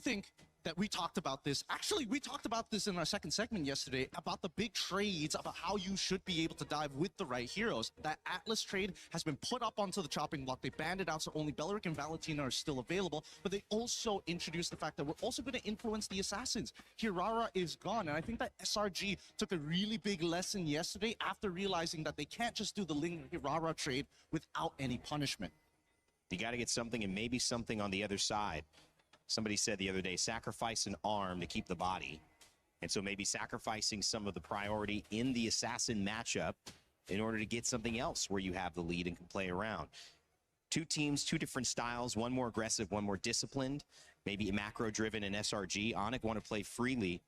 think that we talked about this. Actually, we talked about this in our second segment yesterday about the big trades, about how you should be able to dive with the right heroes. That Atlas trade has been put up onto the chopping block. They banned it out, so only Beleric and Valentina are still available. But they also introduced the fact that we're also going to influence the assassins. Hirara is gone, and I think that SRG took a really big lesson yesterday after realizing that they can't just do the Ling Hirara trade without any punishment. You got to get something, and maybe something on the other side. Somebody said the other day, sacrifice an arm to keep the body. And so maybe sacrificing some of the priority in the assassin matchup in order to get something else where you have the lead and can play around. Two teams, two different styles, one more aggressive, one more disciplined, maybe macro-driven and SRG. ONIC want to play freely.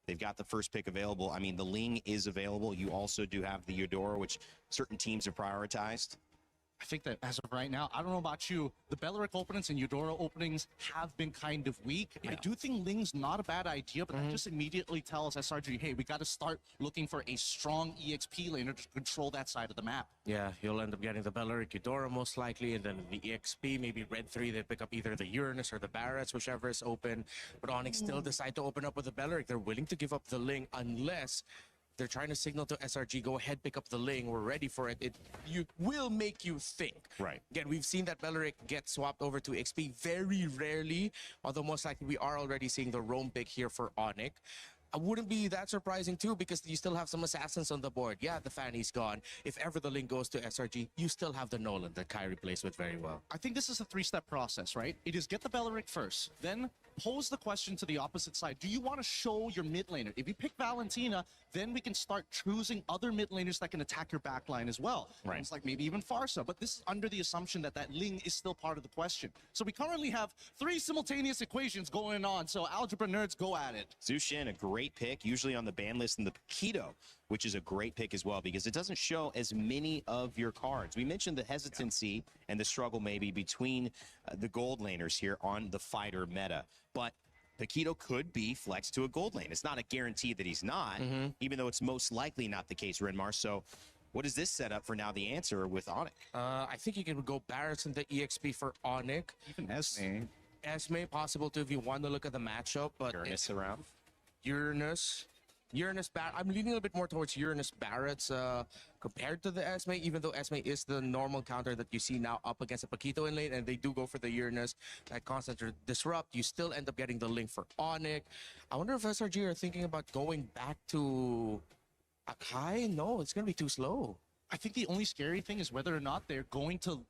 They've got the first pick available. I mean, the Ling is available. You also do have the Eudora, which certain teams have prioritized. I think that as of right now, I don't know about you, the Beleric openings and Eudora openings have been kind of weak. Yeah. I do think Ling's not a bad idea, but that just immediately tells SRG, hey, we got to start looking for a strong EXP laner to control that side of the map. Yeah, you'll end up getting the Beleric Eudora most likely, and then the EXP, maybe Red 3, they pick up either the Uranus or the Barretts, whichever is open. But ONIC still decide to open up with the Beleric. They're willing to give up the Ling unless they're trying to signal to SRG, go ahead, pick up the Ling, we're ready for it. It will make you think. Right. Again, we've seen that Beleric get swapped over to XP very rarely, although most likely we are already seeing the roam pick here for ONIC. I wouldn't be that surprising too, because you still have some assassins on the board. Yeah, the Fanny's gone. If ever the Ling goes to SRG, you still have the Nolan that Kyrie plays with very well. I think this is a three-step process, right? It is get the Beleric first, then pose the question to the opposite side. Do you want to show your mid laner? If you pick Valentina, then we can start choosing other mid laners that can attack your backline as well. Right. It's like maybe even Farsa, but this is under the assumption that that Ling is still part of the question. So we currently have three simultaneous equations going on, so algebra nerds, go at it. Zushin, a great pick, usually on the ban list, and the Paquito, which is a great pick as well, because it doesn't show as many of your cards. We mentioned the hesitancy and the struggle maybe between the gold laners here on the fighter meta, but Paquito could be flexed to a gold lane. It's not a guarantee that he's not, even though it's most likely not the case, Renmar. So what does this set up for now, the answer with ONIC? I think you can go Barretts and the EXP for ONIC. Even Esme. Esme possible too if you want to look at the matchup, but Uranus around. Uranus Barrett. I'm leaning a little bit more towards Uranus Barretts compared to the Esme, even though Esme is the normal counter that you see now up against a Paquito in lane, and they do go for the Uranus, that constant disrupt. You still end up getting the Link for ONIC. I wonder if SRG are thinking about going back to Akai. No, it's going to be too slow. I think the only scary thing is whether or not they're going to,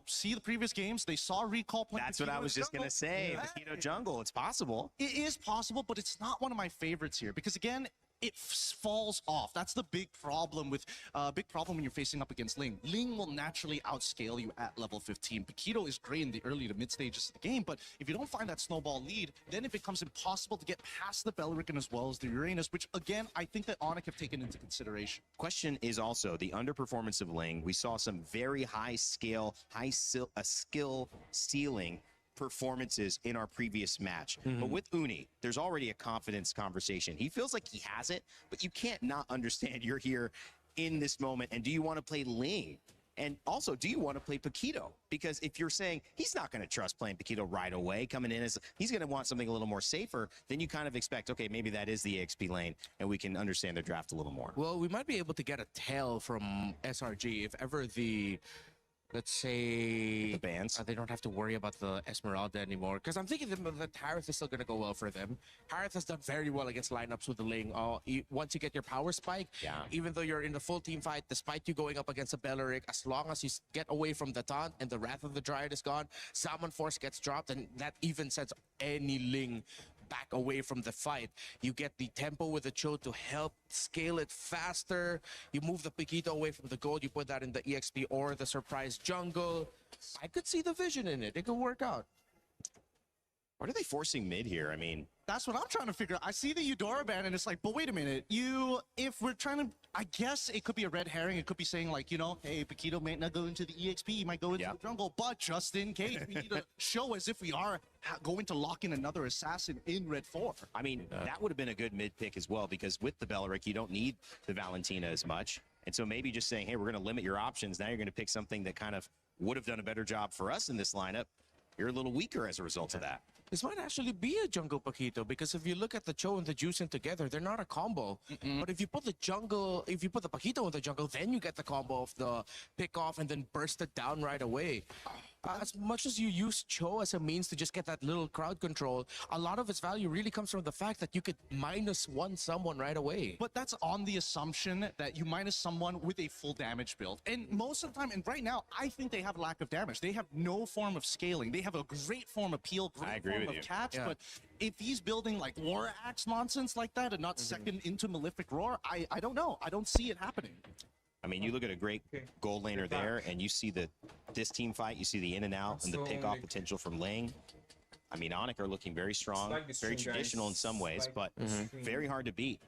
see the previous games. They saw Recall playing. That's what I was just going to say. Paquito jungle, it's possible. It is possible, but it's not one of my favorites here because, again, it falls off. That's the big problem with when you're facing up against Ling. Ling will naturally outscale you at level 15. Paquito is great in the early to mid stages of the game, but if you don't find that snowball lead, then it becomes impossible to get past the Beleric as well as the Uranus, which again, I think that ONIC have taken into consideration. Question is also the underperformance of Ling. We saw some very high skill stealing performances in our previous match. But with Uni, there's already a confidence conversation. He feels like he has it, but you can't not understand you're here in this moment. And do you want to play Ling? And also, do you want to play Paquito? Because if you're saying he's not going to trust playing Paquito right away, coming in as he's going to want something a little more safer, then you kind of expect, okay, maybe that is the EXP lane, and we can understand their draft a little more. Well, we might be able to get a tail from SRG if ever the, let's say, the bans. They don't have to worry about the Esmeralda anymore. Because I'm thinking that Harith is still going to go well for them. Harith has done very well against lineups with the Ling. Once you get your power spike, even though you're in the full team fight, despite you going up against a Beleric, as long as you get away from the taunt and the Wrath of the Dryad is gone, Salmon Force gets dropped, and that even sends any Ling back away from the fight. You get the tempo with the Cho to help scale it faster. You move the Paquito away from the gold. You put that in the EXP or the surprise jungle. I could see the vision in it. It could work out. What are they forcing mid here? I mean, that's what I'm trying to figure out. I see the Eudora ban, and it's like, but wait a minute. If we're trying to, I guess it could be a red herring. It could be saying like, hey, Paquito might not go into the EXP. He might go into the jungle, but just in case, we need to show as if we are going to lock in another assassin in Red 4. I mean, that would have been a good mid pick as well, because with the Beleric, you don't need the Valentina as much. And so maybe just saying, hey, we're going to limit your options. Now you're going to pick something that kind of would have done a better job for us in this lineup. you're a little weaker as a result of that. This might actually be a jungle Paquito, because if you look at the Cho and the Juicing together, they're not a combo. But if you put the Paquito in the jungle, then you get the combo of the pick off and then burst it down right away. As much as you use Cho as a means to just get that little crowd control, a lot of its value really comes from the fact that you could -1 someone right away. But that's on the assumption that you minus someone with a full damage build. And most of the time, and right now, I think they have lack of damage. They have no form of scaling. They have a great form of peel, great form of catch, but if he's building like War Axe nonsense like that and not second into Malefic Roar, I don't know. I don't see it happening. I mean, you look at a great gold laner there, and you see this team fight, you see the in and out and the pick-off potential from Ling. I mean, ONIC are looking very strong, very traditional in some ways, but very hard to beat.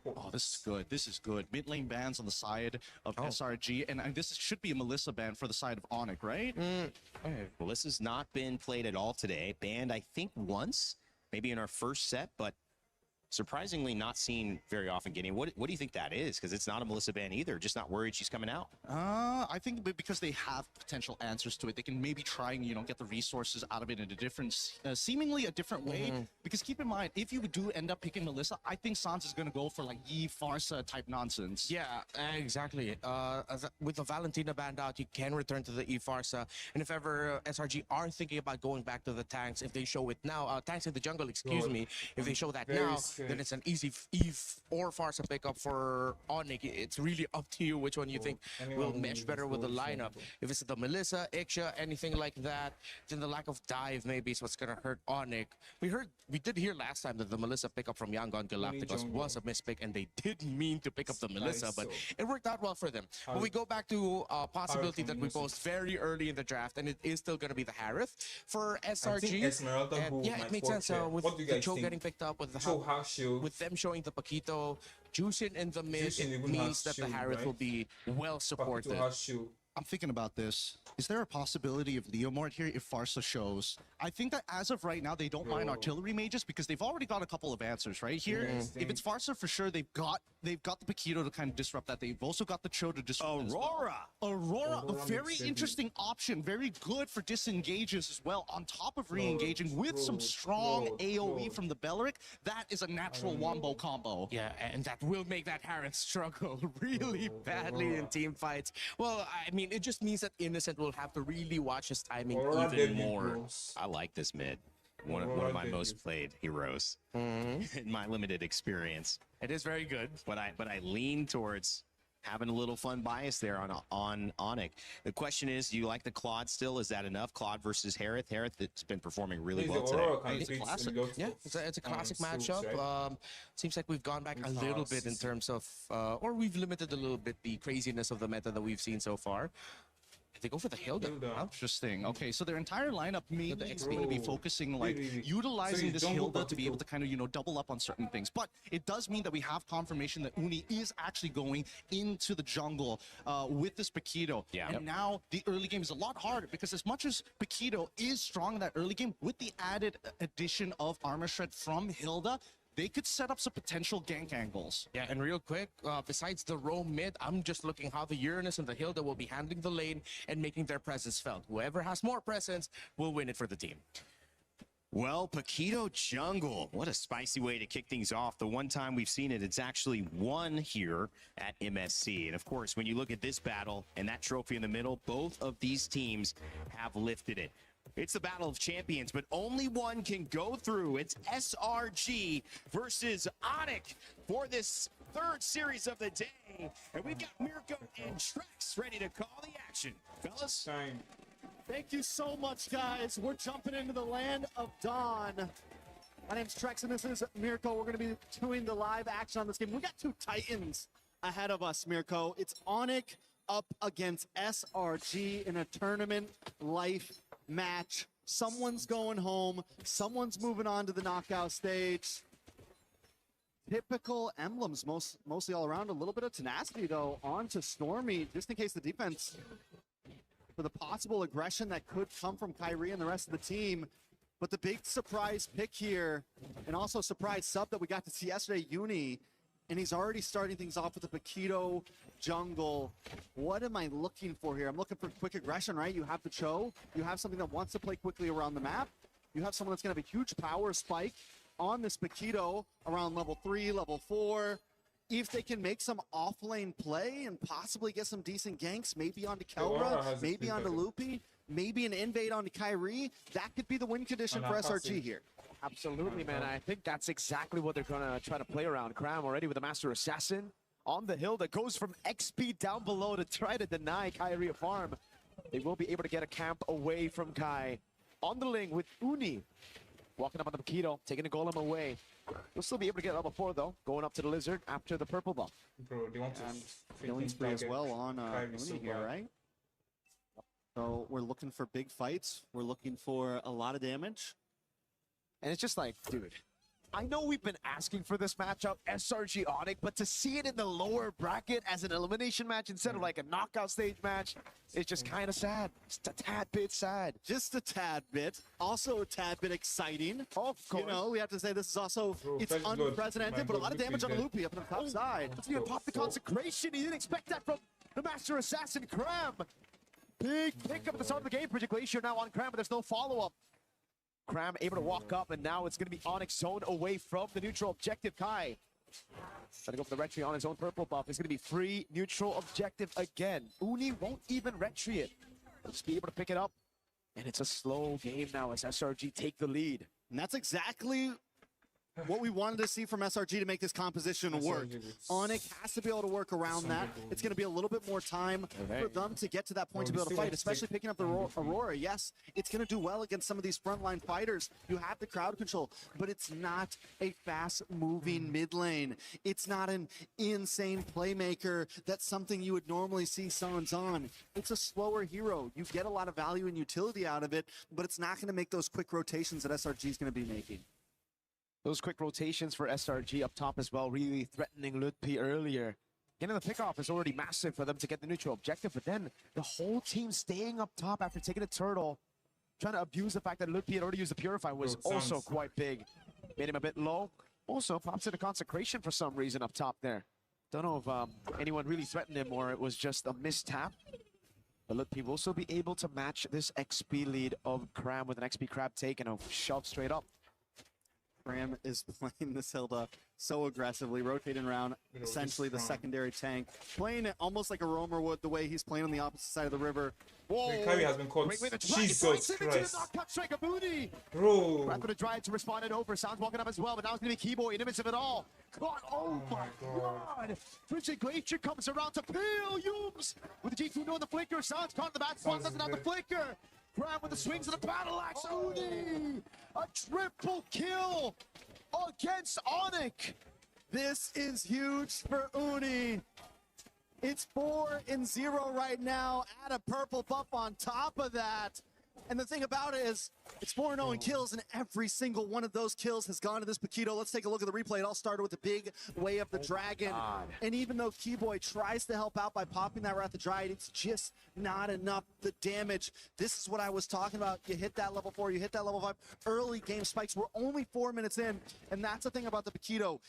Oh, this is good. This is good. Mid lane bans on the side of SRG, and this should be a Melissa ban for the side of ONIC, right? Melissa's not been played at all today. Banned, I think, once, maybe in our first set, but surprisingly not seen very often getting. What do you think that is? Because it's not a Melissa ban either. Just not worried she's coming out. I think because they have potential answers to it, they can maybe try and get the resources out of it in a different, seemingly a different way. Because keep in mind, if you do end up picking Melissa, I think Sans is going to go for like Yi Farsa type nonsense. Yeah, exactly. With the Valentina banned out, you can return to the E Farsa. And if ever SRG are thinking about going back to the tanks, if they show it now, tanks in the jungle, excuse me, if they show that now, then it's an easy Eve or Farsa pickup for ONIC. It's really up to you which one you think will mesh better with the lineup. If it's the Melissa, Ixia, anything like that, then the lack of dive maybe is what's going to hurt ONIC. We did hear last time that the Melissa pickup from Yangon Galacticos was a mispick, and they did mean to pick up the Melissa, but it worked out well for them. But we go back to a possibility that we posed very early in the draft, and it is still going to be the Harith for SRG. Yeah, it makes sense with the Cho getting picked up, with the with them showing the Paquito, Juicing in the mid, it means that the Harith will be well supported. I'm thinking about this. Is there a possibility of Leomord here if Farsa shows? I think that as of right now, they don't mind artillery mages because they've already got a couple of answers right here. If it's Farsa, for sure, they've got the Paquito to kind of disrupt that. They've also got the Cho to disrupt Aurora, a very interesting option. Very good for disengages as well. On top of re-engaging with some strong AoE from the Belleric, that is a natural wombo combo. Yeah, and that will make that Harith struggle really badly in team fights. Well, I mean, it just means that Innocent will have to really watch his timing even more. I like this mid. One of my most played heroes in my limited experience. It is very good. But I lean towards having a little fun bias there on ONIC. The question is, do you like the Claude still? Is that enough? Claude versus Harith. Harith has been performing really well today. It's a classic. Yeah, it's a classic matchup. Seems like we've gone back a little bit in terms of, or we've limited a little bit the craziness of the meta that we've seen so far. They go for the Hilda. Interesting. Okay, so their entire lineup mainly is going to be focusing, like, utilizing this Hilda to be able to kind of, double up on certain things. But it does mean that we have confirmation that Uni is actually going into the jungle with this Paquito. Yeah. And now the early game is a lot harder because as much as Paquito is strong in that early game, with the added addition of Armor Shred from Hilda, they could set up some potential gank angles. Yeah, and real quick, besides the roam mid, I'm just looking how the Uranus and the Hilda will be handling the lane and making their presence felt. Whoever has more presence will win it for the team. Well, Paquito jungle. What a spicy way to kick things off. The one time we've seen it, it's actually won here at MSC. And of course, when you look at this battle and that trophy in the middle, both of these teams have lifted it. It's the Battle of Champions, but only one can go through. It's SRG versus ONIC for this third series of the day. And we've got Mirko and Trex ready to call the action. Fellas? Thank you so much, guys. We're jumping into the land of Dawn. My name's Trex, and this is Mirko. We're going to be doing the live action on this game. We got two Titans ahead of us, Mirko. It's ONIC up against SRG in a tournament life match. Someone's going home. Someone's moving on to the knockout stage. Typical emblems, mostly all around. A little bit of tenacity, though, on to Stormy, just in case the defense, for the possible aggression that could come from Kyrie and the rest of the team. But the big surprise pick here, and also surprise sub that we got to see yesterday, Uni, and he's already starting things off with the Paquito jungle. What am I looking for here? I'm looking for quick aggression, right? You have the Cho. You have something that wants to play quickly around the map. You have someone that's going to have a huge power spike on this Paquito around level 3, level 4. If they can make some off-lane play and possibly get some decent ganks, maybe onto Kelra, maybe onto Loopy, maybe an invade onto Kyrie, that could be the win condition for SRG here. Absolutely, man. I think that's exactly what they're going to try to play around. Cram already with the Master Assassin on the hill that goes from XP down below to try to deny Kyrie a farm. They will be able to get a camp away from Kai. On the ling with Uni. Walking up on the Paquito, taking the golem away. We'll still be able to get level 4 though, going up to the Lizard after the purple buff. Bro, they want to Killing spree as well on Uni here, right? So we're looking for big fights. We're looking for a lot of damage. And it's just like, dude, I know we've been asking for this matchup, SRG ONIC, but to see it in the lower bracket as an elimination match instead of like a knockout stage match, it's just kind of sad. Just a tad bit sad. Just a tad bit. Also a tad bit exciting. Of course. You know, we have to say this is also, it's unprecedented, but a lot of damage on the Loopy up on the top side. Let's even pop the consecration. He didn't expect that from the Master Assassin, Cram. Big pick up at the start of the game. Bridget Glacier now on Cram, but there's no follow-up. Cram able to walk up, and now it's going to be ONIC zone away from the neutral objective. Kai trying to go for the retry on his own purple buff. It's going to be free neutral objective again. Uni won't even retry it. They'll just be able to pick it up. And it's a slow game now as SRG take the lead. And that's exactly what we wanted to see from SRG to make this composition work. ONIC has to be able to work around that. It's going to be a little bit more time for them to get to that point to be able to fight, especially picking up the Aurora. Yes, it's going to do well against some of these frontline fighters. You have the crowd control, but it's not a fast-moving mid lane. It's not an insane playmaker. That's something you would normally see Sans on. It's a slower hero. You get a lot of value and utility out of it, but it's not going to make those quick rotations that SRG is going to be making. Those quick rotations for SRG up top as well, really threatening Ludpi earlier. Getting the pickoff is already massive for them to get the neutral objective, but then the whole team staying up top after taking a turtle, trying to abuse the fact that Ludpi had already used the Purify was also quite big. Made him a bit low. Also pops in a consecration for some reason up top there. Don't know if anyone really threatened him or it was just a mistap. But Ludpi will also be able to match this XP lead of Cram with an XP crab take and a shove straight up. Cram is playing this Hilda so aggressively, rotating around essentially the secondary tank. Playing it almost like a roamer would, the way he's playing on the opposite side of the river. Whoa! Kyrie has been caught. Jesus Christ. Bro! Rapid a drive to respond it over. Sounds walking up as well, but now it's going to be Keyboy in the midst of it all. God, oh my God! Bridget Glacier comes around to peel Yums with the G2 on the flicker. Sounds caught in the back spot, doesn't have the flicker. Cram with the swings of the battle axe. Uni! A triple kill against ONIC. This is huge for Uni. It's 4-0 right now. Add a purple buff on top of that. And the thing about it is, it's 4-0 in kills, and every single one of those kills has gone to this Paquito. Let's take a look at the replay. It all started with the big way of the dragon. And even though Keyboy tries to help out by popping that Wrath of Dryad, it's just not enough. The damage, this is what I was talking about. You hit that level 4, you hit that level 5. Early game spikes. We're only 4 minutes in, and that's the thing about the Paquito.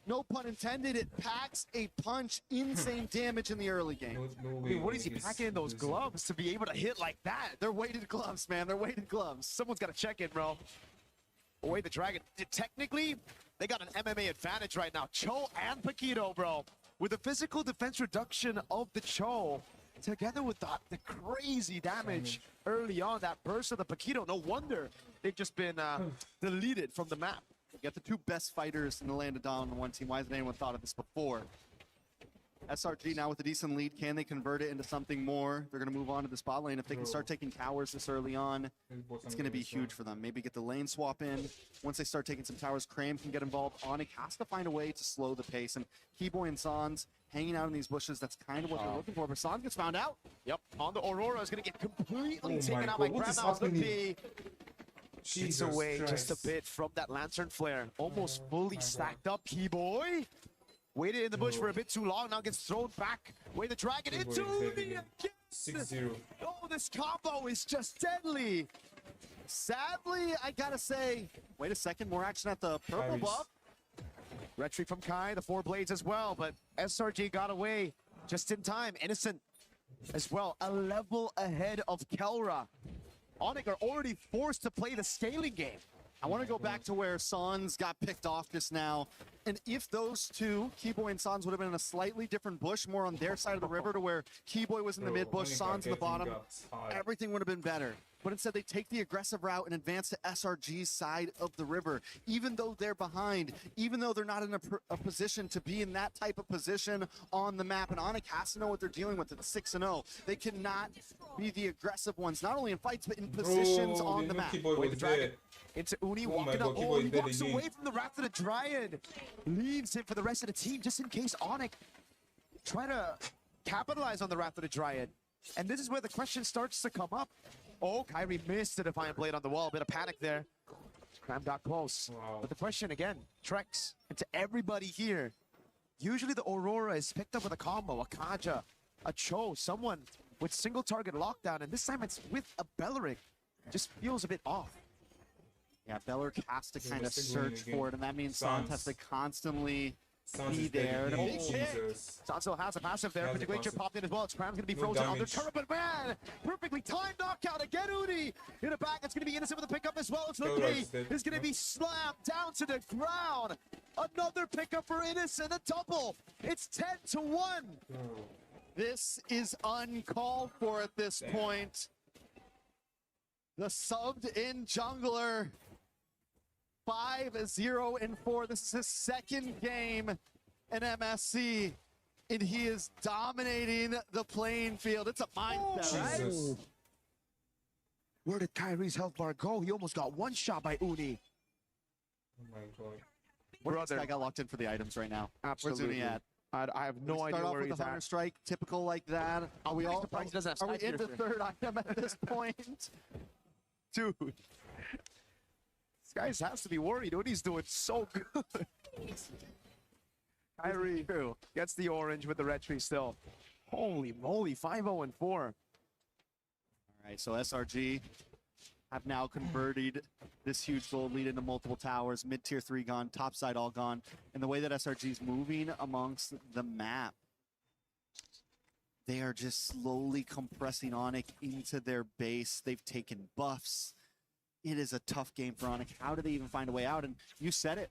No pun intended, it packs a punch. Insane damage in the early game. I mean, what is he packing in those gloves to be able to hit like that? They're weighted gloves, man. They're weighted gloves. Someone's got to check it, bro. Away the dragon. Technically, they got an MMA advantage right now. Cho and Paquito, bro. With the physical defense reduction of the Cho, together with the crazy damage early on, that burst of the Paquito, no wonder they've just been deleted from the map. You got the two best fighters in the land of Dawn on one team. Why hasn't anyone thought of this before? SRG now with a decent lead. Can they convert it into something more? They're going to move on to the spot lane. If they can start taking towers this early on, it's going to be huge for them. Maybe get the lane swap in. Once they start taking some towers, Cram can get involved. ONIC has to find a way to slow the pace. And Keyboy and Sans hanging out in these bushes, that's kind of what they're looking for. But Sans gets found out. Yep, on the Aurora is going to get completely taken out by Cram. Now Ludpi gets away just a bit from that Lantern Flare. Almost fully stacked up, Keyboy. Waited in the bush for a bit too long, now gets thrown back. Way the dragon into the again. 6-0. Oh, this combo is just deadly. Sadly, I gotta say, wait a second, more action at the purple buff. Retry from Kai, the 4 blades as well, but SRG got away. Just in time, Innocent as well, a level ahead of Kelra. ONIC are already forced to play the scaling game. I want to go back to where Sans got picked off just now. And if those two, Keyboy and Sans, would have been in a slightly different bush, more on their side of the river to where Keyboy was in the mid bush, Sans in the bottom, everything would have been better. But instead, they take the aggressive route and advance to SRG's side of the river. Even though they're behind, even though they're not in a position to be in that type of position on the map, and ONIC has to know what they're dealing with. It's 6-0. They cannot be the aggressive ones, not only in fights, but in positions on the map. Wait, the dragon. Into Uni, Oh my walking God, up. Keyboy Oh, he is dead walks again. away from the Wrath of the Dryad. Leaves it for the rest of the team, just in case ONIC try to capitalize on the Wrath of the Dryad. And this is where the question starts to come up. Oh, Kyrie missed the Defiant Blade on the wall. A bit of panic there. Cram got close. Wow. But the question again, Trex, and to everybody here, usually the Aurora is picked up with a combo, a Kaja, a Cho, someone with single target lockdown, and this time it's with a Belleric. Just feels a bit off. Yeah, Belleric has to kind of missing Rooney search again. for it, and that means Sans has to constantly be there. And a big hit. Sanso has a passive there, Has but the a great chip passive. popped in as well. Scram's gonna be No frozen on the damage. turret, but man, perfectly timed knockout again. Uni in the back. It's gonna be Innocent with a pickup as well. It's Go Luke right, Steve. is gonna be slammed down to the ground. Another pickup for Innocent, a double. It's 10-1. This is uncalled for at this point. The subbed in jungler, 5-0-4. This is his second game in MSC, and he is dominating the playing field. It's a mindset, right? Jesus. Where did Kyrie's health bar go? He almost got one shot by Uni. Oh my God. This guy got locked in for the items right now. Absolutely. Where's Uni at? I have no We idea start off where with he's the Hunter at. Strike, typical like that. Are we all? surprised he doesn't have Are we Snipe into Piercer. third item at this point? Dude, this guy has to be worried. Uni's doing so good. Kyrie gets the orange with the red tree still. Holy moly, 5-0-4. All right, so SRG have now converted this huge gold lead into multiple towers. Mid-tier 3 gone, top side all gone. And the way that SRG is moving amongst the map, they are just slowly compressing ONIC into their base. They've taken buffs. It is a tough game for ONIC. How do they even find a way out? And you said it.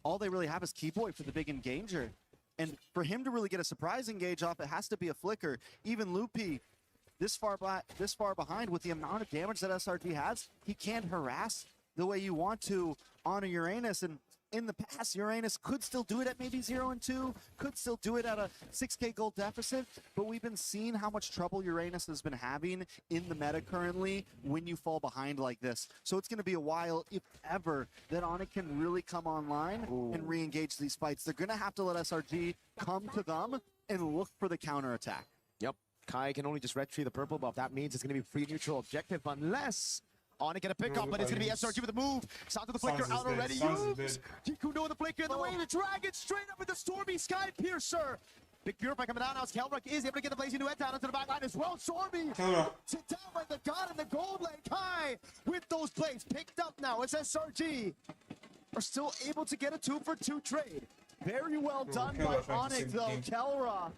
All they really have is Keyboy for the big engager. And for him to really get a surprise engage off, it has to be a flicker. Even Loopy, this far behind, with the amount of damage that SRG has, he can't harass the way you want to on a Uranus. And in the past, Uranus could still do it at maybe 0-2, could still do it at a 6K gold deficit, but we've been seeing how much trouble Uranus has been having in the meta currently when you fall behind like this. So it's going to be a while, if ever, that ONIC can really come online and re-engage these fights. They're going to have to let SRG come to them and look for the counterattack. Yep, Kai can only just red tree the purple buff. That means it's going to be free neutral objective unless ONIC get a pickup, but it's going to be SRG with a move. Sound to the flicker out already. Used. Kiku with the flicker in the way. The dragon straight up with the Stormy Sky Piercer. Big Purify coming down now as Kelrick is able to get the Blazing Duet down into the back line as well. Stormy sit down by the god in the gold lane. Kai with those blades picked up now as SRG are still able to get a 2-for-2 trade. Very well done by ONIC though. Kelra.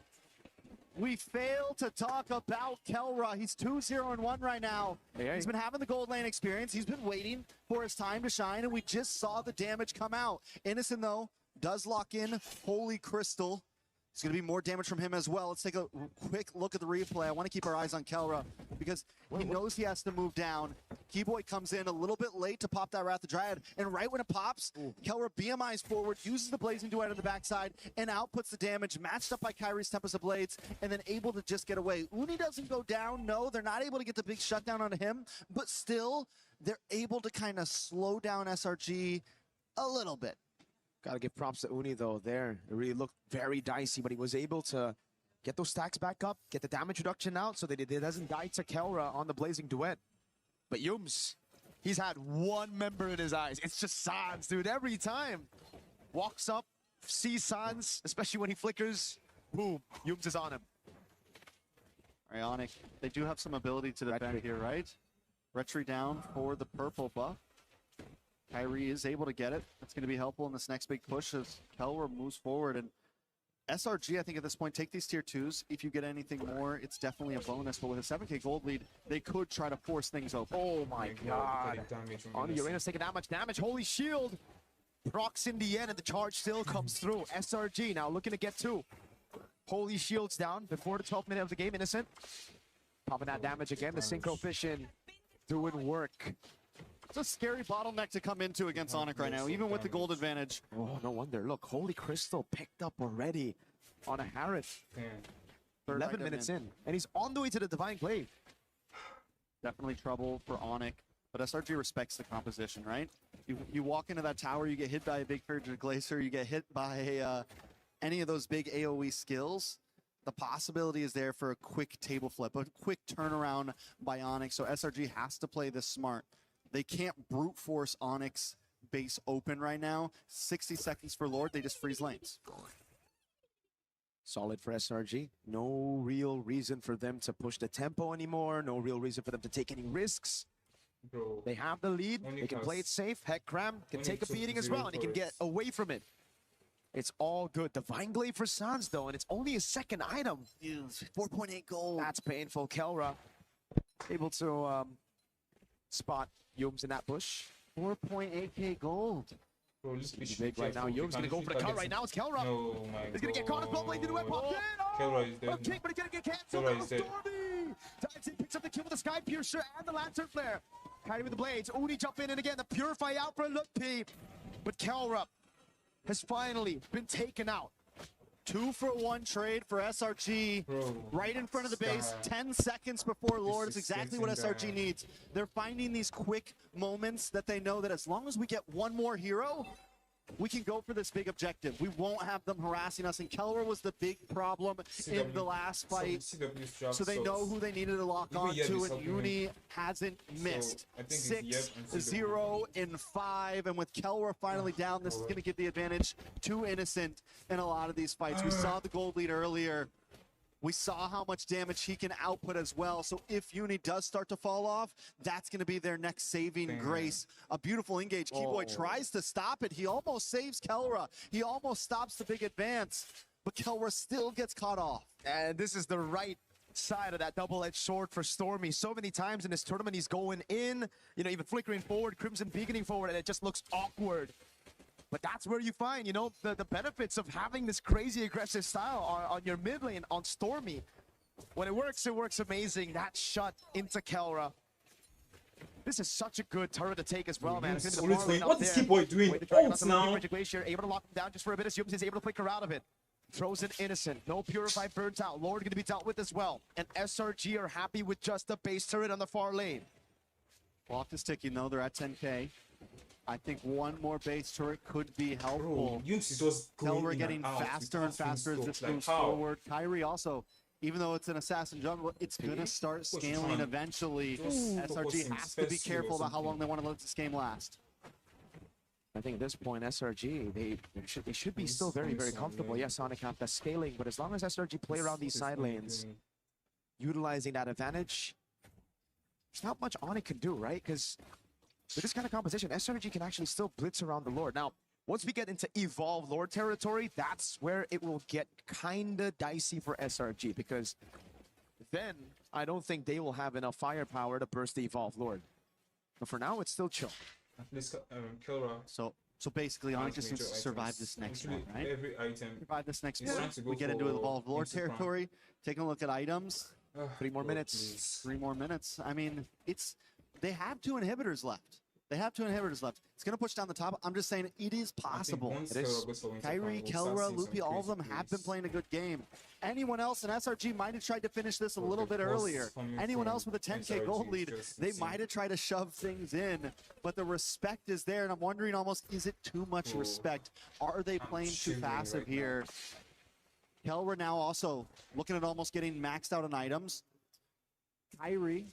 We fail to talk about Kelra. He's 2-0-1 right now. He's been having the gold lane experience. He's been waiting for his time to shine, and we just saw the damage come out. Innocent, though, does lock in Holy Crystal. It's going to be more damage from him as well. Let's take a quick look at the replay. I want to keep our eyes on Kelra because he knows he has to move down. Keyboy comes in a little bit late to pop that Wrath of Dryad, and right when it pops, Kelra BMIs forward, uses the Blazing Duet on the backside, and outputs the damage, matched up by Kyrie's Tempest of Blades, and then able to just get away. Uni doesn't go down. No, they're not able to get the big shutdown onto him, but still, they're able to kind of slow down SRG a little bit. Gotta give props to Uni though there. It really looked very dicey, but he was able to get those stacks back up, get the damage reduction out so that it doesn't die to Kelra on the Blazing Duet. But Yums, he's had one member in his eyes. It's just Sans, dude. Every time. Walks up, sees Sans, especially when he flickers, boom, Yums is on him. Ionic, they do have some ability to defend here, right? Retry down for the purple buff. Kyrie is able to get it. That's going to be helpful in this next big push as Kelra moves forward. And SRG, I think at this point, take these tier 2s. If you get anything more, it's definitely a bonus. But with a 7K gold lead, they could try to force things open. Oh my god. On the Uranus taking that much damage. Holy shield. Procs in the end, and the charge still comes through. SRG now looking to get 2. Holy shield's down before the 12th minute of the game. Innocent popping that damage again. The Synchro Fission doing work. It's a scary bottleneck to come into against ONIC right now, even with the gold advantage. Oh, no wonder. Look, Holy Crystal picked up already on a Harith. 11 minutes in, and he's on the way to the Divine Glaive. Definitely trouble for ONIC, but SRG respects the composition, right? You walk into that tower, you get hit by a big Frigid Glacier, you get hit by any of those big AoE skills. The possibility is there for a quick table flip, a quick turnaround by ONIC, so SRG has to play this smart. They can't brute force ONIC's base open right now. 60 seconds for Lord, they just freeze lanes. Solid for SRG. No real reason for them to push the tempo anymore. No real reason for them to take any risks. Bro. They have the lead. They can play it safe. Heck, Cram can take a beating as well, and he can get away from it. It's all good. Divine Glaive for Sans, though, and it's only a second item. 4.8 gold. That's painful. Kelra able to spot Yums in that bush. 4.8k gold. Bro, just Big right now. Yums gonna go for the cut right now. It's Kelra. Oh my god. He's gonna get caught as well. Blade into the web pop. Kelra is dead. Okay, but he's gonna get canceled. Kelra is dead. Stormy. Dives in, picks up the kill with the Sky Piercer and the Lantern Flare. Kyrie with the blades. Uni jump in, and again the Purify out for Lutpi. But Kelra has finally been taken out. 2-for-1 trade for SRG. Bro, right in front of the base, 10 seconds before Lord is exactly what SRG needs. They're finding these quick moments that they know that as long as we get one more hero, we can go for this big objective. We won't have them harassing us, and Kelra was the big problem in the last fight. So they know who they needed to lock on to, and Uni hasn't missed. 6-0-5, and with Kelra finally down, this is going to give the advantage to Innocent in a lot of these fights. We saw the gold lead earlier. We saw how much damage he can output as well. So if Uni does start to fall off, that's going to be their next saving grace. A beautiful engage. Keyboy tries to stop it. He almost saves Kelra. He almost stops the big advance, but Kelra still gets caught off. And this is the right side of that double-edged sword for Stormy. So many times in this tournament, he's going in, you know, even flickering forward, Crimson beaconing forward, and it just looks awkward. But that's where you find, you know, the benefits of having this crazy aggressive style on your mid lane, on Stormy. When it works amazing. That shot into Kelra. This is such a good turret to take as well, man. Yes, what is Keyboy doing? Ults now. Glacier, able to lock him down just for a bit as Yums is able to flicker out of it. Throws an Innocent. No Purify burns out. Lord going to be dealt with as well. And SRG are happy with just the base turret on the far lane. Clock is ticking though. They're at 10k. I think one more base turret could be helpful. Kelra getting faster and faster as this moves forward. Kyrie also, even though it's an assassin jungle, it's gonna start scaling eventually. SRG has to be careful about how long they want to let this game last. I think at this point, SRG, they should be still very, very comfortable. Yes, ONIC have that scaling, but as long as SRG play around these side lanes, utilizing that advantage, there's not much ONIC can do, right? Because with this kind of composition, SRG can actually still blitz around the Lord. Now, once we get into Evolve Lord territory, that's where it will get kinda dicey for SRG, because then I don't think they will have enough firepower to burst the Evolve Lord. But for now, it's still chill. So basically, ONIC just needs to survive this next one, right? Every item. Survive this next one. We get into Evolve Lord territory. Taking a look at items. 3 more minutes. 3 more minutes. I mean, they have 2 inhibitors left. They have 2 inhibitors left. It's going to push down the top. I'm just saying it is possible. It is. Kyrie, Kelra, Loopy, all of them have been playing a good game. Anyone else in SRG might have tried to finish this a little bit earlier. Anyone else with a 10k gold lead, they might have tried to shove things in, but the respect is there, and I'm wondering almost, is it too much respect? Are they playing too passive here? Kelra now also looking at almost getting maxed out on items. Kyrie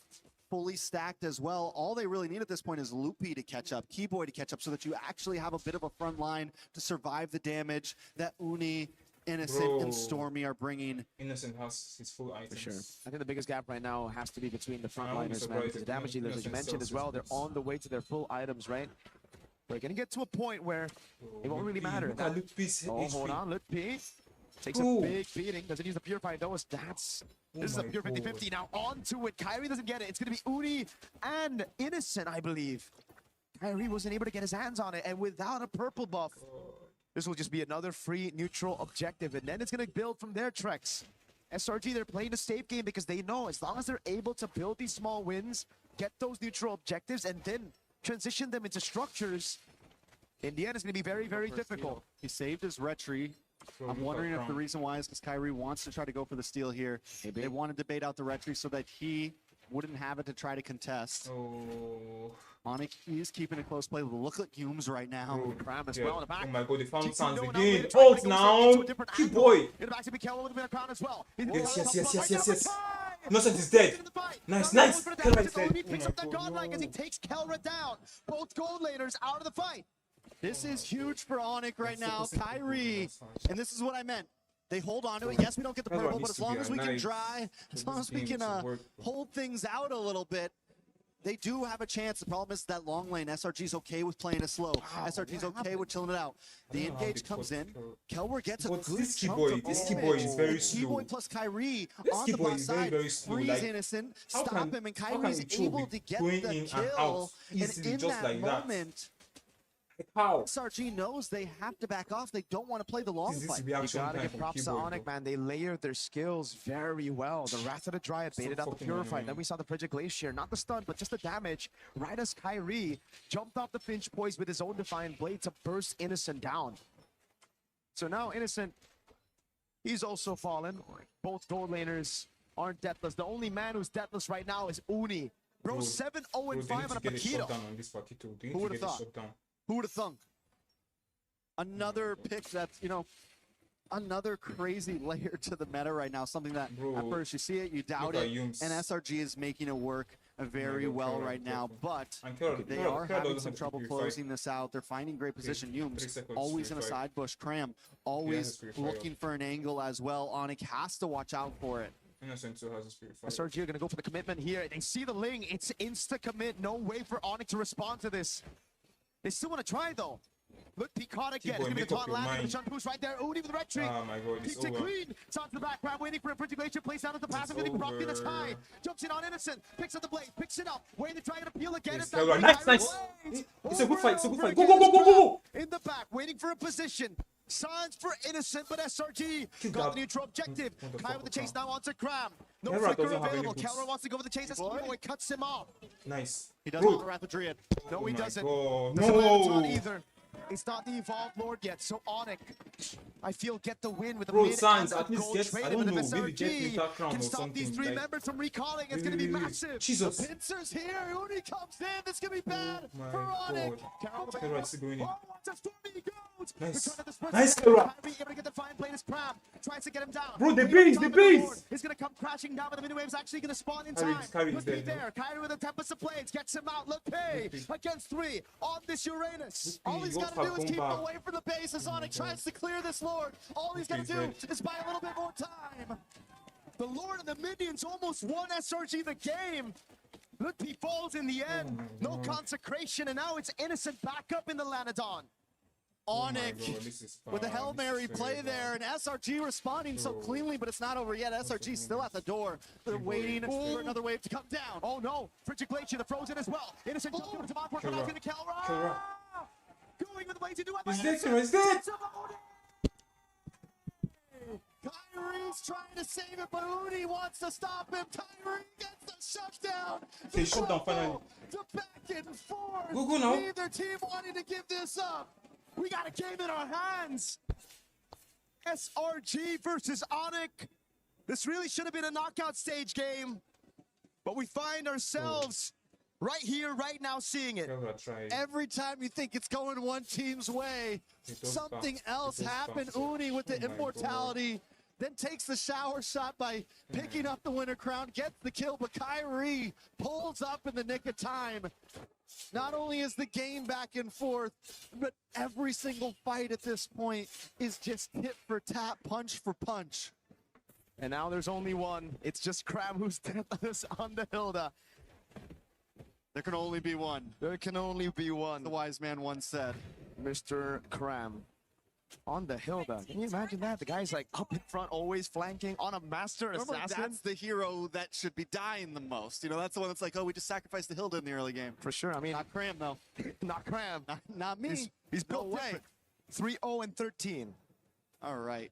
fully stacked as well. All they really need at this point is Loopy to catch up, Keyboy to catch up, so that you actually have a bit of a front line to survive the damage that Uni, Innocent, and Stormy are bringing. Innocent has his full items. For sure. I think the biggest gap right now has to be between the frontliners, man, because the damage dealers, as you mentioned as well, they're on the way to their full items, right? We're going to get to a point where it won't really matter. Look at Lutpi's hold on, Lutpi. Takes a big beating. Doesn't use the Purifying Dose. This is a pure 50-50. Now onto it. Kyrie doesn't get it. It's going to be Uni and Innocent, I believe. Kyrie wasn't able to get his hands on it. And without a purple buff, this will just be another free neutral objective. And then it's going to build from there, Trex. SRG, they're playing a safe game because they know as long as they're able to build these small wins, get those neutral objectives, and then transition them into structures, in the end, it's going to be very, very difficult. He saved his retry. I'm wondering if the reason why is because Kyrie wants to try to go for the steal here. Maybe. They want to debate out the retry so that he wouldn't have it to try to contest. Oh. ONIC is keeping a close play. Look at Humes right now. Cram as Yeah. well in the back. Oh my god, they found Sans G2 again. now Ult now. Keep boy. In the back to be Kelvin with a bit of crown as well. Yes. Innocent is dead. Nice. Kelra is dead. He picks up that godlike as he takes Kelra down. Both gold laners out of the fight. This is huge for ONIC right now. Kyrie, and this is what I meant. They hold on to it. Yes, we don't get the That's what purple, but needs as to long be as a we can nice- dry, as long as we can hold things out a little bit, they do have a chance. The problem is that long lane. SRG's okay with playing it slow. SRG's okay with chilling it out. The engage comes in. Kelwer gets a But good this chunk Keyboy- of this damage. Keyboy is very And Keyboy slow. plus Kyrie This on the Keyboy bot is very, side, very slow. freeze Like, Innocent, how stop can- him, and how can Kyrie's Cho able be to get going the in and kill. out And easily in just that like that? moment, How? SRG knows they have to back off. They don't want to play the long This fight. is You reaction gotta time give from props to Keyboy, ONIC, bro. man. They layered their skills very well. The Wrath of the Dryad baited out the fucking Purify. annoying. Then we saw the Frigid Glacier. Not the stun, but just the damage. Right as Kyrie jumped off the Finch poise with his own Defiant Blade to burst Innocent down. So now Innocent, he's also fallen. Both gold laners aren't deathless. The only man who's deathless right now is Uni. Bro, Bro, 7-0-5 they need on to a get a Paquito. shutdown on this party too. They need Who to would've get a thought? shutdown. Who would have thunk? Another pick that's, another crazy layer to the meta right now. Something that Bro, at first you see it, you doubt at it, Humes. and SRG is making it work very God, well Kelra, right now. careful. But And Kelra- they Kelra- are Kelra having doesn't some have to trouble purify. closing this out. They're finding great position. 3 Humes seconds always in a purify. side bush. Cram his always purify looking up. for an angle as well. ONIC has to watch out for it. Innocent too has a spirit fire. SRG are gonna go for the commitment here. They see the Ling. It's insta commit. No way for ONIC to respond to this. They still want to try though. Look, he caught again. It's Keyboy, gonna be make the up taunt your landing. mind. The shot boost right there. Uni with the red tree. Oh my god, it's Keeps it over. clean. It's onto the background, waiting for a Vertigation. Place down at the passive. Getting propped in as high. over. Jumps in on Innocent. Picks up the blade. Picks it up. Waiting to try and appeal again. Yes, It's not Kelra. great. Nice. Kyrie It's Blades. a good fight. Over Go, and go, over go, go, against go. in the back, waiting for a position. Signs for Innocent, but SRG Kill got that. the neutral objective. What the Kai fuck with the was chase that? now onto Cram. No Kelra flicker doesn't have any available. boots. Kelra wants to go for the chase as Keyboy cuts him off. Nice. He doesn't Bro. have the Wrath of Dryad. No, he my doesn't. God. Doesn't have a No. taunt either. It's not the Evolved Lord yet, so ONIC, I feel, get the win with the Bro, mid Sans, and at the least gold get- I trade. don't But if know, maybe get SRG with that crown can or stop these something, three like- members from recalling, it's going to be massive. Jesus. The pincers here. Uni comes in. This could be bad my for ONIC. God. Carol Kelra is going in. Oh, what's a stormy goes. Nice. Return to this person. Nice, Kelra. Kyrie able to get the fine plate as Cram. Tries to get him down. Bro, the Way base, up the top of base. Lord. He's going to come crashing down, but the mini wave's actually going to spawn in Kyrie- time. Kyrie is Look dead, there. Kyrie with a Tempest of Blades gets him out. Look, pay against 3 on this Uranus. All he's go got to do is keep Falcon back. away from the base as ONIC tries to clear this Lord. All he's got to He's do dead. is buy a little bit more time. The Lord and the minions almost won SRG the game. Lutpi falls in the end. No consecration, and now it's Innocent back up in the Lanadon. Oh my ONIC God, this is with a bad. Hail This Mary is very play bad. there, and SRG responding so Bro. cleanly, but it's not over yet. SRG still at the door. They're Keyboy. waiting Ooh. for another wave to come down. Oh no, Frigid Glacier, the frozen as well. Innocent jumps over to Monfort, but Kelra. going to Kelra. Kelra. Going with the way to do it. He's dead, Kelra, he's dead. Kyrie's trying to save it, but Uni wants to stop him. Kyrie gets the shutdown. Okay, shutdown finally. The back and forth. Go now. Neither team wanting to give this up. We got a game in our hands. SRG versus ONIC. This really should have been a knockout stage game, but we find ourselves right here, right now, seeing it. Kelra tried. Every time you think it's going one team's way, It does something bounce. else It does happened. bounce. Uni with the Oh my immortality, then takes the shower shot by picking up the winner crown, gets the kill, but Kyrie pulls up in the nick of time. Not only is the game back and forth, but every single fight at this point is just tit for tat, punch for punch. And now there's only one. It's just Cram who's deathless on the Hilda. There can only be one. There can only be one. The wise man once said. Mr. Cram. on the Hilda. Can you imagine that? The guy's like up in front, always flanking on a master Normally assassin. that's the hero that should be dying the most. You know, that's the one that's like, oh, we just sacrificed the Hilda in the early game. For sure. I mean, Not Cram, though. not Cram. Not me. He's No built way. different. 3-0 and 13. All right.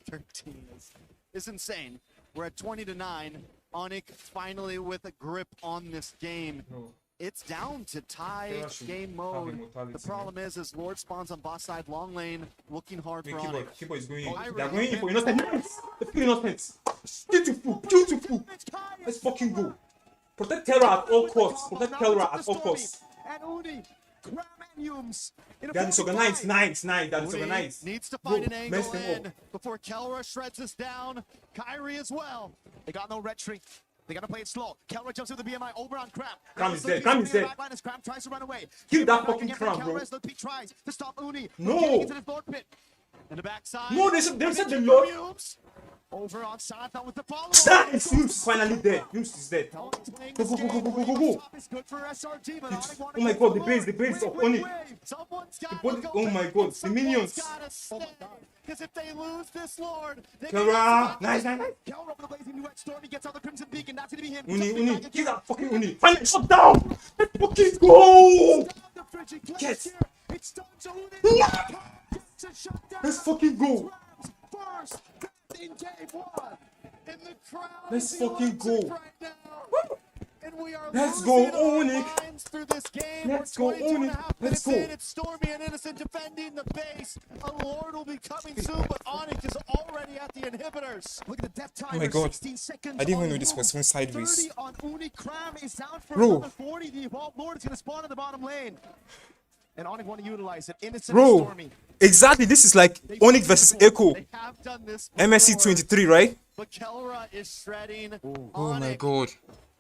13 is insane. We're at 20-9. ONIC finally with a grip on this game. No. It's down to tie game mode. The problem is Lord spawns on boss side, long lane, looking hard for ONIC. Keyboard is going in. I They're really going in for innocent. Nice! They're picking innocent. Beautiful, beautiful. Let's fucking go. Protect Terra at all costs. Protect Terra at all costs. And Uni, Cram and Yums. They're disorganized. Nice. They're Uni disorganized. needs to find an Bro, angle mess them in up. before Kelra shreds us down. Kyrie as well. They got no retreat. They gotta play it slow. Kelra jumps into the BMI over on Cram. Cram is dead. Cram is dead. Backline as Cram tries to run away. Kill that Back fucking again Cram, from bro. Kelra as Lutpi tries to stop Uni. No. Getting into the Lord pit. In the backside. No, they said the Lord. Yums. Over on Sanathan with the follow. Nice! Yums is finally dead. Yums is dead. Go. It's good for SRG, but ONIC want Oh my god, the base of ONIC. Someone's The got body- to go oh my back god, and the minions. Because if they lose this Lord, they Terra! Nice. Kelra with the blazing new Stormy gets out the Crimson Beacon. That's gonna be him. Uni, kill that fucking Uni. Finally, shut down! Let's fucking go! Yes. It's done to Uni. Let's fucking go! First in game one. in the crowd. Let's is the fucking electric go. Right now. And we are Let's go, losing our ONIC. minds through this game. Let's We're go, 22 and a ONIC. half Let's minutes go. in. It's Stormy and Innocent defending the base. A Lord will be coming soon, but ONIC is already at the inhibitors. Look at the death timer. Oh my god. 16 seconds. I didn't even on know this Yums. was going sideways. 30 on Uni. Cram is down for Bro. another 40. The Evolved Lord is going to spawn in the bottom lane. And ONIC want to utilize it. Innocent and Bro, Stormy. exactly. This is like ONIC versus Echo. They have done this MSC before, 23, right? but Kelra is shredding. Oh my ONIC god.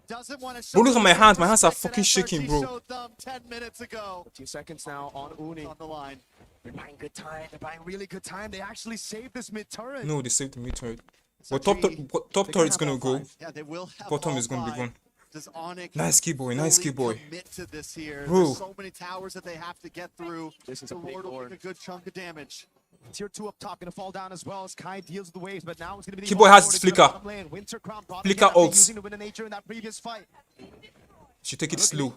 doesn't want to Bro, look at my hands. My hands hands are fucking shaking, bro. Showed them 10 minutes ago 2 seconds now on Uni. on the line. They're buying good time. They're buying really good time. They actually saved this mid turret. No, they saved the mid turret. But But top turret's gonna go. Yeah, they will have Bottom all is gonna be five. gone. Does ONIC Nice key boy, nice fully key boy. commit to this here? Bro. There's so many towers that they have to get through. This is the a big Lord will Lord. take a good chunk of damage. Tier 2 up top, gonna fall down as well as Kai deals with the waves, but now it's gonna be the Keyboy has Lord his into the flicker. bottom lane. Winter Crown bottom Flicker again after ults. using the winner nature in that previous fight. Should take it slow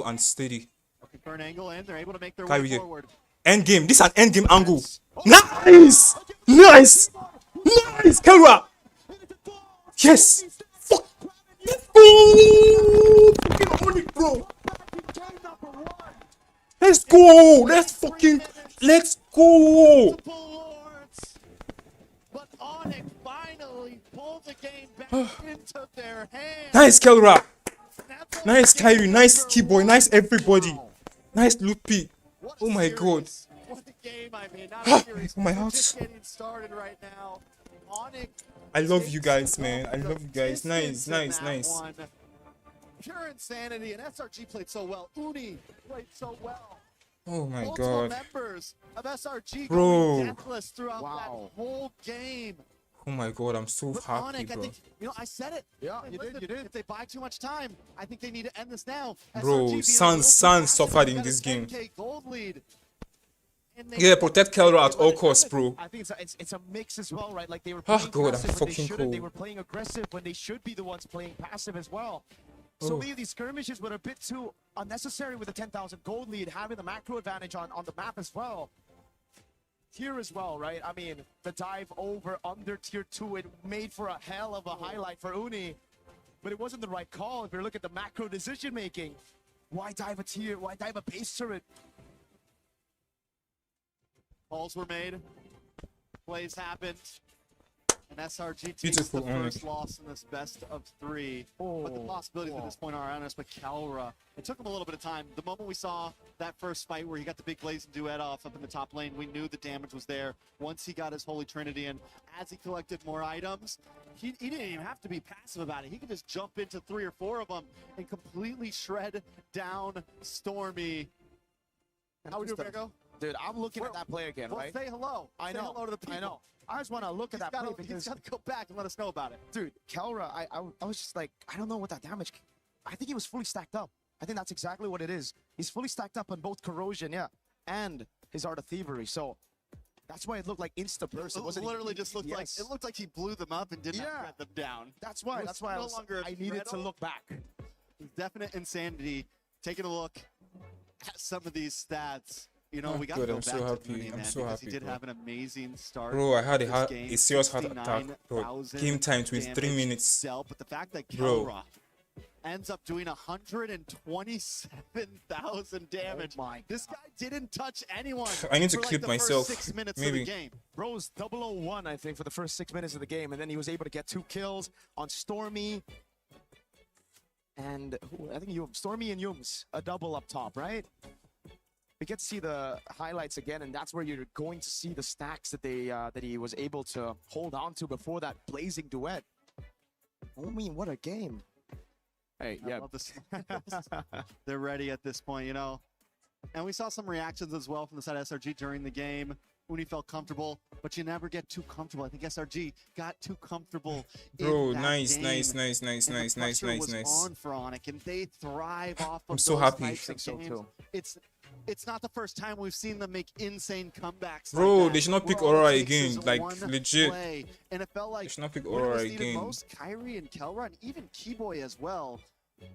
and steady. Looking for an angle in. They're able to make their Kyrie way here. forward. End game. This is an end game angle. Nice! Nice! Nice! Kelra! Yes! Fuck! Let's go! Fucking ONIC, bro! Let's go! Let's go! Multiple Lords. But ONIC finally pulled the game back into their hands. Nice, Kelra! That's all Nice, they can Kyrie. Nice, do. Keyboy. Nice, everybody. Nice, Lutpi. What Oh a my series. god. What a game, I mean. Not a series. Oh my We're heart. just getting started right now. ONIC I love you guys, takes man. I the love you guys. Nice, distance in nice, that nice. one. Pure insanity, and SRG played so well. Uni played so well. Oh my Multiple god. members of SRG Bro. going deathless throughout Wow. that whole game. Oh my god, I'm so But happy, ONIC, I bro. think, I said it. Yeah, Hey, you did, listen, you did. If they buy too much time, I think they need to end this now. Bro, SRG being a Sans little too passive, suffered they in got a this game. 10K gold lead. And they- Yeah, protect Kelra at they all let it costs, happen. bro. I think it's a mix as well, right? Like they were Oh, playing God, I'm passive when they fucking shouldn't. They cold. were playing aggressive when they should be the ones playing passive as well. So Oh. maybe these skirmishes were a bit too unnecessary with the 10,000 gold lead, having the macro advantage on the map as well. Here as well, right? I mean, the dive over under tier 2, it made for a hell of a highlight for Uni, but it wasn't the right call. If you look at the macro decision making, why dive a tier? Why dive a base turret? Calls were made. Plays happened. And SRG takes Beautiful, the first ONIC. loss in this best of 3. But the possibilities at this point are around us. But Kelra, it took him a little bit of time. The moment we saw that first fight where he got the big blazing duet off up in the top lane, we knew the damage was there. Once he got his Holy Trinity in, as he collected more items, he didn't even have to be passive about it. He could just jump into 3 or 4 of them and completely shred down Stormy. How we doing, Virgo? Dude, I'm looking at that play again, Well, right? say hello. I Say know. hello to the people. I know. I just want to look at that play because, He's got to go back and let us know about it. dude, Kelra, I was just like, I don't know what that damage. I think he was fully stacked up. I think that's exactly what it is. He's fully stacked up on both corrosion, yeah, and his Art of Thievery. So That's why it looked like insta-burst. It literally just looked like Yes. it looked like he blew them up and didn't Yeah. thread them down. That's why. It That's was why no longer a I needed to thread. look back. Definite insanity. Taking a look at some of these stats. You know, Oh, we got to good, go I'm back so to happy. Mooney, I'm man, so because happy, he did bro. have an amazing start. Bro, I had this game. a serious heart attack, bro. 69,000 Game time 23 damage minutes. dealt, but the fact that Bro. Kelra ends up doing 127,000 damage. Oh my This guy didn't touch anyone. I need to for like clip the myself, First 6 minutes maybe. of the game. Bro's 001, I think, for the first 6 minutes of the game, and then he was able to get 2 kills on Stormy and I think Stormy and Yums, a double up top, right? We get to see the highlights again, and that's where you're going to see the stacks that that he was able to hold on to before that blazing duet. I mean, what a game! Hey, I yeah, love this. They're ready at this point, you know. And we saw some reactions as well from the side of SRG during the game. Uni felt comfortable, but you never get too comfortable. I think SRG got too comfortable. Bro, in that nice, game. nice. And the pressure was on for ONIC, and they thrive off of I'm so those happy. types I think of so games. too. It's not the first time we've seen them make insane comebacks. Bro, like that, they should not where pick all it Aura takes again, is like, one legit. play. And it felt like They should not pick when it Aura was needed again. most, Kyrie and Kelra, and even Keyboy as well,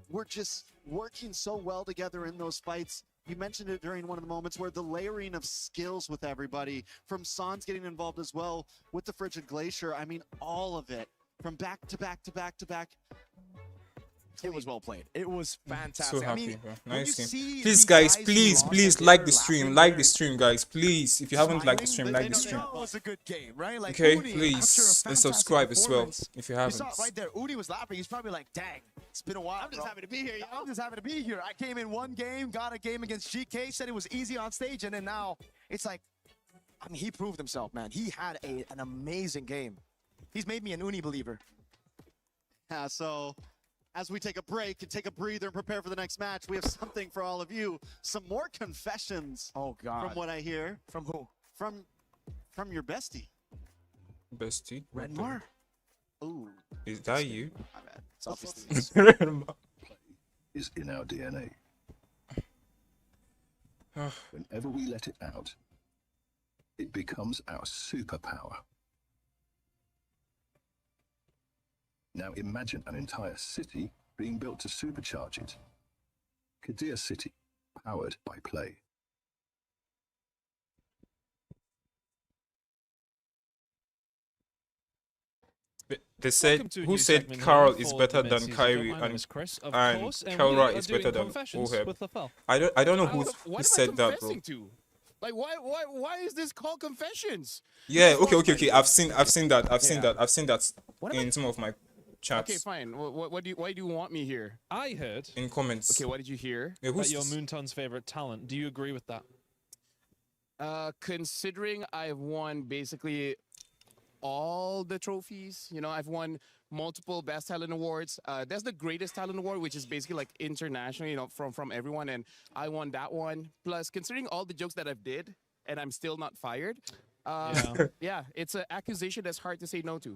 were just working so well together in those fights. You mentioned it during one of the moments where the layering of skills with everybody, from Sans getting involved as well with the Frigid Glacier. I mean, all of it from back to back to back to back. it was well played. It was fantastic. So happy, I mean, bro. when you Nice game. see Please, these guys, who please, lost please and like they're the stream. laughing, Like the they're stream, guys. Please. If you haven't liked the stream, smiling, like they the know stream. that was a good game, right? Like, Okay, Uni, after a please. And fantastic subscribe as well performance, if you you haven't. saw it right there. Uni was laughing. He's probably like, dang, it's been a while. I'm just bro. happy to be here, yo. I'm just happy to be here. I came in one game, got a game against GK, said it was easy on stage, and then now it's like, I mean, he proved himself, man. He had an amazing game. He's made me an Uni believer. Yeah, so as we take a break and take a breather and prepare for the next match, we have something for all of you. Some more confessions Oh, God. from what I hear. From who? From your bestie. Bestie. Renmar? Ooh, Is that you? my bad. It's obviously is in our DNA. Whenever we let it out, it becomes our superpower. Now imagine an entire city being built to supercharge it. Kadir City, powered by play. They said, Welcome to a who new said segment Carl here is for better the than mid-season. Kyrie My name and is Chris, of and course, and Kelra we are is doing better than Confessions Oheb? with Lafel. I don't know who What said am I that, bro. confessing to? Like, why is this called confessions? Yeah, okay. I've seen that. I've seen that What am in some of my chats. Okay, fine. Why do you want me here? I heard In comments. Okay, what did you hear? Yeah, that who's you're this? Moonton's favorite talent. Do you agree with that? Considering I've won basically all the trophies, you know, I've won multiple best talent awards. That's the greatest talent award, which is basically like international, you know, from everyone, and I won that one. Plus, considering all the jokes that I've did, and I'm still not fired. Yeah, it's an accusation that's hard to say no to.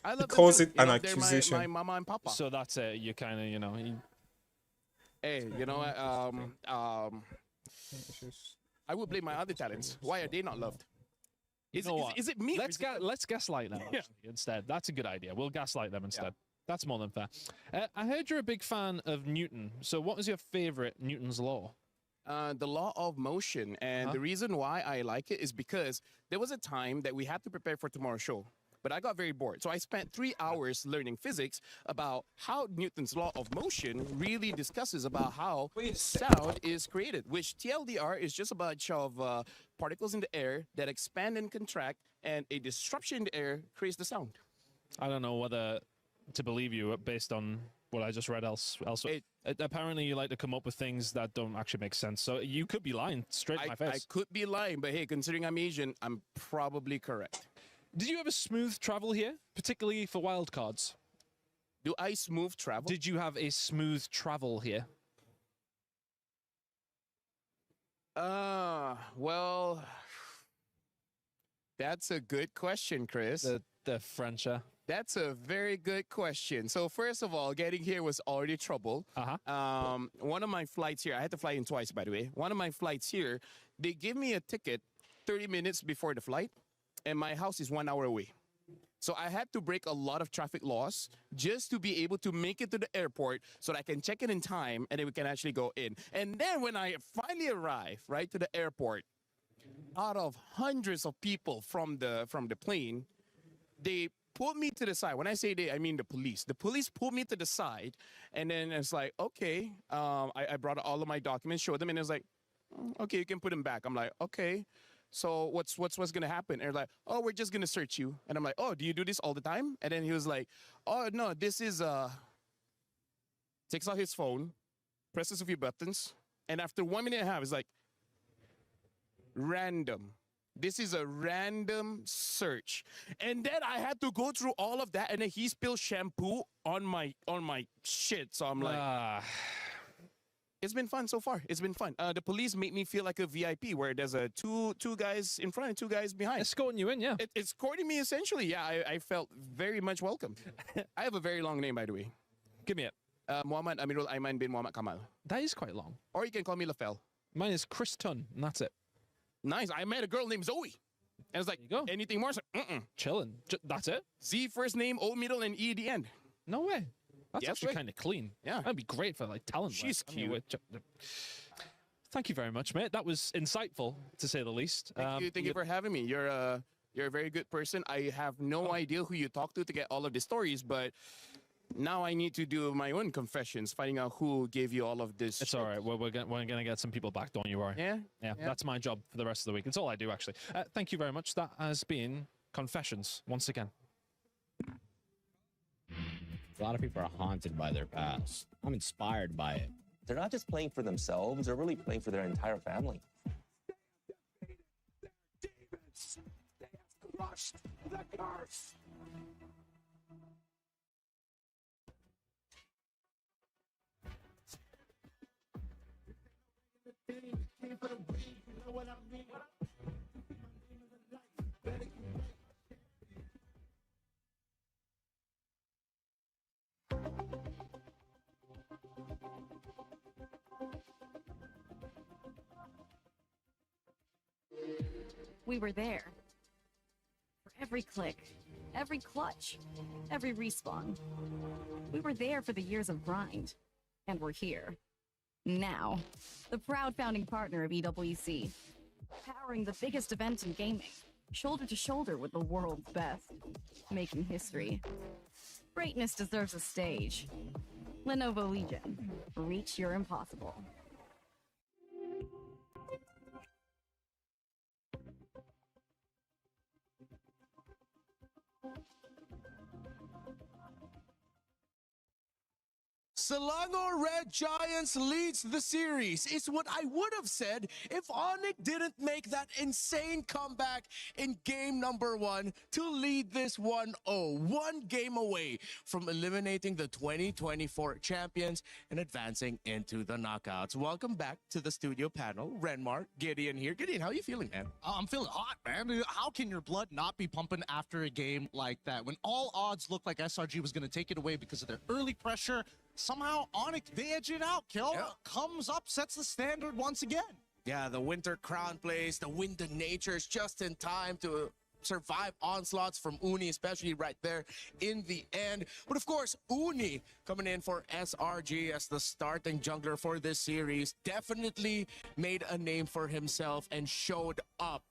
I love calls them it too. an You know, they're accusation. My mama and papa. So that's it. You kind of, you know. Hey, you know, I would blame my other talents. Why are they not loved? You know what? Is it me? or Let's is it- let's gaslight them Yeah. actually, instead. That's a good idea. We'll gaslight them instead. That's more than fair. I heard you're a big fan of Newton. So what was your favorite Newton's law? The law of motion. And the reason why I like it is because there was a time that we had to prepare for tomorrow's show. But I got very bored. So I spent 3 hours learning physics about how Newton's law of motion really discusses about how sound is created, which TLDR is just a bunch of particles in the air that expand and contract, and a disruption in the air creates the sound. I don't know whether to believe you based on what I just read elsewhere. Apparently, you like to come up with things that don't actually make sense. So you could be lying straight in my I face. could be lying, but hey, considering I'm Asian, I'm probably correct. Did you have a smooth travel here, particularly for wildcards? Do I smooth travel? Did you have a smooth travel here? Well, that's a good question, Chris. The French. That's a very good question. So first of all, getting here was already trouble. One of my flights here, I had to fly in twice, by the way. One of my flights here, they give me a ticket 30 minutes before the flight, and my house is 1 hour away. So I had to break a lot of traffic laws just to be able to make it to the airport so that I can check in time and then we can actually go in. And then when I finally arrive, right, to the airport, out of hundreds of people from the plane, they pulled me to the side. When I say they, I mean the police. The police pulled me to the side, and then it's like, okay, I brought all of my documents, showed them, and it's like, okay, you can put them back. I'm like, okay. So what's gonna happen? And they're like, oh, we're just gonna search you. And I'm like, oh, do you do this all the time? And then he was like, oh no, this is takes out his phone, presses a few buttons, and after 1 minute and a half, it's like random. This is a random search. And then I had to go through all of that, and then he spilled shampoo on my shit. So I'm like, it's been fun so far. It's been fun. The police make me feel like a VIP where there's two guys in front and 2 guys behind. Escorting you in, yeah. It's escorting me essentially. Yeah, I felt very much welcome. I have a very long name, by the way. Give me it. Muhammad Amirul Aiman bin Muhammad Kamal. That is quite long. Or you can call me Lafel. Mine is Chris Tun, and that's it. Nice. I met a girl named Zoe. And it's like, There you go. anything more? It's like, Chilling. That's it? Z first name, O middle, and E at the end. No way. That's Yes, actually way. kind of clean. Yeah. That'd be great for like talent. She's work. I mean, cute. Thank you very much, mate. That was insightful, to say the least. Thank you for having me. You're a very good person. I have no idea who you talk to get all of the stories, but now I need to do my own confessions, finding out who gave you all of this. It's all right. We're gonna get some people back. Don't you worry. Yeah? Yeah. That's my job for the rest of the week. It's all I do, actually. Thank you very much. That has been Confessions once again. A lot of people are haunted by their past. I'm inspired by it. They're not just playing for themselves, they're really playing for their entire family. They have crushed the curse. We were there. For every click, every clutch, every respawn. We were there for the years of grind. And we're here. Now. The proud founding partner of EWC. Powering the biggest event in gaming. Shoulder to shoulder with the world's best. Making history. Greatness deserves a stage. Lenovo Legion. Reach your impossible. Selangor Red Giants leads the series. It's what I would have said if ONIC didn't make that insane comeback in game number 1 to lead this 1-0. 1 game away from eliminating the 2024 champions and advancing into the knockouts. Welcome back to the studio panel. Renmark, Gideon here. Gideon, how are you feeling, man? I'm feeling hot, man. How can your blood not be pumping after a game like that? When all odds look like SRG was going to take it away because of their early pressure, somehow ONIC, they edge it out. Kel comes up, sets the standard once again. Yeah, the Winter Crown plays, the Wind of Nature's just in time to survive onslaughts from Uni, especially right there in the end. But of course, Uni coming in for SRG as the starting jungler for this series definitely made a name for himself and showed up.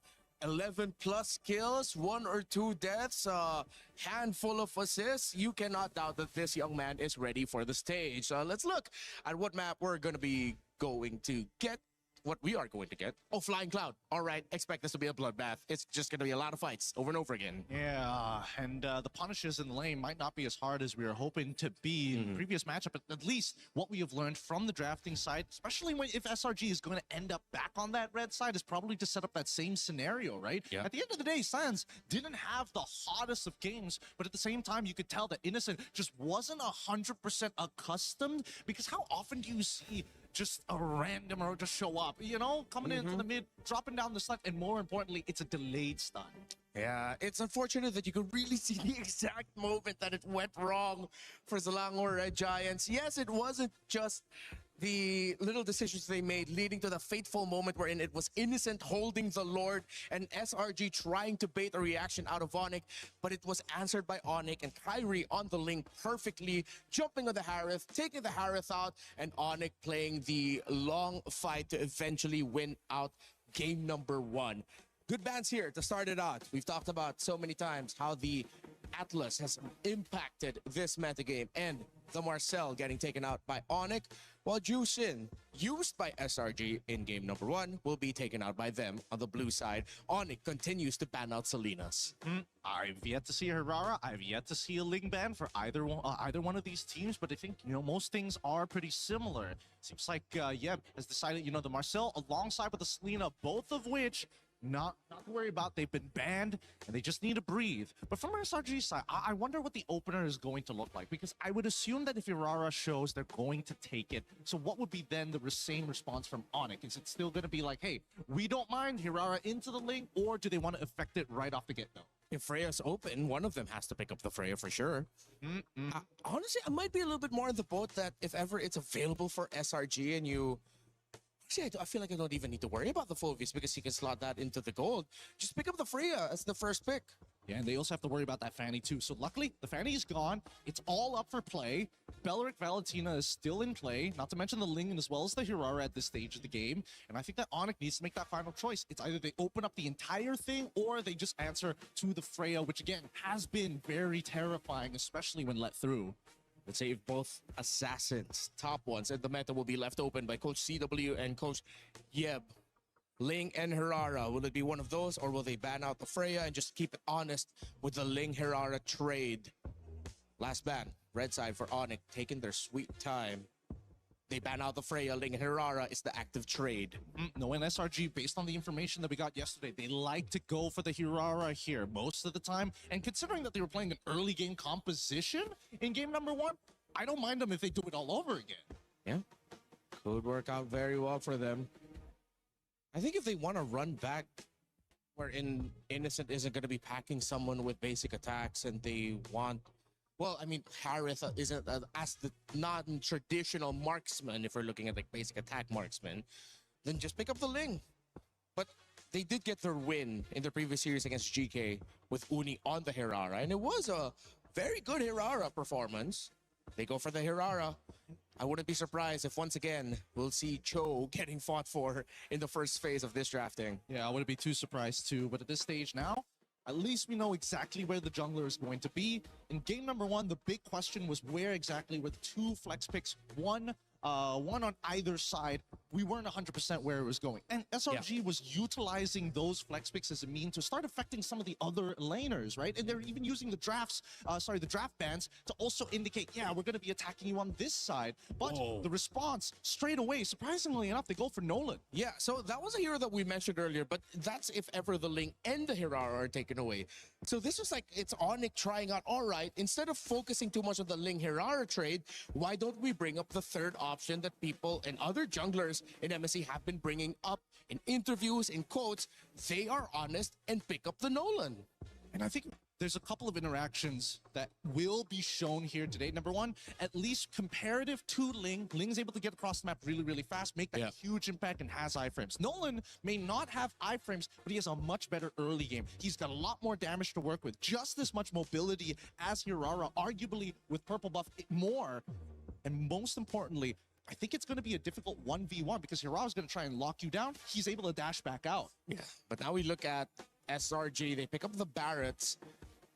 11 plus kills, 1 or 2 deaths, a handful of assists. You cannot doubt that this young man is ready for the stage. Let's look at what map we're going to be going to get. What we are going to get. Oh, Flying Cloud. All right, expect this to be a bloodbath. It's just going to be a lot of fights over and over again. Yeah, and the punishes in the lane might not be as hard as we were hoping to be in the previous matchup, but at least what we have learned from the drafting side, especially if SRG is going to end up back on that red side, is probably to set up that same scenario, right? Yeah. At the end of the day, Sans didn't have the hottest of games, but at the same time, you could tell that Innocent just wasn't 100% accustomed, because how often do you see just a randomer just show up, you know, coming into the mid, dropping down the stun, and more importantly, it's a delayed stun. Yeah, it's unfortunate that you could really see the exact moment that it went wrong for Selangor Red Giants. Yes, it wasn't just the little decisions they made leading to the fateful moment wherein it was Innocent holding the Lord and SRG trying to bait a reaction out of ONIC, but it was answered by ONIC and Kyrie on the link perfectly, jumping on the Harith, taking the Harith out, and ONIC playing the long fight to eventually win out game number 1. Good bans here to start it out. We've talked about so many times how the Atlas has impacted this metagame, and the Marcel getting taken out by ONIC, while Jushin, used by SRG in game number 1, will be taken out by them on the blue side. ONIC continues to ban out Salinas. I've yet to see Hirara. I've yet to see a Ling ban for either one of these teams, but I think, most things are pretty similar. Seems like Yeb has decided, the Marcel alongside with the Selena, both of which not to worry about. They've been banned and they just need to breathe. But from SRG's side, I wonder what the opener is going to look like, because I would assume that if Irara shows, they're going to take it. So what would be then the same response from ONIC? Is it still going to be like, hey, we don't mind Hirara into the link, or do they want to affect it right off the get-go? If Freya's open, one of them has to pick up the Freya for sure. Honestly, I might be a little bit more in the boat that if ever it's available for SRG and you... Actually, I feel like I don't even need to worry about the Phobius because you can slot that into the gold. Just pick up the Freya as the first pick. Yeah, and they also have to worry about that Fanny too. So luckily, the Fanny is gone. It's all up for play. Belleric Valentina is still in play, not to mention the Ling as well as the Hirara at this stage of the game. And I think that ONIC needs to make that final choice. It's either they open up the entire thing or they just answer to the Freya, which again has been very terrifying, especially when let through. Let's say if both assassins, top ones, and the meta will be left open by Coach CW and Coach Yeb. Ling and Hirara, will it be one of those, or will they ban out the Freya and just keep it honest with the Ling-Hirara trade? Last ban, red side for ONIC, taking their sweet time. They ban out the Freya, Ling and Hirara is the active trade. No, and SRG, based on the information that we got yesterday, they like to go for the Hirara here most of the time. And considering that they were playing an early game composition in game number 1, I don't mind them if they do it all over again. Yeah, could work out very well for them. I think if they want to run back wherein Innocent isn't going to be packing someone with basic attacks and they want... Well, I mean, Harith isn't as the non-traditional marksman, if we're looking at like basic attack marksman, then just pick up the Ling. But they did get their win in the previous series against GK with Uni on the Hirara, and it was a very good Hirara performance. They go for the Hirara. I wouldn't be surprised if once again we'll see Cho getting fought for in the first phase of this drafting. Yeah, I wouldn't be too surprised too, but at this stage now, at least we know exactly where the jungler is going to be. In game number 1, the big question was where exactly were the 2 flex picks, one on either side. We weren't 100% where it was going. And SRG was utilizing those flex picks as a mean to start affecting some of the other laners, right? And they're even using the draft bans to also indicate, yeah, we're going to be attacking you on this side. But the response straight away, surprisingly enough, they go for Nolan. Yeah, so that was a hero that we mentioned earlier, but that's if ever the Ling and the Hirara are taken away. So this was like, it's ONIC trying out, all right, instead of focusing too much on the Ling-Hirara trade, why don't we bring up the third option that people and other junglers in MSC have been bringing up in interviews, in quotes? They are honest and pick up the Nolan. And I think there's a couple of interactions that will be shown here today. Number 1, at least comparative to Ling. Ling's able to get across the map really, really fast, make that huge impact, and has iframes. Nolan may not have iframes, but he has a much better early game. He's got a lot more damage to work with, just as much mobility as Hirara, arguably with purple buff more. And most importantly, I think it's going to be a difficult 1v1 because Hirara's going to try and lock you down. He's able to dash back out. Yeah, but now we look at SRG. They pick up the Barretts.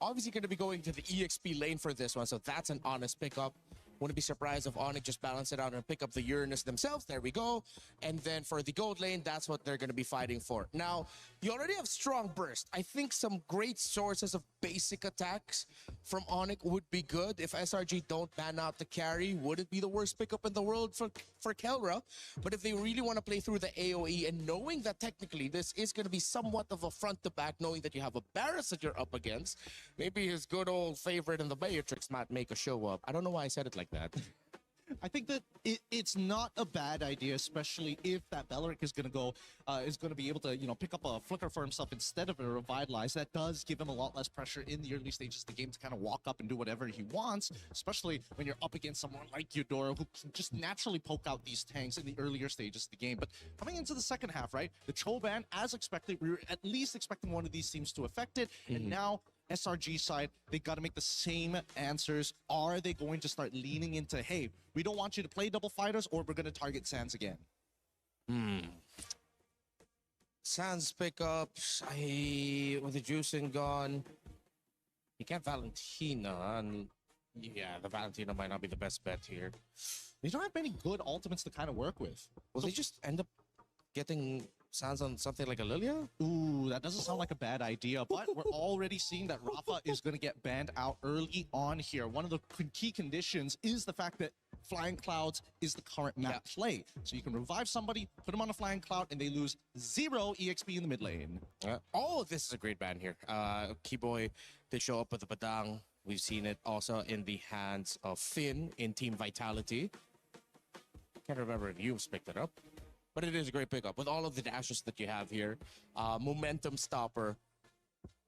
Obviously going to be going to the EXP lane for this one, so that's an honest pickup. Wouldn't be surprised if ONIC just balance it out and pick up the Uranus themselves. There we go. And then for the gold lane, that's what they're going to be fighting for. Now, you already have Strong Burst. I think some great sources of basic attacks from ONIC would be good. If SRG don't ban out the carry, would it be the worst pickup in the world for Kelra? But if they really want to play through the AoE and knowing that technically this is going to be somewhat of a front to back, knowing that you have a Barris that you're up against, maybe his good old favorite in the Matrix might make a show up. I don't know why I said it like that. I think that it's not a bad idea, especially if that Beleric is going to be able to, pick up a flicker for himself instead of a revitalize. That does give him a lot less pressure in the early stages of the game to kind of walk up and do whatever he wants, especially when you're up against someone like Eudora who can just naturally poke out these tanks in the earlier stages of the game. But coming into the second half, right, the Cho ban, as expected, we were at least expecting one of these teams to affect it, and now SRG side, they got to make the same answers. Are they going to start leaning into, hey, we don't want you to play double fighters, or we're going to target Sands again? Sands pickups, with the juicing gone, you get Valentina, and yeah, the Valentina might not be the best bet here. They don't have many good ultimates to kind of work with. Will they just end up getting Sands on something like a Lilia? Ooh, that doesn't sound like a bad idea, but we're already seeing that Rafa is going to get banned out early on here. One of the key conditions is the fact that Flying Clouds is the current map play. So you can revive somebody, put them on a Flying Cloud, and they lose 0 EXP in the mid lane. Oh, this is a great ban here. Keyboy, they show up with the Badang. We've seen it also in the hands of Finn in Team Vitality. Can't remember if you've picked it up, but it is a great pickup with all of the dashes that you have here. Momentum stopper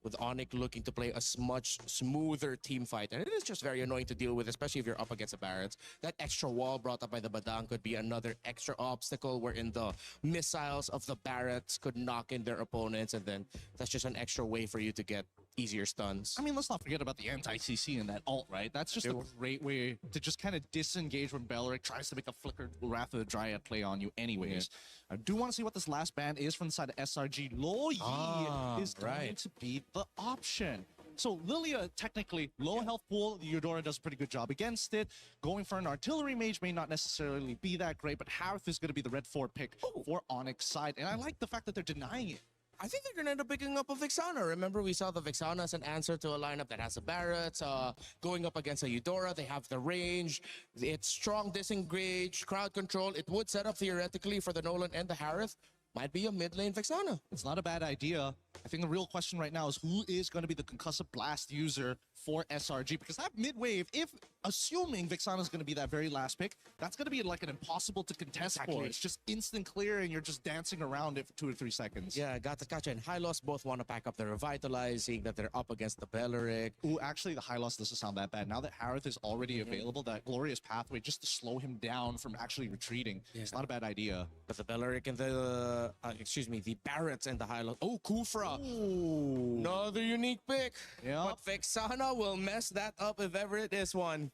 with ONIC looking to play a much smoother team fight. And it is just very annoying to deal with, especially if you're up against the Barretts. That extra wall brought up by the Badang could be another extra obstacle wherein the missiles of the Barretts could knock in their opponents, and then that's just an extra way for you to get easier stuns. I mean, let's not forget about the anti-CC in that ult, right? That's just a great way to just kind of disengage when Beleric tries to make a flickered Wrath of the Dryad play on you anyways. I do want to see what this last ban is from the side of SRG. Lo Yi is going to be the option. So Lilia, technically, low health pool. Eudora does a pretty good job against it. Going for an artillery mage may not necessarily be that great, but Harith is going to be the red 4 pick for ONIC side. And I like the fact that they're denying it. I think they're going to end up picking up a Vexana. Remember, we saw the Vexana as an answer to a lineup that has a Barrett. Going up against a Eudora, they have the range. It's strong disengage, crowd control. It would set up theoretically for the Nolan and the Harith. Might be a mid lane Vexana. It's not a bad idea. I think the real question right now is who is going to be the concussive blast user for SRG, because that mid wave, if assuming Vexana is going to be that very last pick, that's going to be like an impossible to contest for. It's just instant clear and you're just dancing around it for 2 or 3 seconds. Yeah, Gotcha and Hylos both want to pack up the Revitalize, seeing that they're up against the Beleric. Ooh, actually the Hylos doesn't sound that bad. Now that Harith is already available, that glorious pathway just to slow him down from actually retreating. It's not a bad idea. But the Beleric and the, the Barretts and the Hylos. Oh, Kufra. Ooh. Another unique pick. Yeah. But Vexana will mess that up if ever it is one.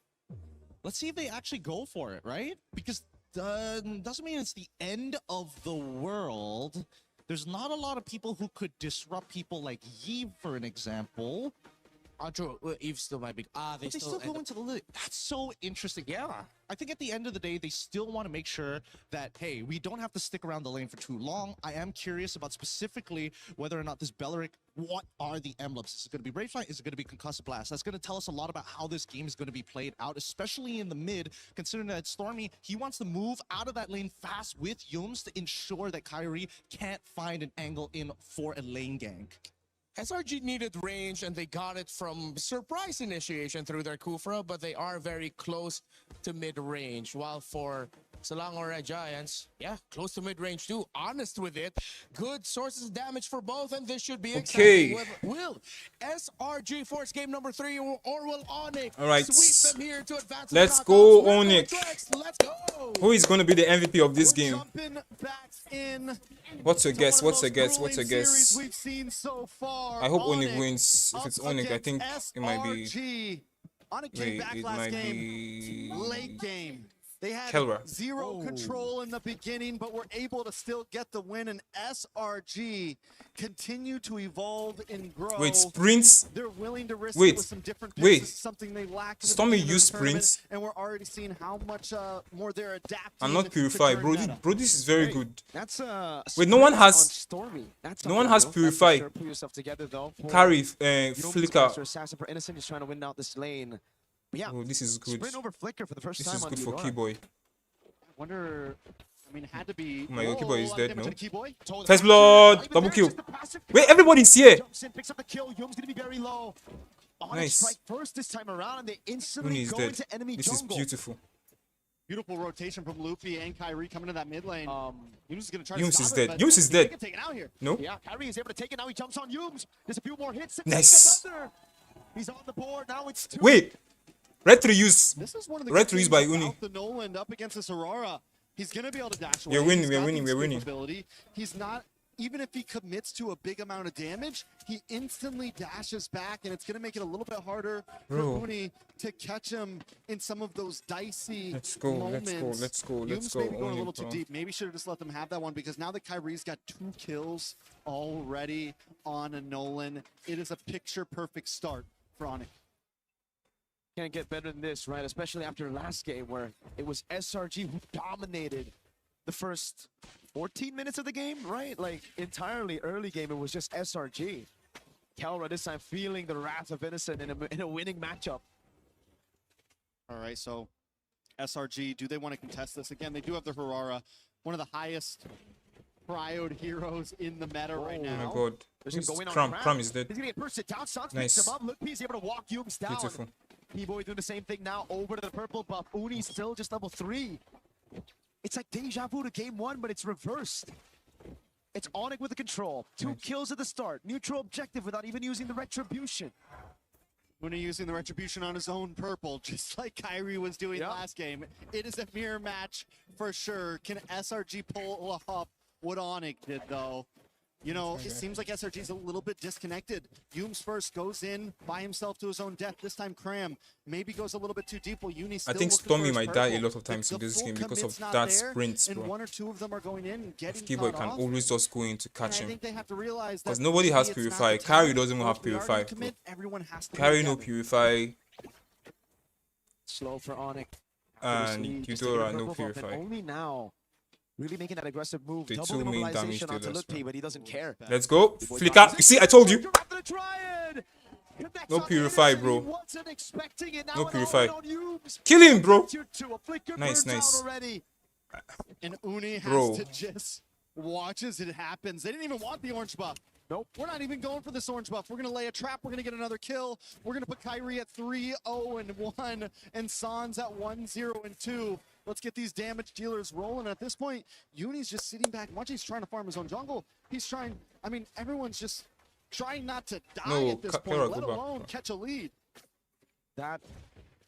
Let's see if they actually go for it, right? Because doesn't mean it's the end of the world. There's not a lot of people who could disrupt people like Yi, for an example. True. Eve still might be. They still go into the lid. That's so interesting. Yeah. I think at the end of the day, they still want to make sure that, hey, we don't have to stick around the lane for too long. I am curious about specifically whether or not this Beleric, what are the emblems? Is it going to be Brave Flight? Is it going to be Concussive Blast? That's going to tell us a lot about how this game is going to be played out, especially in the mid, considering that Stormy, he wants to move out of that lane fast with Yums to ensure that Kyrie can't find an angle in for a lane gank. SRG needed range, and they got it from surprise initiation through their Kufra, but they are very close to mid-range. While for Selangor Red Giants, yeah, close to mid-range too. Honest with it. Good sources of damage for both, and this should be exciting. Will SRG force game number 3, or will ONIC sweep them here to advance? Let's go, ONIC. Let's go. Who is going to be the MVP of this game? In What's your guess? What's your guess? What's your guess? We've seen so far. I hope ONIC wins. If it's ONIC, I think it might be. ONIC came back last game. Late game. They had Kelra. Zero control in the beginning, but were able to still get the win, and SRG continue to evolve and grow. Wait, sprints? They're willing to risk it with some different picks. Wait. Something they lacked in the Stormy beginning of used the tournament, sprints? and we're already seeing how much more they're adapting. I'm not Purify, bro. Bro, this is very good. That's wait, no one has. Stormy. That's no one has Purify. Sure. Put yourself together though. Carry, Flicker. Assassin for Innocent is trying to win out this lane. But yeah, oh, this is good. Sprint over Flicker for the first time. This is on good for Eudora. Keyboy. Wonder, I mean, had to be. My Keyboy is dead, no? Keyboy. First blood, double kill. Wait, everybody's here. Jumps in, picks up the kill. Yum's gonna be very low. Nice. Strike first this time around, and they instantly Uni is go dead. into enemy This jungle. is beautiful. Beautiful rotation from Mlbb and Kyrie coming to that mid lane. Yumes is going to try Yumes to is stop it, dead. but Yumes is he dead. can take it out here. No? Yeah, Kyrie is able to take it. Now he jumps on Yumes. There's a few more hits. Nice. He's on the board. Now it's 2. Wait. Red 3 use. This is one of the Red good 3 use things by about Uni. the Nolan up against this Aurora. He's going to be able to dash away. We're winning, He's we're got winning, the we're winning. escape He's not, even if he commits to a big amount of damage, he instantly dashes back, and it's going to make it a little bit harder Bro. for Uni to catch him in some of those dicey Let's go, moments. let's go. Yumes maybe going a Uni, little too bro. deep. Maybe should have just let them have that one, because now that Kyrie's got 2 kills already on a Nolan, it is a picture-perfect start for ONIC. Can't get better than this, right? Especially after last game where it was SRG who dominated the first 14 minutes of the game, right? Like, entirely early game, it was just SRG. Kelra this time feeling the wrath of Innocent in a winning matchup. All right, so SRG, do they want to contest this? Again, they do have the Harara, one of the highest prioed heroes in the meta right now. Oh my god. There's him going on Cram. Cram. Cram is dead. He's gonna get bursted down. Sans Nice. picks him up. Look, he's able to walk Yumes down. Beautiful. P-Boy doing the same thing now over to the purple buff. Uni still just level 3. It's like deja vu to game 1, but it's reversed. It's ONIC with the control. 2 kills at the start. Neutral objective without even using the retribution. Uni using the retribution on his own purple, just like Kyrie was doing last game. It is a mirror match for sure. Can SRG pull off what ONIC did, though? You know, it seems like SRG's a little bit disconnected. Yumes first goes in by himself to his own death. This time Cram maybe goes a little bit too deep while Uni still I think looking Stormy for his might die a purple. lot of times The in this full game because of commit's not that there, sprint, and bro. 1 or 2 of them are going in and getting P-Boy caught can off. always just go in to catch And I him. think they have to realize that Because nobody has maybe it's not Purify. the Carry time. doesn't even have If we are gonna Purify. commit, everyone has to Carry work no together. Purify. Slow for ONIC. And Eudora no Purify. Only now really making that aggressive move. The Double 2 main damage mobilization onto dealers, Lutpi, but he doesn't care. Let's go. Flicker. You see, I told you. No on Purify, Innocent. bro. He wasn't expecting it. Now No an Purify. all-in on Yumes. Kill him, bro. Tier 2. A flicker Nice, burns out nice. already. And Uni has Bro. to just watch as it happens. They didn't even want the orange buff. Nope. We're not even going for this orange buff. We're going to lay a trap. We're going to get another kill. We're going to put Kyrie at 3-0-1 and Sans at 1-0-2. Let's get these damage dealers rolling. At this point, Uni's just sitting back and watching. He's trying to farm his own jungle. He's trying, I mean, everyone's just trying not to die No, at this Kara, point, go let back. alone catch a lead. That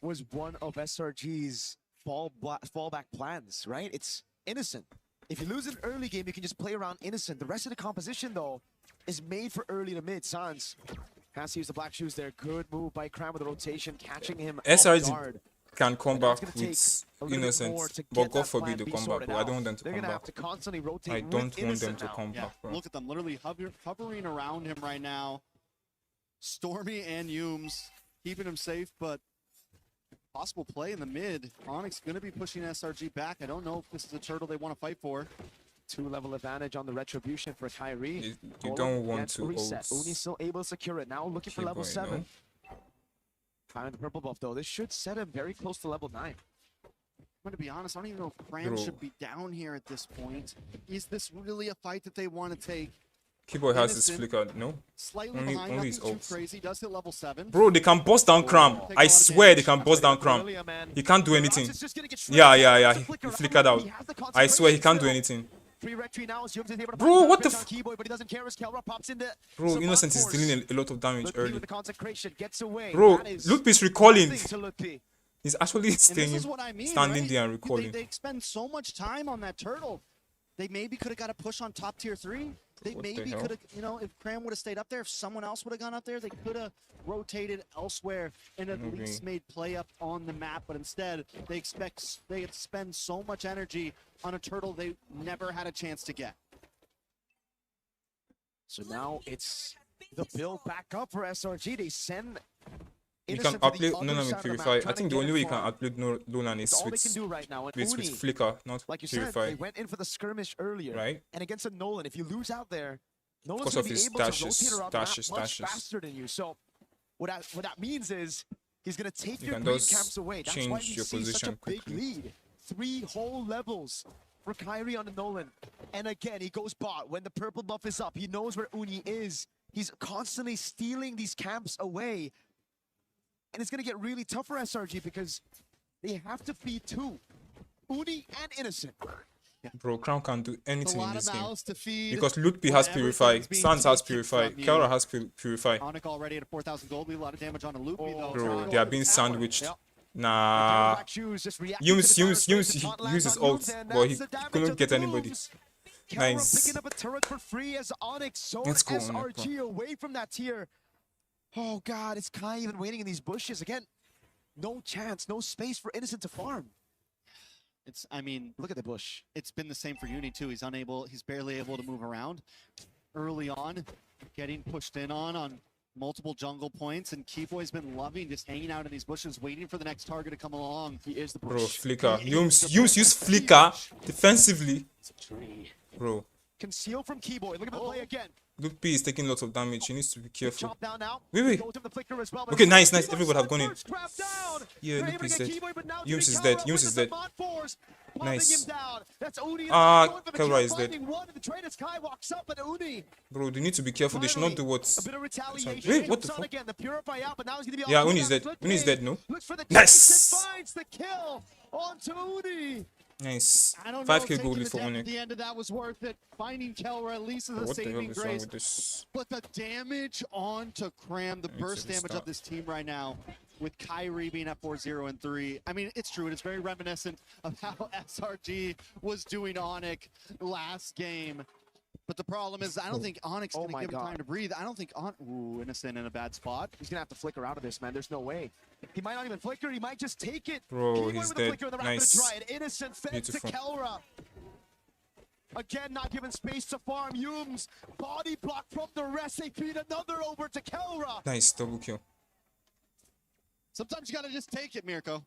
was one of SRG's fallback plans, right? It's Innocent. If you lose an early game, you can just play around Innocent. The rest of the composition, though, is made for early to mid. Sans has to use the black shoes there. Good move by Cram with the rotation, catching him off SRG guard. can come But back that's gonna with take a little bit Innocent. more to But get God that forbid plan they B come back, sorted bro. I out. don't want them to They're come gonna have back. to constantly rotate. I with don't want them Innocent to now. come Yeah, back, bro. look at them literally hovering around him right now. Stormy and Yumes keeping him safe, but possible play in the mid. ONIC's going to be pushing SRG back. I don't know if this is a turtle they want to fight for. 2-level advantage on the retribution for Kyrie. You don't want Gets to reset. ult. Uni's still able to secure it. Now looking for Okay, level boy, 7. Finding the purple buff though. This should set him very close to level 9. I'm going to be honest, I don't even know if Cram Bro. should be down here at this point. Is this really a fight that they want to take? Keyboard has his Innocent, flicker, no? Slightly Only behind, nothing his too ults. crazy. Does hit level 7. Bro, they can bust down Cram. Take a I lot of swear they damage. can bust down Cram. Earlier, man. He can't do anything. Ross is just gonna get shredded. Yeah. He He flickered out. He has the I swear he concentration can't do still. anything. Free retry now. Yumes is able to Bro, find what the on f- Keyboy, but he doesn't care as Kelra pops into Bro, some Innocent is encore. dealing a lot of damage Lutpi early. with the consecration gets away. Bro, That is Lutpi's recalling. nothing to Lutpi. He's actually And this staying, is what I mean, standing right? there and They recalling. spend so much time on that turtle. They maybe could have got a push on top tier 3. They What the maybe hell? could have, you know, if Cram would have stayed up there, if someone else would have gone up there, they could have rotated elsewhere and at Okay. least made play up on the map. But instead, they spend so much energy on a turtle they never had a chance to get. So now it's the build back up for SRG. They send You can Innocent to the upload other Nolan side with of the map, Purify. I trying think to the get only way you it can far. upload Nolan is It's all they can with do right now. And with Uni, Flicker, not like you said, Purify. they went in for the skirmish earlier. Right. And against a Nolan, if you lose out there, Nolan's Because going of to be his able dashes, to rotate around dashes, the map much dashes. faster than you. So what that means is he's going to take You your can green just camps away. That's why change you your see such a position big quickly. lead. 3 whole levels for Kyrie on the Nolan. And again, he goes bot. When the purple buff is up, he knows where Uni is. He's constantly stealing these camps away. And it's going to get really tough for SRG because they have to feed 2. Uni and Innocent. Bro, Crown can't do anything in lot this of game. mouths to feed. Because Lutpi has Whatever Purify, things being Sans has taken Purify, from you. Kelra has Purify. ONIC already at a 4,000 gold lead. A lot of damage on a Loopy though. Bro, they are being sandwiched. Yep. Nah. Yums uses ult, but he couldn't get anybody. Nice. Picking up a turret for free as ONIC sold Let's go, SRG away from that tier. Oh god, it's Kai even waiting in these bushes again. No chance, no space for Innocent to farm. I mean, look at the bush. It's been the same for Uni too. He's barely able to move around. Early on, getting pushed in on multiple jungle points, and Keyboy's been loving just hanging out in these bushes, waiting for the next target to come along. He is the bush. Bro, Flicker. Yums use Flicker defensively. Bro. Conceal from Keyboy. Look at the play again. Lutpi is taking lots of damage. He needs to be careful. Chop down now. Wait. Well, Okay, nice. Everybody have gone in. Yeah, Lutpi is dead. Keyboy, Yums is dead. Yums is dead. Nice. Kelra is dead. Bro, they need to be careful. They should not do what. Wait, what the fuck? Yeah, Uni is dead. Uni is dead, no? Nice! Nice. I don't 5k know, gold taking lead for the death ONIC. at the end of that was worth it. Finding Kelra at least is a What the hell saving is wrong grace. with this? But the damage on to Cram, the burst damage of this team right now, with Kyrie being at 4-0 and 3. I mean, it's true. It's very reminiscent of how SRG was doing ONIC last game. But the problem is, I don't think ONIC's going to give him time to breathe. I don't think Ooh, Innocent in a bad spot. He's going to have to flicker out of this, man. There's no way. He might not even flicker. He might just take it. Bro, he's dead. Nice. Innocent fed to Beautiful. Kelra. Again, not given space to farm. Yums, body block from the rest. They feed another over to Kelra. Nice, double kill. Sometimes you got to just take it, Mirko.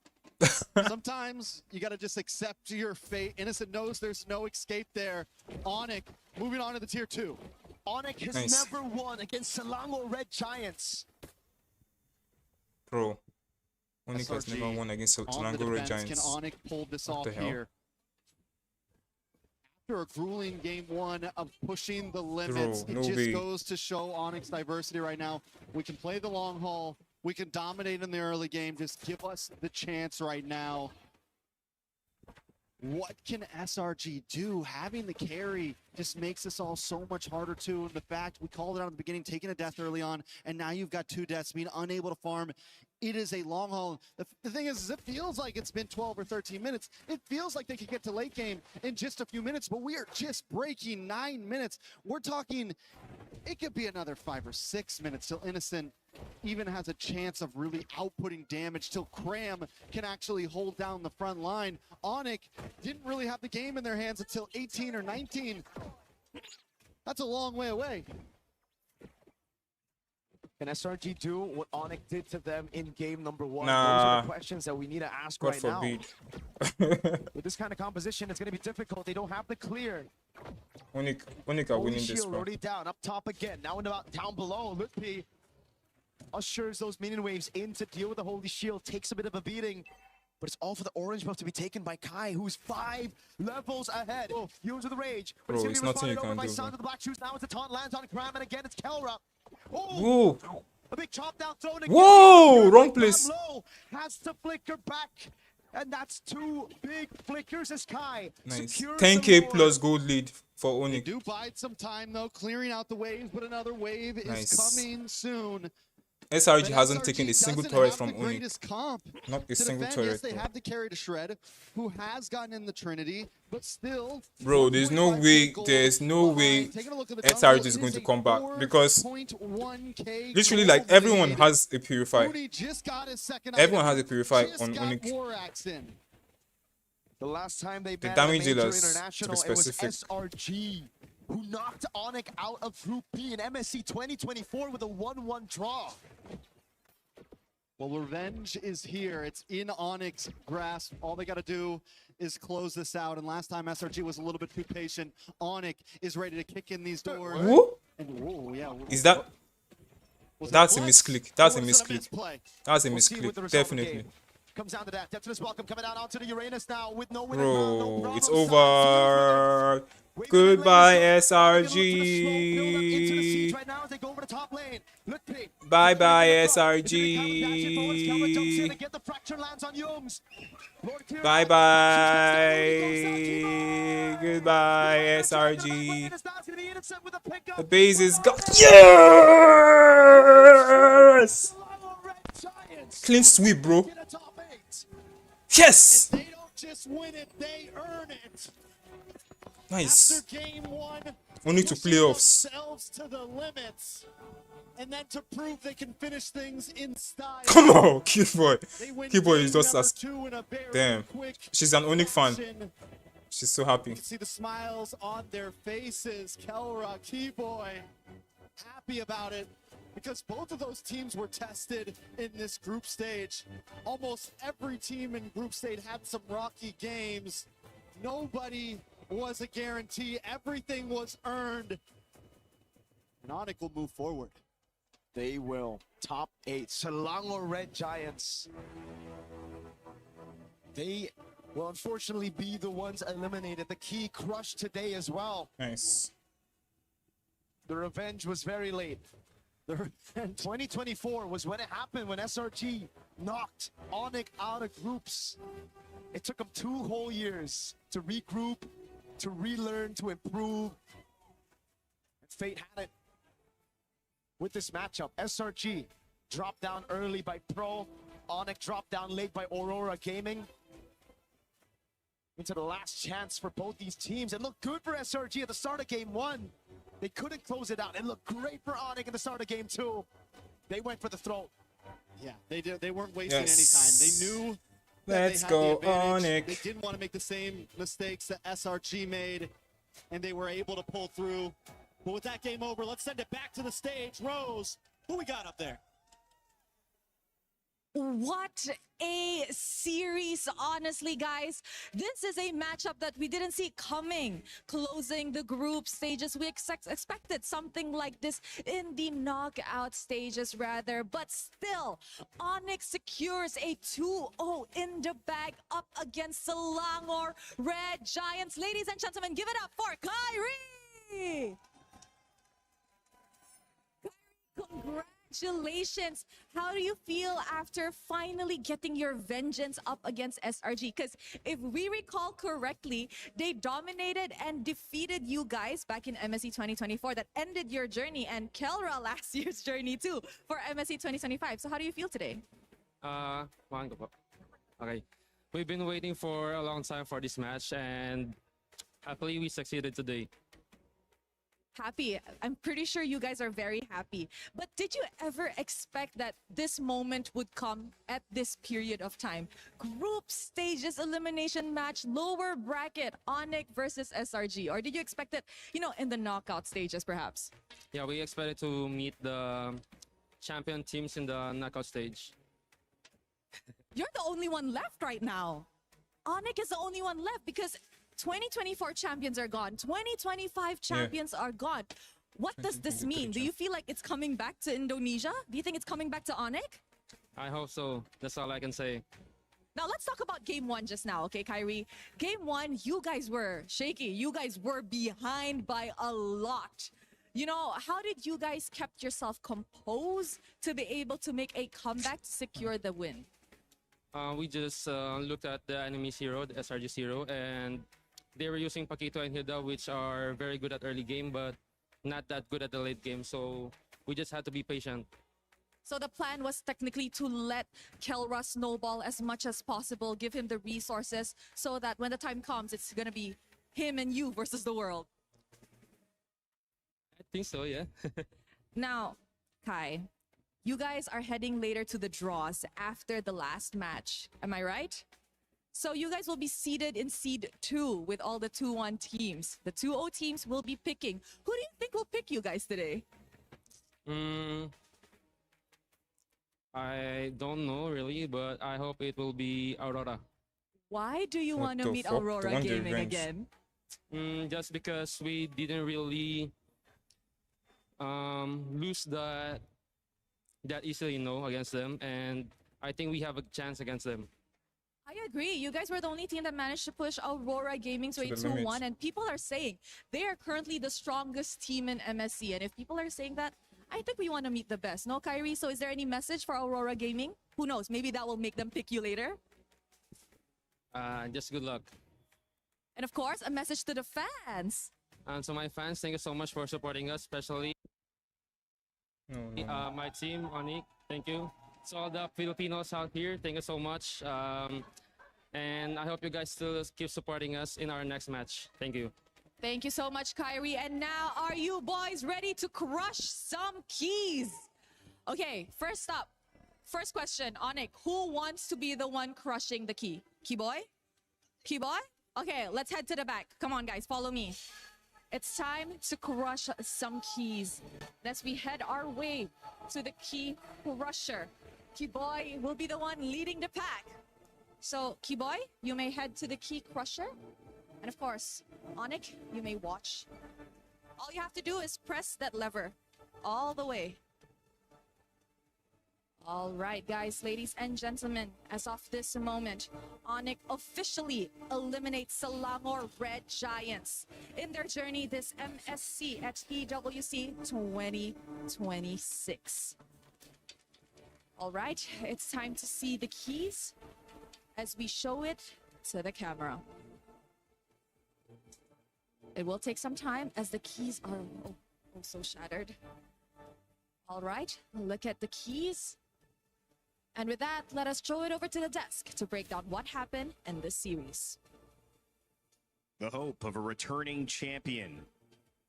Sometimes you got to just accept your fate. Innocent knows there's no escape there. ONIC moving on to the tier 2. ONIC has never won against Selangor Red Giants. Bro, ONIC has never won against Selangor Red Giants. Can ONIC pull this What off the hell? here? After a grueling game 1 of pushing the limits, Bro, no it just way. goes to show ONIC's diversity right now. We can play the long haul. We can dominate in the early game. Just give us the chance right now. What can SRG do? Having the carry just makes this all so much harder too. And the fact we called it out at the beginning, taking a death early on, and now you've got 2 deaths, being unable to farm. It is a long haul. The thing is it feels like it's been 12 or 13 minutes. It feels like they could get to late game in just a few minutes, but we are just breaking 9 minutes. We're talking, it could be another 5 or 6 minutes till Innocent even has a chance of really outputting damage, till Cram can actually hold down the front line. ONIC didn't really have the game in their hands until 18 or 19. That's a long way away. Can SRG do what ONIC did to them in game number 1? Nah. Those are the questions that we need to ask God right forbid. now. With this kind of composition, it's going to be difficult. They don't have the clear. ONIC are Holy winning this, Shield bro. already down, up top again. Now down below, Lutpi ushers those minion waves in to deal with the Holy Shield. Takes a bit of a beating, but it's all for the orange buff to be taken by Kai, who's 5 levels ahead. Yums with the rage. But Bro, it's it's going to be nothing you responded over can by do, Sound bro. of the Black Shoes. Now it's a taunt lands on Cram, and again it's Kelra. Whoa! A big chop down thrown again. Whoa! Wrong place. Low has to flicker back. And that's 2 big flickers as Kai Nice. secures 10k the plus gold lead for They ONIC. do bide some time though, clearing out the waves, but another wave Nice. is coming soon. SRG But hasn't SRG taken a single doesn't turret have from the ONIC. greatest comp Not a to single defend. turret. Yes, they bro. have the carry to Shred, who has gotten in the Trinity, but still. Bro, there's no 1.5K way. gold There's no behind. way Taking a look at the SRG jungle, is it going to a come back because 4.1K literally, gold like, everyone lead. has a Purify. Uni just got his second Everyone item. has a Purify Just on got ONIC. War Axe in. The last time they The met damage at a major dealers, to be international, it was specific. SRG who knocked ONIC out of Group B in MSC 2024 with a 1-1 draw. Well, revenge is here. It's in ONIC's grasp. All they got to do is close this out. And last time SRG was a little bit too patient. ONIC is ready to kick in these doors. Whoa? And whoa, yeah. Is that? Was it That's a blitz? misclick. That's Or a was it misclick. misplay? That's a We'll see what the misclick. result of the Definitely. game comes down to that. Depthulous welcome coming down onto the Uranus now with no winner. Bro, it's over. Goodbye, SRG. Right now as they go over to top lane. Lutpi. Bye bye, SRG. SRG. Get the fracture lands on Yums. Bye bye. Goodbye, SRG. The base is gone. Yes! Clean sweep, bro. Yes! They don't just win it, they earn it. Nice. After game 1, Only to playoffs. themselves to the limits. And then to prove they can finish things in style. Come on, Keyboy. They win Keyboy is game just number as 2 in a very damn. quick She's an ONIC fan. fashion. She's so happy. You can see the smiles on their faces. Kelra, Keyboy, happy about it because both of those teams were tested in this group stage. Almost every team in group stage had some rocky games. Nobody was a guarantee. Everything was earned. And ONIC will move forward. They will. Top 8. Selangor Red Giants. They will unfortunately be the ones eliminated. The key crushed today as well. Nice. The revenge was very late. The revenge 2024 was when it happened, when SRG knocked ONIC out of groups. It took them 2 whole years to regroup, to relearn, to improve. And fate had it with this matchup. SRG dropped down early by Pro. ONIC dropped down late by Aurora Gaming. Into the last chance for both these teams. It looked good for SRG at the start of game 1. They couldn't close it out. It looked great for ONIC at the start of game 2. They went for the throat. Yeah, they did. They weren't wasting any time. They knew Let's that they go, had the advantage. ONIC. They didn't want to make the same mistakes that SRG made, and they were able to pull through. But with that game over, let's send it back to the stage. Rose, who we got up there? What a series, honestly, guys. This is a matchup that we didn't see coming. Closing the group stages, we expected something like this in the knockout stages, rather. But still, ONIC secures a 2-0 in the bag up against Selangor Red Giants. Ladies and gentlemen, give it up for Kyrie! Congratulations. How do you feel after finally getting your vengeance up against SRG? Because if we recall correctly, they dominated and defeated you guys back in MSC 2024. That ended your journey, and Kelra last year's journey too for MSC 2025. So how do you feel today? Okay. We've been waiting for a long time for this match, and happily we succeeded today. Happy. I'm pretty sure you guys are very happy. But did you ever expect that this moment would come at this period of time? Group stages elimination match, lower bracket, ONIC versus SRG. Or did you expect it, you know, in the knockout stages perhaps? Yeah, we expected to meet the champion teams in the knockout stage. You're the only one left right now. ONIC is the only one left because 2024 champions are gone. 2025 champions are gone. What does this mean? Do you feel like it's coming back to Indonesia? Do you think it's coming back to ONIC? I hope so. That's all I can say. Now, let's talk about game 1 just now, okay, Kyrie? Game 1, you guys were shaky. You guys were behind by a lot. You know, how did you guys kept yourself composed to be able to make a comeback to secure the win? We just looked at the enemy's hero, the SRG's hero, and they were using Paquito and Hilda, which are very good at early game, but not that good at the late game. So we just had to be patient. So the plan was technically to let Kelra snowball as much as possible, give him the resources so that when the time comes, it's going to be him and you versus the world. I think so, yeah. Now, Kai, you guys are heading later to the draws after the last match. Am I right? So you guys will be seated in seed 2 with all the 2-1 teams. The 2-0 teams will be picking. Who do you think will pick you guys today? I don't know really, but I hope it will be Aurora. Why do you want to meet Aurora Gaming again? Just because we didn't really lose that easily, you know, against them, and I think we have a chance against them. I agree. You guys were the only team that managed to push Aurora Gaming to a 2-1, and people are saying they are currently the strongest team in MSC. And if people are saying that, I think we want to meet the best, no, Kyrie? So is there any message for Aurora Gaming? Who knows? Maybe that will make them pick you later. Just good luck. And of course, a message to the fans. And so my fans, thank you so much for supporting us, especially my team, ONIC. Thank you. So all the Filipinos out here, thank you so much. And I hope you guys still keep supporting us in our next match. Thank you. Thank you so much, Kyrie. And now, are you boys ready to crush some keys? Okay, first up, first question, ONIC, who wants to be the one crushing the key? Keyboy? Keyboy? Okay, let's head to the back. Come on, guys, follow me. It's time to crush some keys. As we head our way to the key crusher, Keyboy will be the one leading the pack. So, Keyboy, you may head to the key crusher. And of course, ONIC, you may watch. All you have to do is press that lever all the way. All right, guys, ladies and gentlemen, as of this moment, ONIC officially eliminates Selangor Red Giants in their journey this MSC at EWC 2026. All right, it's time to see the keys as we show it to the camera. It will take some time as the keys are so shattered. All right, look at the keys. And with that, let us throw it over to the desk to break down what happened in this series. The hope of a returning champion.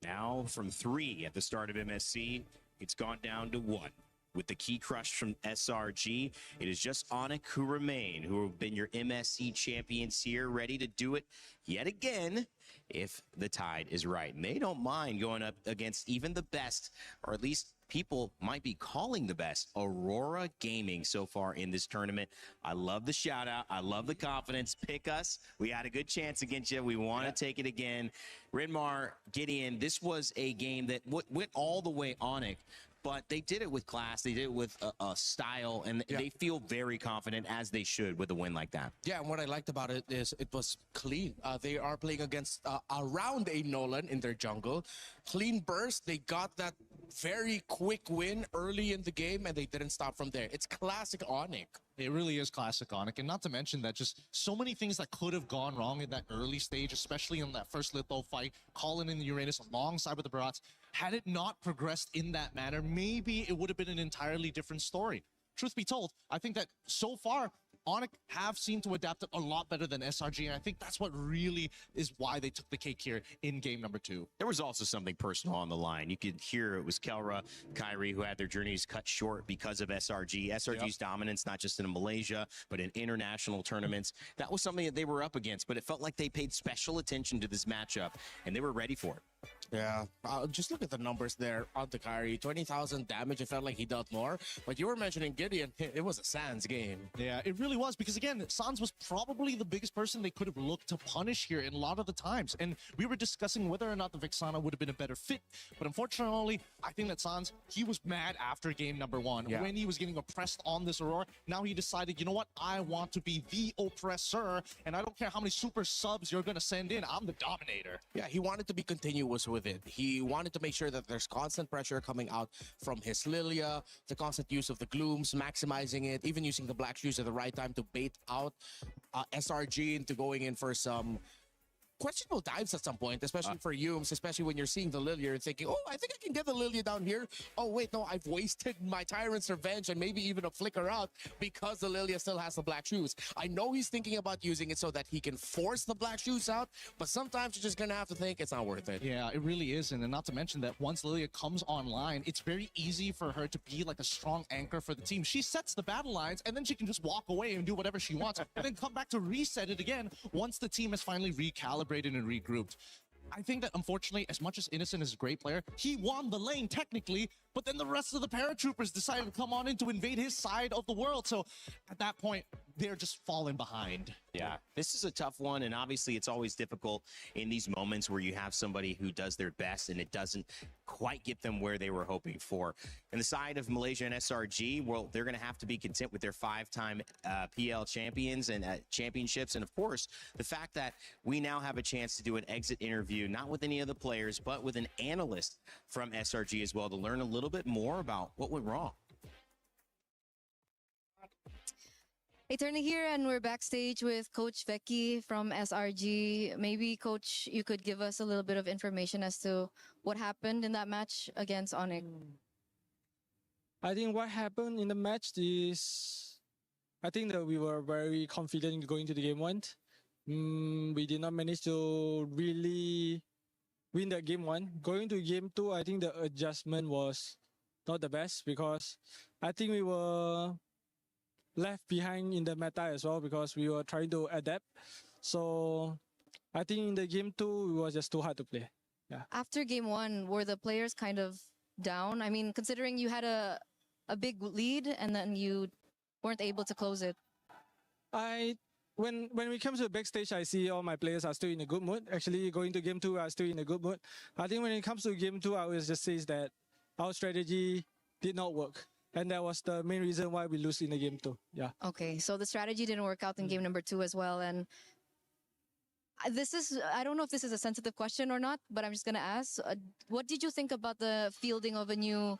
Now from 3 at the start of MSC, it's gone down to 1. With the key crush from SRG, it is just ONIC who remain, who have been your MSC champions here, ready to do it yet again if the tide is right. And they don't mind going up against even the best, or at least people might be calling the best, Aurora Gaming so far in this tournament. I love the shout out. I love the confidence. Pick us. We had a good chance against you. We want to take it again. Rinmar, Gideon, this was a game that went all the way ONIC. But they did it with class. They did it with a style, and they feel very confident, as they should, with a win like that. Yeah, and what I liked about it is it was clean. They are playing against around a Nolan in their jungle. Clean burst. They got that very quick win early in the game, and they didn't stop from there. It's classic ONIC. It really is classic ONIC, and not to mention that just so many things that could have gone wrong in that early stage, especially in that first Litho fight, calling in the Uranus alongside with the Barats. Had it not progressed in that manner, maybe it would have been an entirely different story. Truth be told, I think that so far, ONIC have seemed to adapt it a lot better than SRG, and I think that's what really is why they took the cake here in game number 2. There was also something personal on the line. You could hear it was Kelra, Kyrie, who had their journeys cut short because of SRG. SRG's dominance, not just in Malaysia, but in international tournaments. That was something that they were up against, but it felt like they paid special attention to this matchup, and they were ready for it. Yeah, just look at the numbers there on the Kyrie. 20,000 damage. It felt like he dealt more. But you were mentioning Gideon. It was a Sans game. Yeah, it really was. Because again, Sans was probably the biggest person they could have looked to punish here in a lot of the times. And we were discussing whether or not the Vixana would have been a better fit. But unfortunately, I think that Sans, he was mad after game number 1. When he was getting oppressed on this Aurora, now he decided, you know what? I want to be the oppressor. And I don't care how many super subs you're going to send in. I'm the dominator. Yeah, he wanted to be continuous with it. He wanted to make sure that there's constant pressure coming out from his Lilia, the constant use of the glooms, maximizing it, even using the black shoes at the right time to bait out SRG into going in for some questionable dives at some point, especially for Yumes, especially when you're seeing the Lilia and thinking, oh, I think I can get the Lilia down here. Oh, wait, no, I've wasted my Tyrant's Revenge and maybe even a Flicker out because the Lilia still has the black shoes. I know he's thinking about using it so that he can force the black shoes out, but sometimes you're just going to have to think it's not worth it. Yeah, it really isn't. And not to mention that once Lilia comes online, it's very easy for her to be like a strong anchor for the team. She sets the battle lines, and then she can just walk away and do whatever she wants, and then come back to reset it again once the team has finally recalibrated and regrouped. I think that unfortunately, as much as Innocent is a great player, he won the lane technically, but then the rest of the paratroopers decided to come on in to invade his side of the world. So at that point, they're just falling behind. Yeah, this is a tough one, and obviously it's always difficult in these moments where you have somebody who does their best and it doesn't quite get them where they were hoping for. And the side of Malaysia and SRG, well, they're going to have to be content with their 5-time PL champions and championships. And of course, the fact that we now have a chance to do an exit interview, not with any of the players, but with an analyst from SRG as well, to learn a little little bit more about what went wrong. Hey, Turney here, and we're backstage with Coach Becky from SRG. Maybe, Coach, you could give us a little bit of information as to what happened in that match against ONIC. I think what happened in the match is, I think that we were very confident going to the game one. We did not manage to really win that game one. Going to game two, I think the adjustment was not the best because I think we were left behind in the meta as well because we were trying to adapt. So I think in the game two, it was just too hard to play. Yeah. After game one, were the players kind of down? I mean, considering you had a big lead and then you weren't able to close it. When we come to the backstage, I see all my players are still in a good mood. Actually, going to game two, are still in a good mood. I think when it comes to game two, I will just say that our strategy did not work. And that was the main reason why we lose in the game two. Yeah. Okay, so the strategy didn't work out in game number two as well. And this is, I don't know if this is a sensitive question or not, but I'm just going to ask, what did you think about the fielding of a new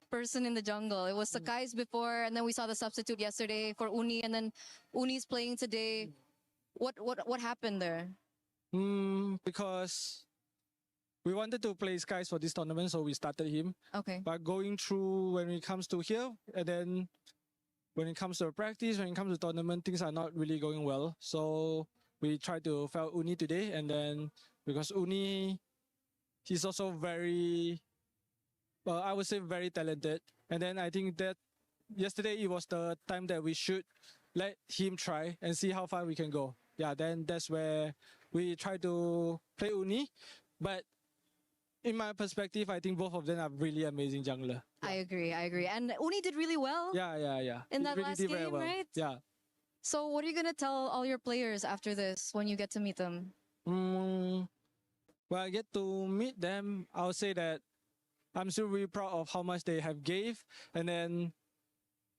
person in the jungle? It was Sakai's before, and then we saw the substitute yesterday for Uni, and then Uni's playing today. What happened there? Because we wanted to play Skies for this tournament, so we started him. Okay. But going through when it comes to here, and then when it comes to practice, when it comes to tournament, things are not really going well. So we tried to fail Uni today, and then because Uni, he's also very, well, I would say very talented. And then I think that yesterday it was the time that we should let him try and see how far we can go. Yeah, then that's where we try to play Uni. But in my perspective, I think both of them are really amazing jungler. I agree. And Uni did really well. Yeah. In that really last did very game, well. right? Yeah. So what are you going to tell all your players after this when you get to meet them? When I get to meet them, I'll say that I'm still really proud of how much they have gave. And then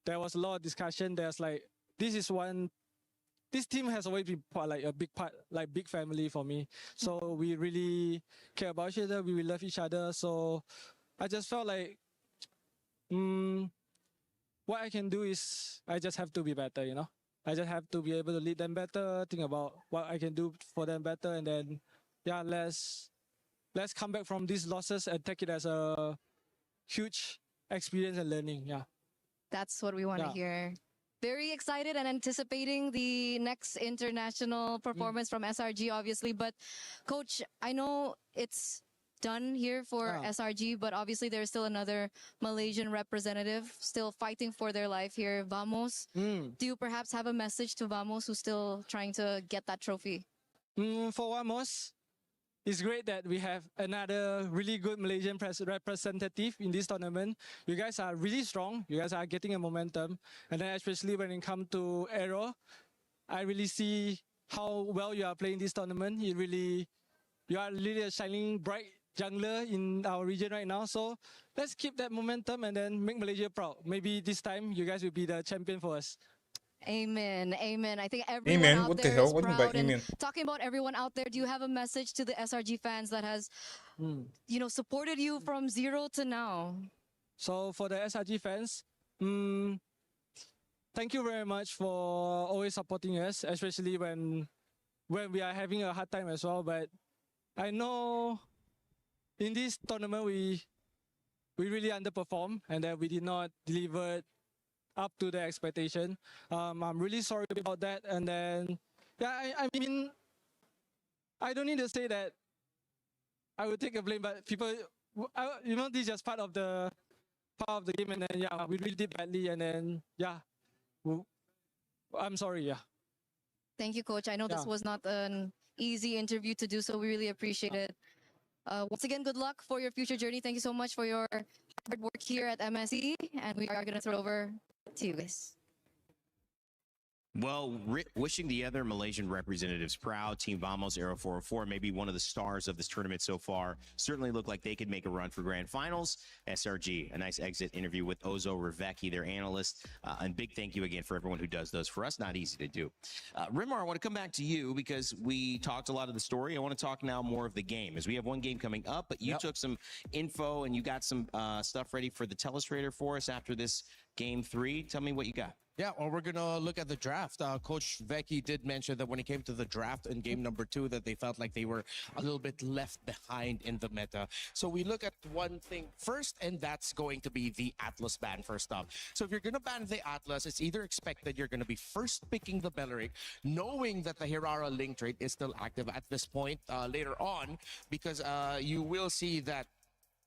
there was a lot of discussion. There's like, this team has always been like a big part, like big family for me. So we really care about each other. We love each other. So I just felt like, what I can do is I just have to be better, you know? I just have to be able to lead them better, think about what I can do for them better. And then, yeah, let's come back from these losses and take it as a huge experience and learning. Yeah. That's what we want to hear. Very excited and anticipating the next international performance from SRG, obviously. But Coach, I know it's done here for SRG, but obviously there's still another Malaysian representative still fighting for their life here, Vamos. Do you perhaps have a message to Vamos who's still trying to get that trophy? For Vamos, it's great that we have another really good Malaysian representative in this tournament. You guys are really strong. You guys are getting a momentum. And then especially when it comes to Aero, I really see how well you are playing this tournament. You are really a shining bright jungler in our region right now. So let's keep that momentum and then make Malaysia proud. Maybe this time you guys will be the champion for us. Amen. I think everyone out What the there hell? is What do you mean proud. by amen? And talking about everyone out there, do you have a message to the SRG fans that has, supported you from zero to now? So for the SRG fans, thank you very much for always supporting us, especially when we are having a hard time as well. But I know in this tournament we really underperformed and that we did not deliver up to the expectation. I'm really sorry about that. And then, yeah, I mean, I don't need to say that I will take a blame, but people, this is just part of the game. And then, yeah, we really did badly. And then, yeah, I'm sorry. Yeah. Thank you, Coach. I know this was not an easy interview to do, so we really appreciate it. Once again, good luck for your future journey. Thank you so much for your hard work here at MSE. And we are going to throw it over to you guys. Well, wishing the other Malaysian representatives proud. Team Vamos, Aero 404, maybe one of the stars of this tournament so far. Certainly look like they could make a run for grand finals. SRG, a nice exit interview with Ozo Revecki, their analyst. And big thank you again for everyone who does those for us. Not easy to do. Rimar, I want to come back to you because we talked a lot of the story. I want to talk now more of the game, as we have one game coming up, but you took some info and you got some stuff ready for the telestrator for us after this game 3. Tell me what you got. Yeah, well, we're going to look at the draft. Coach Vecchi did mention that when it came to the draft in game number 2, that they felt like they were a little bit left behind in the meta. So we look at one thing first, and that's going to be the Atlas ban first up. So if you're going to ban the Atlas, it's either expected you're going to be first picking the Belleric, knowing that the Hirara link trait is still active at this point later on, because you will see that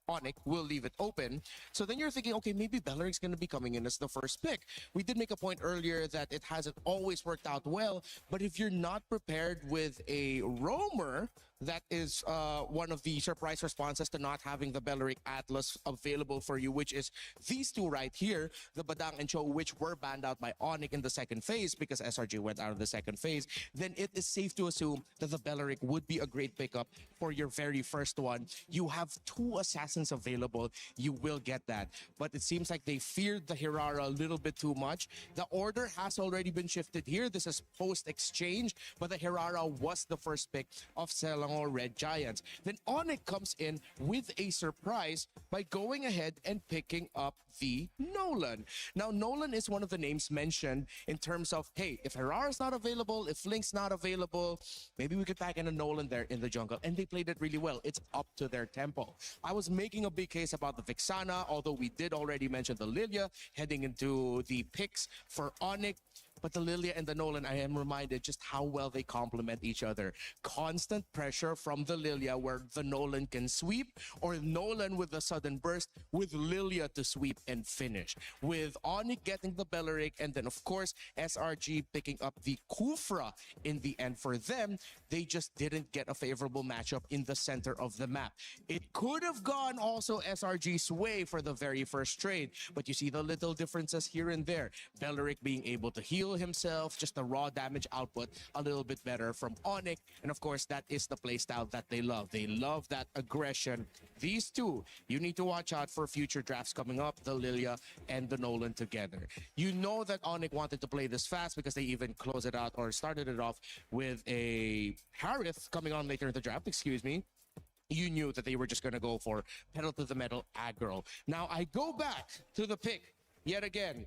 ONIC will leave it open. So then you're thinking, okay, maybe Belleric's going to be coming in as the first pick. We did make a point earlier that it hasn't always worked out well, but if you're not prepared with a roamer, that is one of the surprise responses to not having the Belleric Atlas available for you, which is these two right here, the Badang and Cho, which were banned out by ONIC in the second phase because SRG went out of the second phase. Then it is safe to assume that the Belleric would be a great pickup for your very first one. You have 2 assassins available, you will get that. But it seems like they feared the Hirara a little bit too much. The order has already been shifted here. This is post-exchange, but the Hirara was the first pick of Selangor Red Giants. Then ONIC comes in with a surprise by going ahead and picking up the Nolan. Now, Nolan is one of the names mentioned in terms of, hey, if Hirara's not available, if Link's not available, maybe we could pack in a Nolan there in the jungle. And they played it really well. It's up to their tempo. I was making a big case about the Vixana, although we did already mention the Lilia heading into the picks for ONIC. But the Lilia and the Nolan, I am reminded just how well they complement each other. Constant pressure from the Lilia where the Nolan can sweep, or Nolan with the sudden burst with Lilia to sweep and finish. With ONIC getting the Belleric, and then of course SRG picking up the Kufra in the end for them, they just didn't get a favorable matchup in the center of the map. It could have gone also SRG's way for the very first trade, but you see the little differences here and there. Belleric being able to heal himself, just the raw damage output a little bit better from ONIC, and of course that is the playstyle that they love. They love that aggression. These two, you need to watch out for future drafts coming up, the Lilia and the Nolan together. You know that ONIC wanted to play this fast because they even closed it out or started it off with a Harith coming on later in the draft, excuse me. You knew that they were just going to go for pedal to the metal aggro. Now I go back to the pick yet again.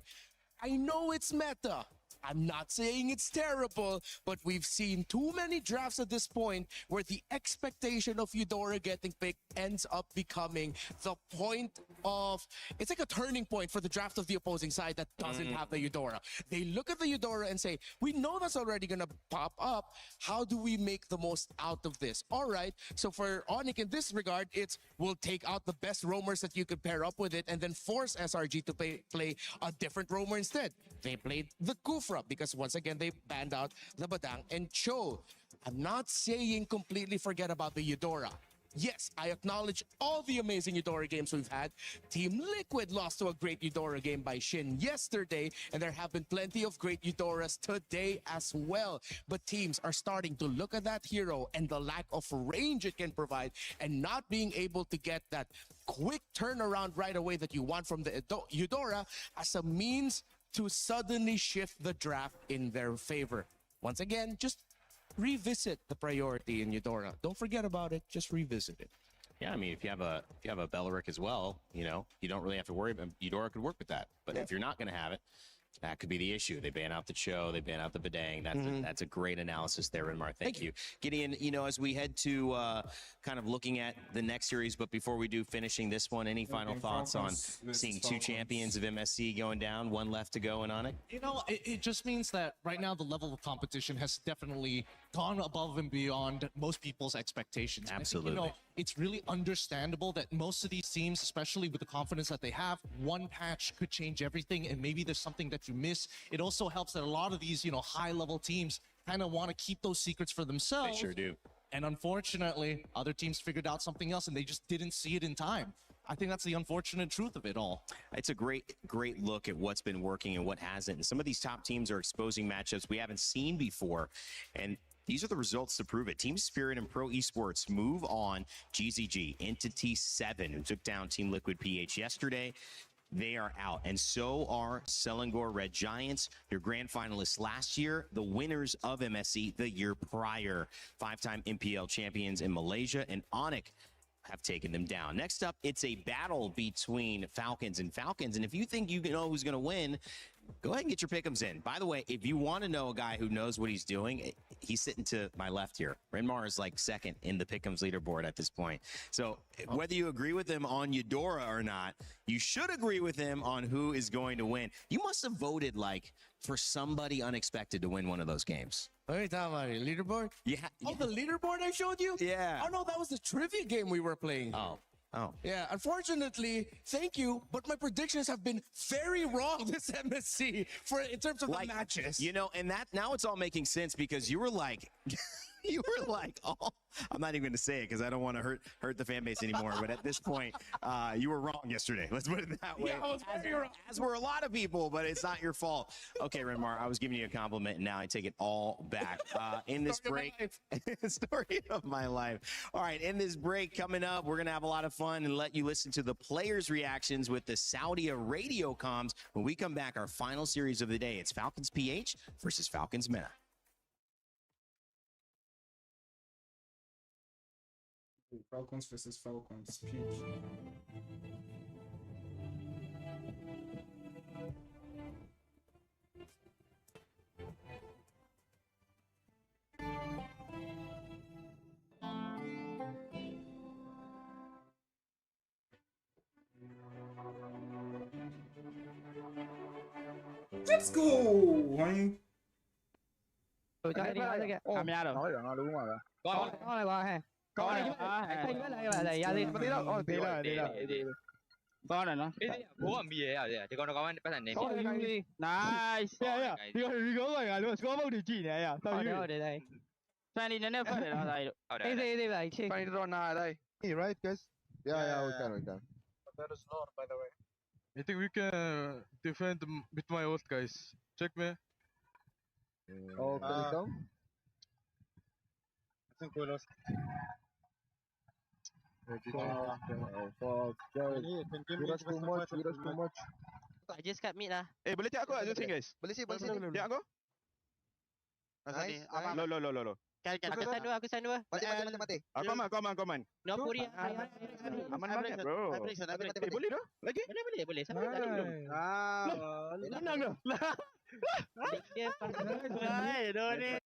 I know it's meta. I'm not saying it's terrible, but we've seen too many drafts at this point where the expectation of Eudora getting picked ends up becoming the point of, it's like a turning point for the draft of the opposing side that doesn't have the Eudora. They look at the Eudora and say, we know that's already going to pop up. How do we make the most out of this? All right, so for ONIC in this regard, it's we'll take out the best roamers that you could pair up with it and then force SRG to play a different roamer instead. They played the Kufra because once again they banned out the Badang and Cho. I'm not saying completely forget about the Eudora. Yes, I acknowledge all the amazing Eudora games we've had. Team Liquid lost to a great Eudora game by Shin yesterday, and there have been plenty of great Eudoras today as well. But teams are starting to look at that hero and the lack of range it can provide, and not being able to get that quick turnaround right away that you want from the Eudora as a means to suddenly shift the draft in their favor. Once again, just revisit the priority in Eudora. Don't forget about it. Just revisit it. Yeah, I mean, if you have a Belleric as well, you know, you don't really have to worry about Eudora could work with that. But if you're not going to have it, that could be the issue. They ban out the Cho, they ban out the Badang. That's a great analysis there, Renmar. Thank you. Gideon, you know, as we head to kind of looking at the next series, but before we do finishing this one, any final thoughts on seeing 2 champions of MSC going down, 1 left to go in ONIC? You know, it just means that right now the level of competition has definitely gone above and beyond most people's expectations. Absolutely. I think, you know, it's really understandable that most of these teams, especially with the confidence that they have, one patch could change everything, and maybe there's something that you miss. It also helps that a lot of these, you know, high-level teams kind of want to keep those secrets for themselves. They sure do. And unfortunately, other teams figured out something else, and they just didn't see it in time. I think that's the unfortunate truth of it all. It's a great look at what's been working and what hasn't. And some of these top teams are exposing matchups we haven't seen before. And these are the results to prove it. Team Spirit and Pro Esports move on. GZG, Entity 7, who took down Team Liquid PH yesterday. They are out, and so are Selangor Red Giants, your grand finalists last year, the winners of MSC the year prior, 5-time MPL champions in Malaysia, and ONIC have taken them down. Next up, it's a battle between Falcons and Falcons, and if you think you know who's going to win, go ahead and get your pick'ems in. By the way, if you want to know a guy who knows what he's doing, he's sitting to my left here. Renmar is like second in the pick'ems leaderboard at this point. So whether you agree with him on Eudora or not, you should agree with him on who is going to win. You must have voted like for somebody unexpected to win one of those games. What are you talking about? Your leaderboard? Yeah. Oh, the leaderboard I showed you? Yeah. Oh, no, that was the trivia game we were playing. Oh. Yeah, unfortunately, thank you, but my predictions have been very wrong this MSC in terms of the matches. You know, and that now it's all making sense because you were like, oh, I'm not even going to say it because I don't want to hurt the fan base anymore. But at this point, you were wrong yesterday. Let's put it that way. Yeah, I was very wrong. As were a lot of people, but it's not your fault. Okay, Renmar, I was giving you a compliment, and now I take it all back. In this break, story of my life. All right, in this break coming up, we're going to have a lot of fun and let you listen to the players' reactions with the Saudi radio comms. When we come back, our final series of the day, it's Falcons PH versus Falcons Meta. Falcons versus Falcons. Peach. Let's go. Tôi cho đi nói kìa. Camera rồi. Nói rồi, nói đúng rồi. Có này qua ha. Có này. Anh với lại cái này ra đi. Tí đâu. Tí rồi. Con này nó. Bố làm gì vậy? Thì con nó có bắt thành này. Nice. Đi rồi, luôn. Có bao địa chỉ này à? Sao đi? Đây đây. Fan đi nó phải ở đây. Đi lại. Fan run ở đây. Right guys? Yeah, we can. There is lore, by the way. I think we can defend with my ult, guys. Check me. Oh, can we come? I think we lost. Fuck. You rush too much. I just got mid lah. Boleh tiap aku tak Justin guys? Boleh sih. Tiap aku? Nice. Lo. Aku send dua. Mati. Aku aman. No puri. Aman banget bro. Boleh dah? Lagi? Boleh. Sampai tadi belum. Tenang dah. Dia pandai. Doni.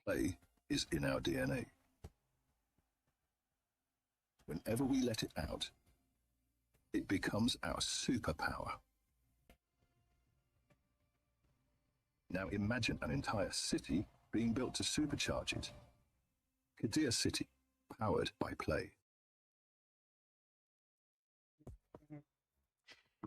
Play is in our DNA. Whenever we let it out, it becomes our superpower. Now imagine an entire city being built to supercharge it. Kadir City, powered by play.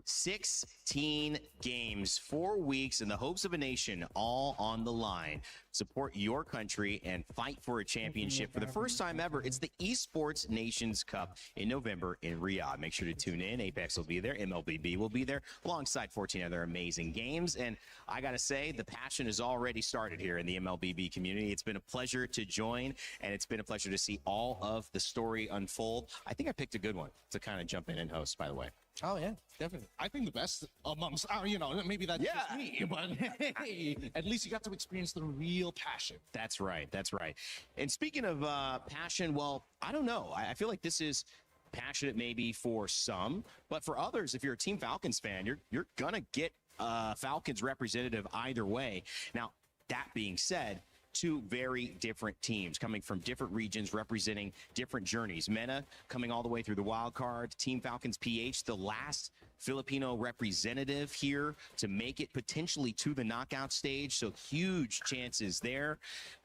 16 games, 4 weeks, and the hopes of a nation all on the line. support your country, and fight for a championship. For the first time ever, it's the Esports Nations Cup in November in Riyadh. Make sure to tune in. Apex will be there. MLBB will be there alongside 14 other amazing games. And I got to say, the passion has already started here in the MLBB community. It's been a pleasure to join, and it's been a pleasure to see all of the story unfold. I think I picked a good one to kind of jump in and host, by the way. Oh, yeah, definitely. I think the best amongst, you know, maybe that's just me, but hey, at least you got to experience the real passion. That's right. That's right. And speaking of passion, well, I don't know. I feel like this is passionate maybe for some, but for others, if you're a Team Falcons fan, you're going to get Falcons representative either way. Now, that being said, two very different teams coming from different regions representing different journeys. MENA coming all the way through the wild card. Team Falcons PH, the last Filipino representative here to make it potentially to the knockout stage. So huge chances there.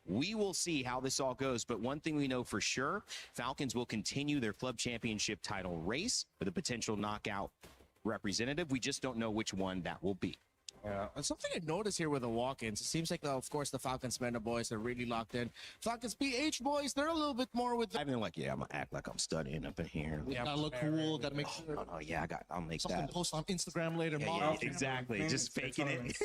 We will see how this all goes. But one thing we know for sure, Falcons will continue their club championship title race with a potential knockout representative. We just don't know which one that will be. Yeah, and something I noticed here with the walk-ins, it seems like, of course, the Falcons MENA boys are really locked in. Falcons PH boys, they're a little bit more with. I've been like, yeah, I'm gonna act like I'm studying up in here. Yeah, gotta look cool. Gotta make sure. Oh, yeah, I'll make something that. Post on Instagram later. Yeah, exactly. Just faking it.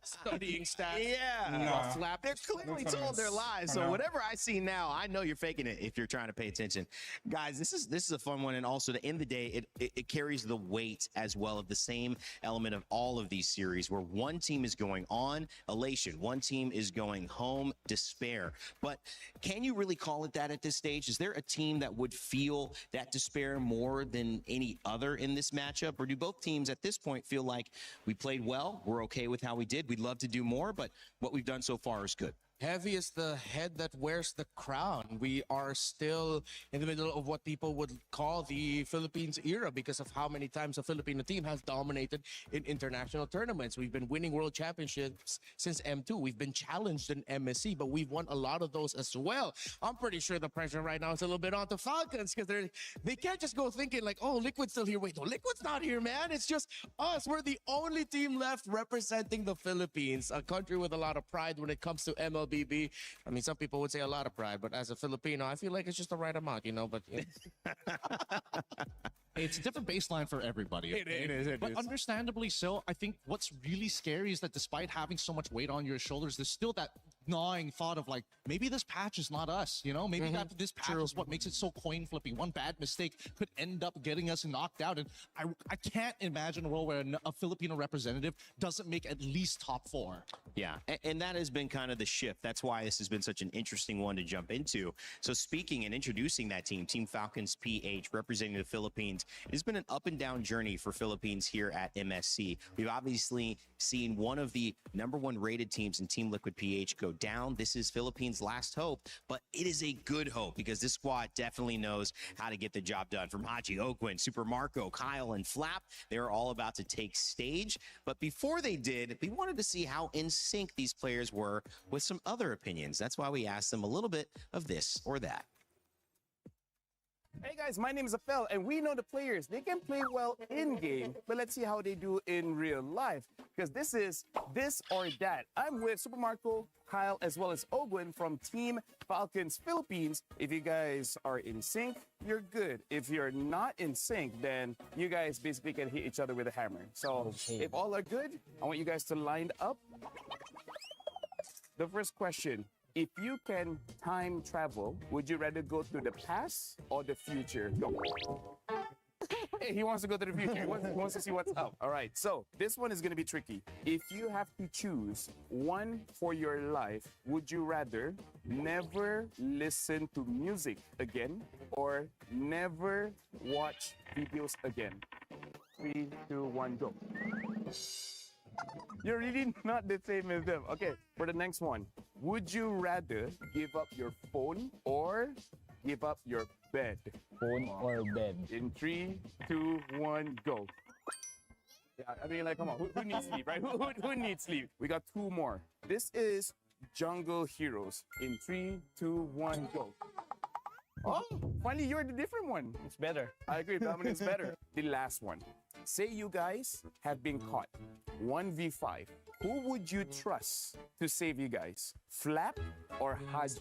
Studying stats. Yeah. Flap. They're clearly told their lies. So whatever I see now, I know you're faking it if you're trying to pay attention. Guys, this is a fun one, and also to end the day, it carries the weight as well of the same element of all of these series, where one team is going on, elation. One team is going home, despair. But can you really call it that at this stage? Is there a team that would feel that despair more than any other in this matchup? Or do both teams at this point feel like we played well, we're okay with how we did, we'd love to do more, but what we've done so far is good? Heavy is the head that wears the crown. We are still in the middle of what people would call the Philippines era because of how many times a Filipino team has dominated in international tournaments. We've been winning world championships since M2. We've been challenged in MSC, but we've won a lot of those as well. I'm pretty sure the pressure right now is a little bit on the Falcons because they can't just go thinking like, oh, Liquid's still here. Wait, no, Liquid's not here, man. It's just us. We're the only team left representing the Philippines, a country with a lot of pride when it comes to MLB. I mean, some people would say a lot of pride, but as a Filipino, I feel like it's just the right amount, you know, but... It's a different baseline for everybody. It is. But understandably so, I think what's really scary is that despite having so much weight on your shoulders, there's still that gnawing thought of like, maybe this patch is not us, you know? Maybe this patch is what makes it so coin flipping. One bad mistake could end up getting us knocked out. And I can't imagine a world where a Filipino representative doesn't make at least top 4. Yeah, and that has been kind of the shift. That's why this has been such an interesting one to jump into. So speaking and introducing that team, Team Falcons PH, representing the Philippines, it has been an up and down journey for Philippines here at MSC. We've obviously seen one of the #1 rated teams in Team Liquid PH go down. This is Philippines' last hope, but it is a good hope because this squad definitely knows how to get the job done. From Haji, Okwin, Super Marco, Kyle, and Flap, they're all about to take stage. But before they did, we wanted to see how in sync these players were with some other opinions. That's why we asked them a little bit of this or that. Hey guys, my name is Apel, and we know the players. They can play well in-game, but let's see how they do in real life. Because this is this or that. I'm with Super Marco, Kyle, as well as Ogwin from Team Falcons Philippines. If you guys are in sync, you're good. If you're not in sync, then you guys basically can hit each other with a hammer. So if all are good, I want you guys to line up. The first question. If you can time travel, would you rather go to the past or the future? Go. Hey, he wants to go to the future. He wants to see what's up. All right, so this one is going to be tricky. If you have to choose one for your life, would you rather never listen to music again or never watch videos again? 3, 2, 1, go. You're really not the same as them. Okay, for the next one. Would you rather give up your phone or give up your bed? Phone or bed? In 3, 2, 1, go. Yeah, I mean, like, come on. Who needs sleep, right? Who needs sleep? We got 2 more. This is Jungle Heroes. In 3, 2, 1, go. Oh, finally, you're the different one. It's better. I agree. Dominant's better. The last one. Say you guys have been caught 1v5 Who would you trust to save you guys? Flap or Haj?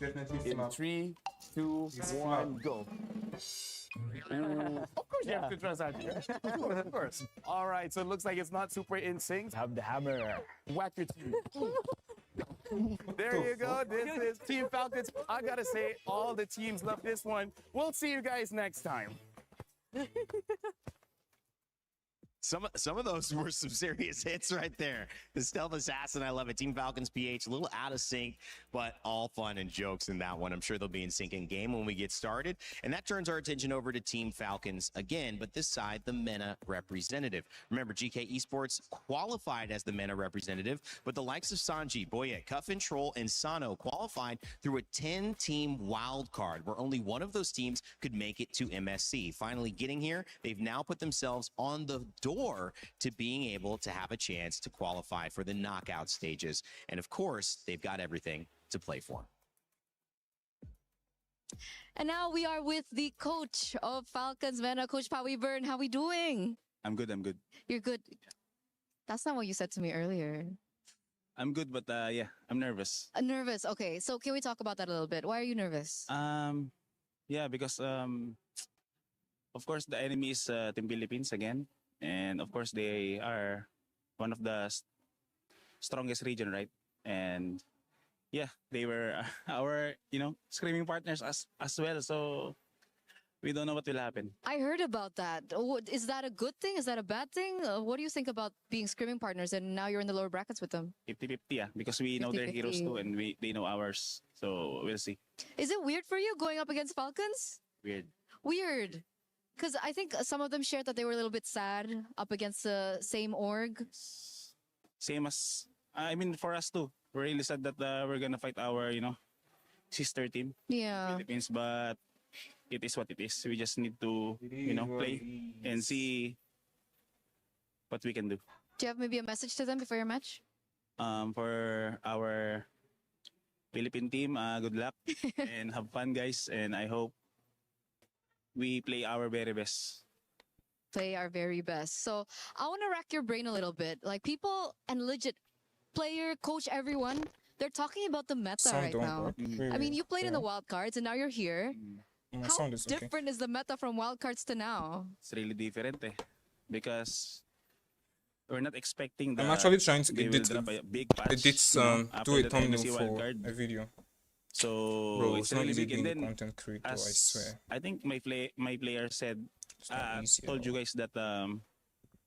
In 3, 2, 1, go. Of course you have to trust Haj. Of course. All right, so it looks like it's not super in sync. Have the hammer. Whack your team. There you go. This is Team Falcons. I gotta say, all the teams love this one. We'll see you guys next time. Some of those were some serious hits right there. The Stealth Assassin, I love it. Team Falcons PH, a little out of sync, but all fun and jokes in that one. I'm sure they'll be in sync in game when we get started. And that turns our attention over to Team Falcons again, but this side, the MENA representative. Remember, GK Esports qualified as the MENA representative, but the likes of Sanji, Boyet, Cuffin, Troll, and Sano qualified through a 10-team wild card, where only one of those teams could make it to MSC. Finally getting here, they've now put themselves on the door to being able to have a chance to qualify for the knockout stages. And of course, they've got everything to play for. And now we are with the coach of Falcons MENA, Coach Pawi Byrne. How are we doing? I'm good, I'm good. You're good. That's not what you said to me earlier. I'm good, but yeah, I'm nervous. Nervous. Okay, so can we talk about that a little bit? Why are you nervous? Yeah, because of course the enemy is Team Philippines again. And of course, they are one of the strongest region, right? And yeah, they were our, screaming partners as well. So we don't know what will happen. I heard about that. Is that a good thing? Is that a bad thing? What do you think about being screaming partners and now you're in the lower brackets with them? 50-50, yeah, because we know their heroes too, and they know ours. So we'll see. Is it weird for you going up against Falcons? Weird. Weird. Because I think some of them shared that they were a little bit sad up against the same org. Same as, for us too. We're really sad that we're gonna fight our, sister team. Yeah. Philippines, but it is what it is. We just need to, play and see what we can do. Do you have maybe a message to them before your match? For our Philippine team, good luck and have fun, guys. And I hope we play our very best. Play our very best. So I want to rack your brain a little bit. Like people and legit player, coach, everyone, they're talking about the meta right now. I mean, you played in the wild cards and now you're here. How different is the meta from wild cards to now? It's really different, because we're not expecting that. I'm actually trying to edit a big patch, do a thumbnail for a video. So bro, it's not really easy big. being And a then, content creator, I swear. I think my player said, told you guys that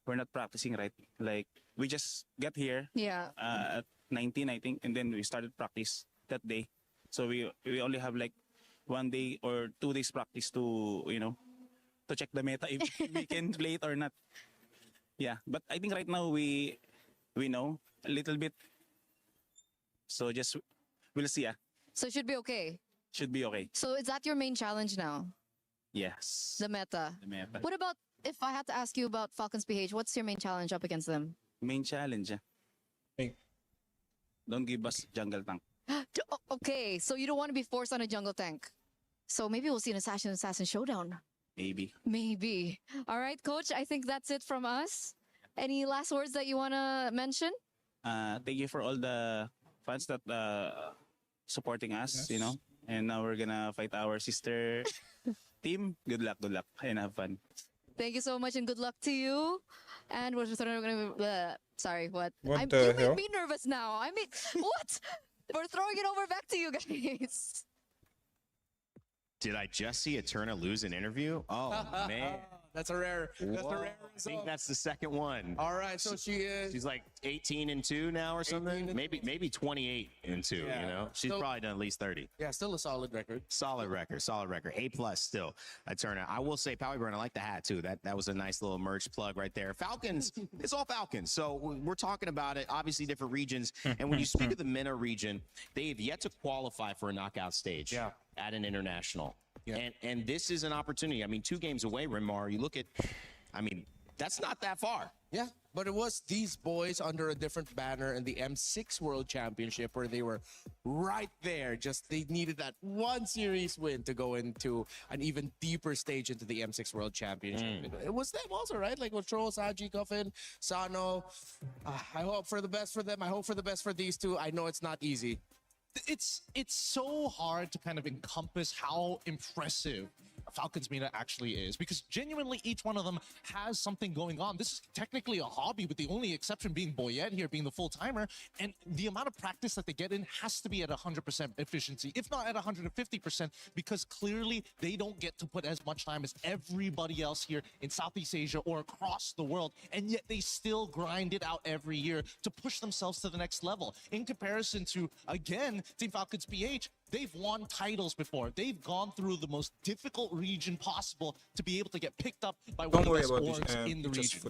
we're not practicing, right? Like we just got here at 19, I think, and then we started practice that day. So we only have like 1 day or 2 days practice to to check the meta if we can play it or not. Yeah, but I think right now we know a little bit. So just we'll see. So it should be okay. Should be okay. So is that your main challenge now? Yes. The meta. The meta. What about if I had to ask you about Falcons PH? What's your main challenge up against them? Main challenge. Hey. Don't give us jungle tank. Okay, so you don't want to be forced on a jungle tank. So maybe we'll see an assassin showdown. Maybe. Maybe. All right, coach. I think that's it from us. Any last words that you want to mention? Thank you for all the fans that supporting us, and now we're gonna fight our sister team. Good luck, and have fun. Thank you so much, and good luck to you. And we're gonna sorry, what? What You the hell? made me nervous now. I mean, what? We're throwing it over back to you guys. Did I just see Eterna lose an interview? Oh, man. That's a rare result. I think that's the second one. All right, so she's like 18-2 now or something. Maybe 28-2. She's probably done at least 30. Yeah, still a solid record. Solid record. A+ still. Eterna. I will say, Pawi Byrne, I like the hat too. That was a nice little merch plug right there. Falcons. It's all Falcons. So we're talking about it. Obviously, different regions. And when you speak of the MENA region, they have yet to qualify for a knockout stage at an international. Yeah. And this is an opportunity. I mean, 2 games away, Rimar. You look at, that's not that far. Yeah. But it was these boys under a different banner in the M6 World Championship where they were right there. Just they needed that one series win to go into an even deeper stage into the M6 World Championship. It was them also, right? Like with Troll, Saji, Coffin, Sano. I hope for the best for them. I hope for the best for these two. I know it's not easy. It's so hard to kind of encompass how impressive Falcons Meta actually is, because genuinely each one of them has something going on. This is technically a hobby, with the only exception being Boyette here being the full-timer, and the amount of practice that they get in has to be at 100% efficiency, if not at 150%, because clearly they don't get to put as much time as everybody else here in Southeast Asia or across the world, and yet they still grind it out every year to push themselves to the next level. In comparison to, again, Team Falcons PH, they've won titles before. They've gone through the most difficult region possible to be able to get picked up by one of the best orgs in the region.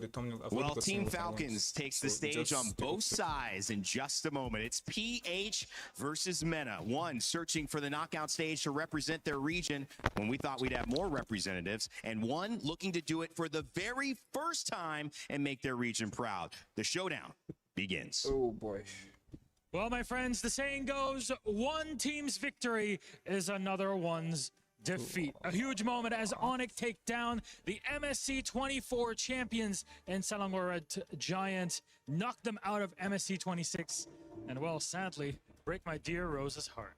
Well, Team Falcons takes the stage on both sides in just a moment. It's PH versus Meta. One searching for the knockout stage to represent their region when we thought we'd have more representatives, and one looking to do it for the very first time and make their region proud. The showdown begins. Oh boy. Well, my friends, the saying goes, one team's victory is another one's defeat. A huge moment as ONIC take down the MSC 24 champions in Selangor Giant, knock them out of MSC 26, and well, sadly, break my dear Rose's heart.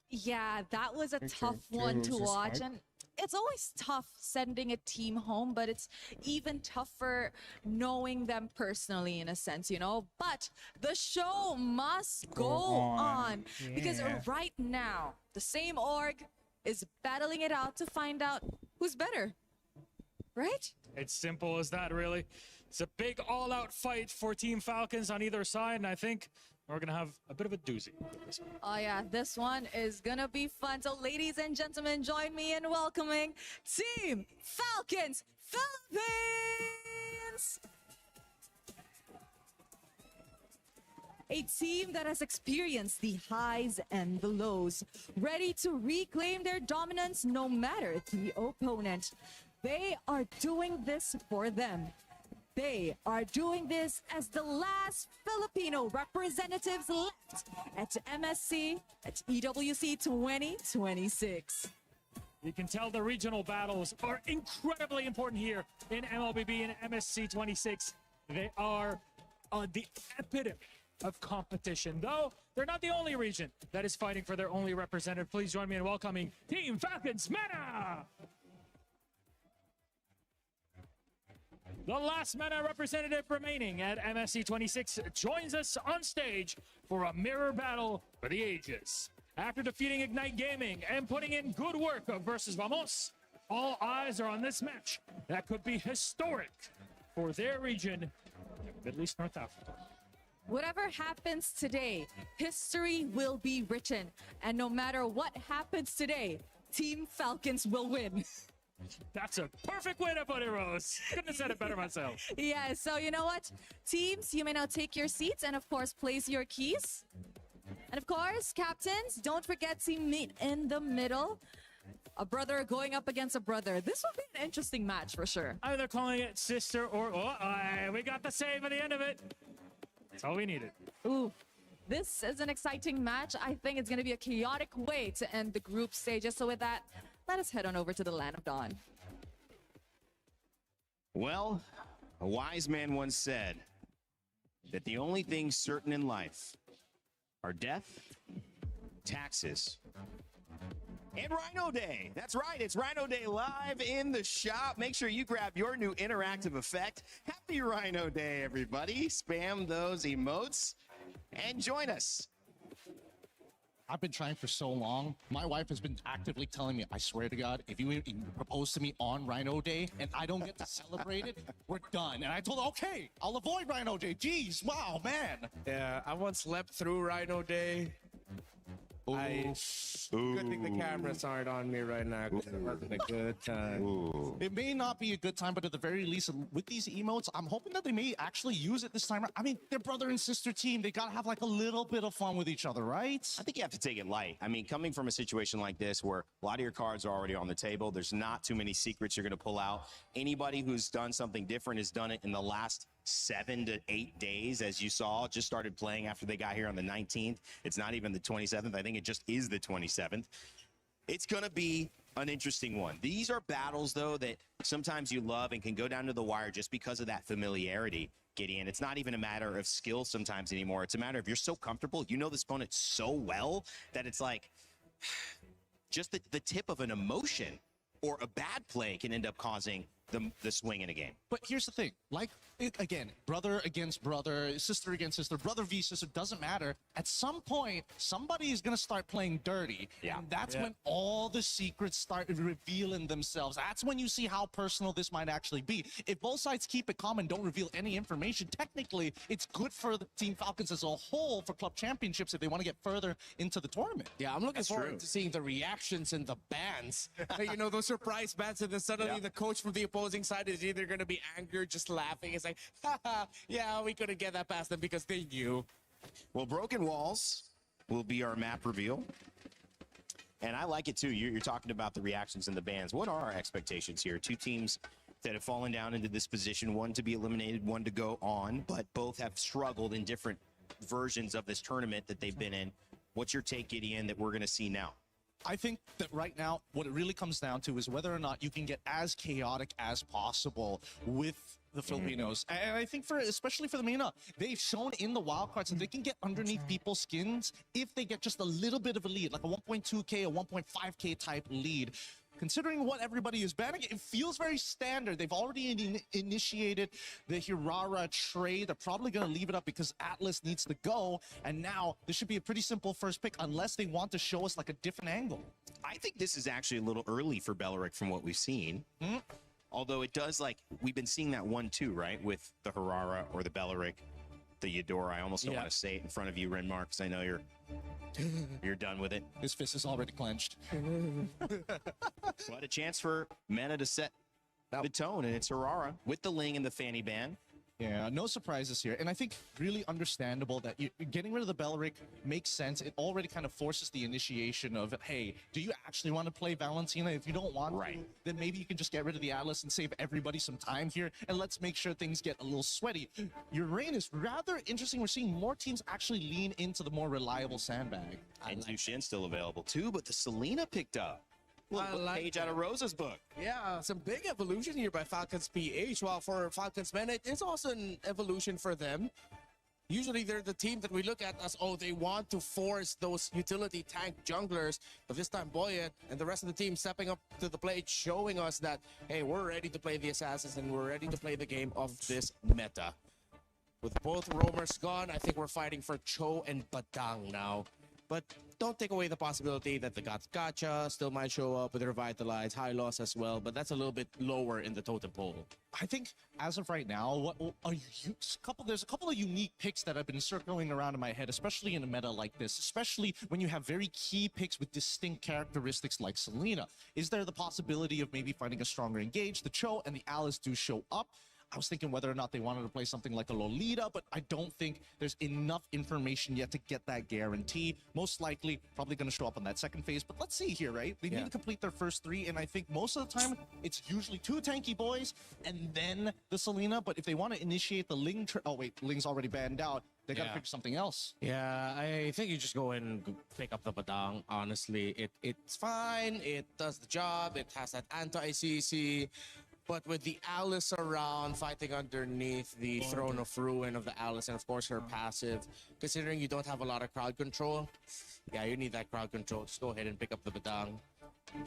Yeah, that was a tough one to watch, and it's always tough sending a team home, but it's even tougher knowing them personally in a sense, you know? But the show must go on because right now, the same org is battling it out to find out who's better, right? It's simple as that, really. It's a big all-out fight for Team Falcons on either side, and I think we're going to have a bit of a doozy. Oh yeah, this one is going to be fun. So ladies and gentlemen, join me in welcoming Team Falcons Philippines! A team that has experienced the highs and the lows, ready to reclaim their dominance no matter the opponent. They are doing this for them. They are doing this as the last Filipino representatives left at MSC at EWC 2026. You can tell the regional battles are incredibly important here in Mlbb and MSC 26. They are the epitome of competition, though they're not the only region that is fighting for their only representative. Please join me in welcoming Team Falcons Meta! The last Meta representative remaining at MSC 26 joins us on stage for a mirror battle for the ages. After defeating Ignite Gaming and putting in good work versus Vamos, all eyes are on this match that could be historic for their region, Middle East North Africa. Whatever happens today, history will be written. And no matter what happens today, Team Falcons will win. That's a perfect way to put it, Rose. Couldn't have said it better myself. Yeah, so you know what? Teams, you may now take your seats and of course place your keys. And of course, captains, don't forget to meet in the middle. A brother going up against a brother. This will be an interesting match for sure. Either calling it sister or... we got the save at the end of it. That's all we needed. Ooh, this is an exciting match. I think it's going to be a chaotic way to end the group stages. So with that, let us head on over to the Land of Dawn. Well, a wise man once said that the only things certain in life are death, taxes, and Rhino Day. That's right, it's Rhino Day live in the shop. Make sure you grab your new interactive effect. Happy Rhino Day, everybody. Spam those emotes and join us. I've been trying for so long. My wife has been actively telling me, I swear to God, if you propose to me on Rhino Day and I don't get to celebrate it, we're done. And I told her, okay, I'll avoid Rhino Day. Jeez, wow, man. Yeah, I once slept through Rhino Day. Good thing the cameras aren't on me right now because it wasn't a good time. It may not be a good time, but at the very least, with these emotes, I'm hoping that they may actually use it this time. I mean, they're brother and sister team. They got to have like a little bit of fun with each other, right? I think you have to take it light. I mean, coming from a situation like this where a lot of your cards are already on the table, there's not too many secrets you're going to pull out. Anybody who's done something different has done it in the last 7 to 8 days, as you saw, just started playing after they got here on the 19th. It's not even the 27th. I think it just is the 27th. It's going to be an interesting one. These are battles, though, that sometimes you love and can go down to the wire just because of that familiarity, Gideon. It's not even a matter of skill sometimes anymore. It's a matter of you're so comfortable, you know this opponent so well that it's like just the tip of an emotion or a bad play can end up causing the swing in a game. But here's the thing, like, again, brother against brother, sister against sister, brother v sister, doesn't matter. At some point, somebody is going to start playing dirty. Yeah. And that's when all the secrets start revealing themselves. That's when you see how personal this might actually be. If both sides keep it calm and don't reveal any information, technically, it's good for the Team Falcons as a whole for club championships if they want to get further into the tournament. Yeah, I'm looking forward to seeing the reactions in the bands. You know, those surprise bands, and then suddenly the coach from the opposing side is either going to be angry, just laughing. It's like, haha, yeah, we couldn't get that past them because they knew. Well, Broken Walls will be our map reveal. And I like it too. You're talking about the reactions in the bands. What are our expectations here? Two teams that have fallen down into this position, one to be eliminated, one to go on, but both have struggled in different versions of this tournament that they've been in. What's your take, Gideon, that we're going to see now? I think that right now, what it really comes down to is whether or not you can get as chaotic as possible with the Filipinos. And I think especially for the MENA, they've shown in the wildcards that they can get underneath people's skins if they get just a little bit of a lead, like a 1.2K, a 1.5K type lead. Considering what everybody is banning, it feels very standard. They've already initiated the Hirara trade. They're probably going to leave it up because Atlas needs to go. And now this should be a pretty simple first pick unless they want to show us like a different angle. I think this is actually a little early for Belleric from what we've seen. Although it does, like, we've been seeing that 1-2, right? With the Hirara or the Belleric, the Eudora. I almost don't want to say it in front of you, Renmark, because I know you're done with it. His fist is already clenched. What a chance for Mena to set the tone, and it's Hirara with the Ling and the Fanny Band. Yeah, no surprises here. And I think really understandable that getting rid of the Belleric makes sense. It already kind of forces the initiation of, hey, do you actually want to play Valentina? If you don't want to, then maybe you can just get rid of the Atlas and save everybody some time here. And let's make sure things get a little sweaty. Your reign is rather interesting. We're seeing more teams actually lean into the more reliable sandbag. And Zushin still available too, but the Selena picked up. Page out of Rosa's book. Yeah, some big evolution here by Falcons PH. While for Falcons Men, it's also an evolution for them. Usually they're the team that we look at as, oh, they want to force those utility tank junglers. But this time, Boyet and the rest of the team stepping up to the plate, showing us that, hey, we're ready to play the Assassins and we're ready to play the game of this meta. With both roamers gone, I think we're fighting for Cho and Badang now. But don't take away the possibility that the Gotcha still might show up with Revitalize, High Loss as well, but that's a little bit lower in the totem pole. I think as of right now, there's a couple of unique picks that have been circling around in my head, especially in a meta like this, especially when you have very key picks with distinct characteristics like Selena. Is there the possibility of maybe finding a stronger engage? The Cho and the Alice do show up. I was thinking whether or not they wanted to play something like a Lolita, but I don't think there's enough information yet to get that guarantee. Most likely, probably going to show up on that second phase, but let's see here, right? They need to complete their first 3, and I think most of the time, it's usually 2 tanky boys, and then the Selena, but if they want to initiate the Ling... Oh, wait, Ling's already banned out. They got to pick something else. Yeah, I think you just go and pick up the Badang, honestly. It's fine, it does the job, it has that anti-CC. But with the Alice around, fighting underneath the Throne of Ruin of the Alice, and of course her passive, considering you don't have a lot of crowd control, yeah, you need that crowd control. Just go ahead and pick up the Badang.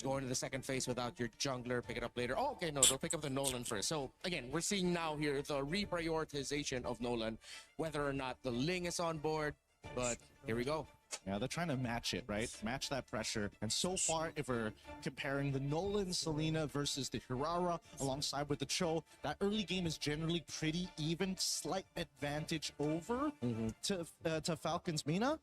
Go into the second phase without your jungler, pick it up later. Oh, okay, no, they'll pick up the Nolan first. So, again, we're seeing now here the reprioritization of Nolan, whether or not the Ling is on board, but here we go. Yeah, they're trying to match it, right? Match that pressure. And so far, if we're comparing the Nolan Selena versus the Hirara alongside with the Cho, that early game is generally pretty even, slight advantage over to Falcons MENA.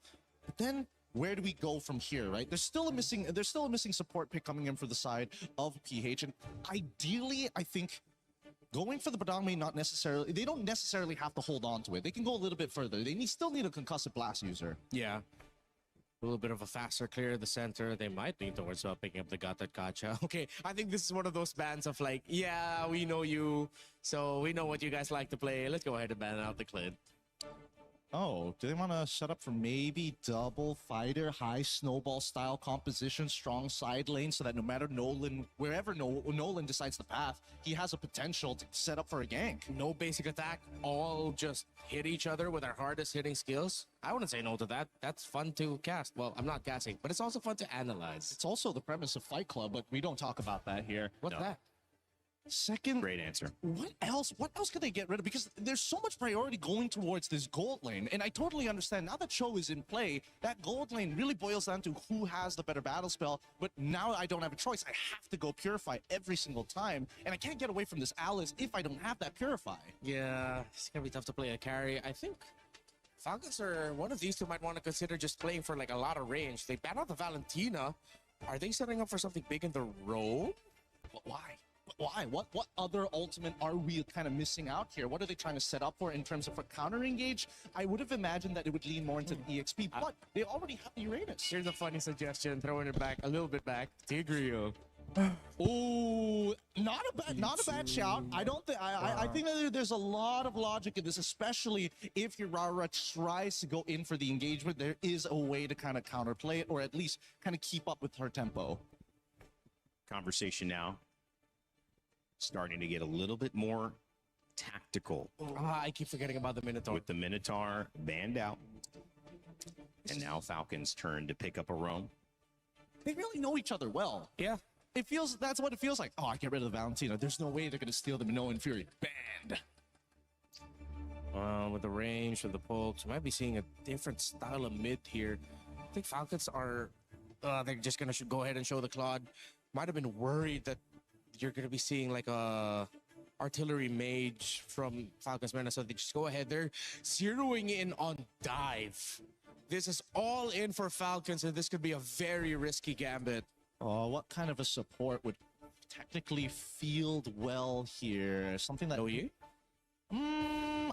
But then where do we go from here, right? There's still a missing support pick coming in for the side of PH, and ideally, I think going for the Badang may not necessarily, they don't necessarily have to hold on to it. They can go a little bit further. They still need a concussive blast user. Yeah. A little bit of a faster clear of the center. They might lean towards picking up the Gacha. Okay, I think this is one of those bans of like, yeah, we know you, so we know what you guys like to play. Let's go ahead and ban out the Clid. Oh, do they want to set up for maybe double fighter, high snowball style composition, strong side lane, so that no matter Nolan, wherever Nolan decides the path, he has a potential to set up for a gank. No basic attack, all just hit each other with our hardest hitting skills. I wouldn't say no to that. That's fun to cast. Well, I'm not casting, but it's also fun to analyze. It's also the premise of Fight Club, but we don't talk about that here. What's that? Second, great answer. What else could they get rid of? Because there's so much priority going towards this gold lane, and I totally understand now that Cho is in play, that gold lane really boils down to who has the better battle spell. But now I don't have a choice. I have to go Purify every single time, and I can't get away from this Alice if I don't have that Purify. Yeah, it's gonna be tough to play a carry. I think Falcons or one of these two might want to consider just playing for like a lot of range. They ban out the Valentina. Are they setting up for something big in the row? But why? Why? What other ultimate are we kind of missing out here? What are they trying to set up for in terms of a counter engage? I would have imagined that it would lean more into the EXP, but they already have the Uranus. Here's a funny suggestion, throwing it back a little bit back. Tigreal. Oh, not a bad shout. I don't think I think that there's a lot of logic in this, especially if your Rara tries to go in for the engagement. There is a way to kind of counterplay it, or at least kind of keep up with her tempo. Conversation now starting to get a little bit more tactical. I keep forgetting about the Minotaur. With the Minotaur banned out. And now Falcons turn to pick up a roam. They really know each other well. Yeah. That's what it feels like. Oh, I get rid of the Valentina. There's no way they're going to steal the Minoan Fury. Banned. With the range, with the pulse, we might be seeing a different style of mid here. I think Falcons are, they're just going to go ahead and show the Claude. Might have been worried that you're going to be seeing like a artillery mage from Falcons Mena, so they just go ahead. They're zeroing in on dive. This is all in for Falcons, and this could be a very risky gambit. Oh, what kind of a support would technically field well here? Something that... OU?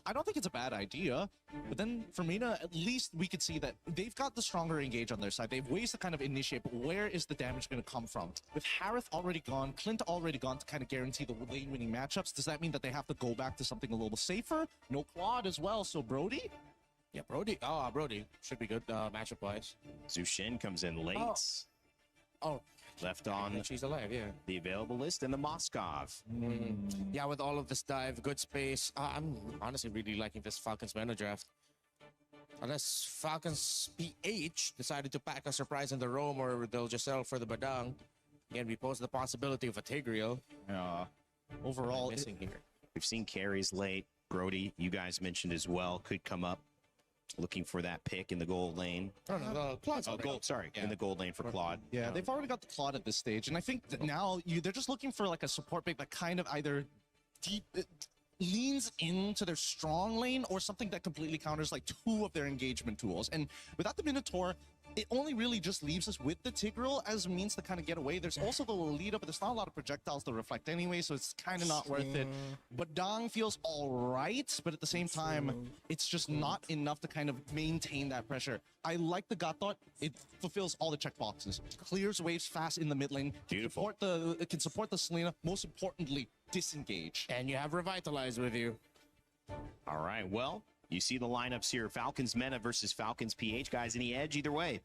I don't think it's a bad idea. But then for Mina, at least we could see that they've got the stronger engage on their side. They have ways to kind of initiate, but where is the damage going to come from? With Harith already gone, Clint already gone to kind of guarantee the lane-winning matchups, does that mean that they have to go back to something a little safer? No Claude as well, so Brody? Yeah, Brody. Oh, Brody should be good matchup-wise. Zushin comes in late. Oh. Left on she's alive, yeah. The available list and the Moskov. Yeah, with all of this dive, good space. I'm honestly really liking this Falcons Mena draft. Unless Falcons PH decided to pack a surprise in the roam, or they'll just settle for the Badang. Again, we pose the possibility of a Tigreal. Overall, missing here. We've seen carries late. Brody, you guys mentioned as well, could come up looking for that pick in the gold lane. Oh, no, Claude's gold. Sorry, in the gold lane for Claude. Yeah, they've already got the Claude at this stage, and I think that now they're just looking for like a support pick that kind of either leans into their strong lane or something that completely counters like two of their engagement tools. And without the Minotaur, it only really just leaves us with the Tigreal as a means to kind of get away. There's also the Lolita, but there's not a lot of projectiles to reflect anyway, so it's kind of not worth it. But Dong feels all right, but at the same time, it's just not enough to kind of maintain that pressure. I like the God Thought. It fulfills all the checkboxes. Clears waves fast in the mid lane. Beautiful. It can support the Selena. Most importantly, disengage. And you have Revitalize with you. All right, well, you see the lineups here. Falcons Mena versus Falcons PH. Guys, any edge either way?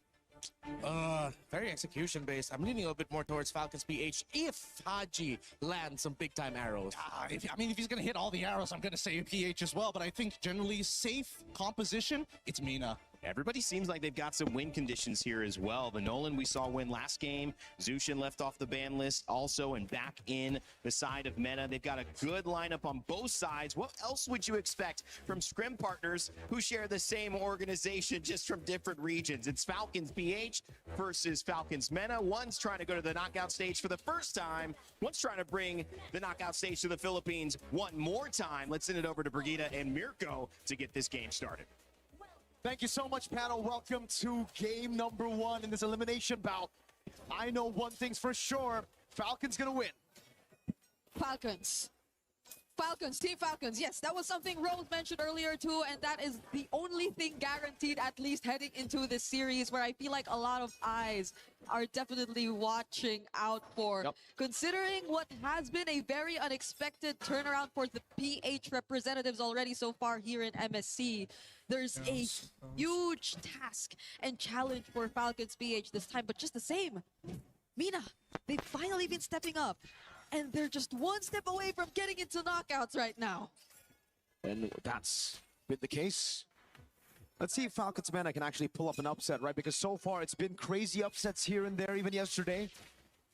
Very execution based. I'm leaning a little bit more towards Falcons PH if Haji lands some big time arrows. If he's going to hit all the arrows, I'm going to say PH as well. But I think generally safe composition, it's Mina. Everybody seems like they've got some win conditions here as well. The Nolan we saw win last game. Zushin left off the ban list also and back in the side of Mena. They've got a good lineup on both sides. What else would you expect from scrim partners who share the same organization just from different regions? It's Falcons PH versus Falcons Mena. One's trying to go to the knockout stage for the first time. One's trying to bring the knockout stage to the Philippines one more time. Let's send it over to Brigida and Mirko to get this game started. Thank you so much, panel. Welcome to game number 1 in this elimination bout. I know one thing's for sure. Falcons gonna win. Falcons. Falcons, Team Falcons. Yes, that was something Rose mentioned earlier too, and that is the only thing guaranteed, at least heading into this series, where I feel like a lot of eyes are definitely watching out for. Considering what has been a very unexpected turnaround for the PH representatives already so far here in MSC, there's a huge task and challenge for Falcons PH this time, but just the same, Mina, they've finally been stepping up. And they're just one step away from getting into knockouts right now. And that's been the case. Let's see if Falcons Mana can actually pull up an upset, right? Because so far it's been crazy upsets here and there, even yesterday.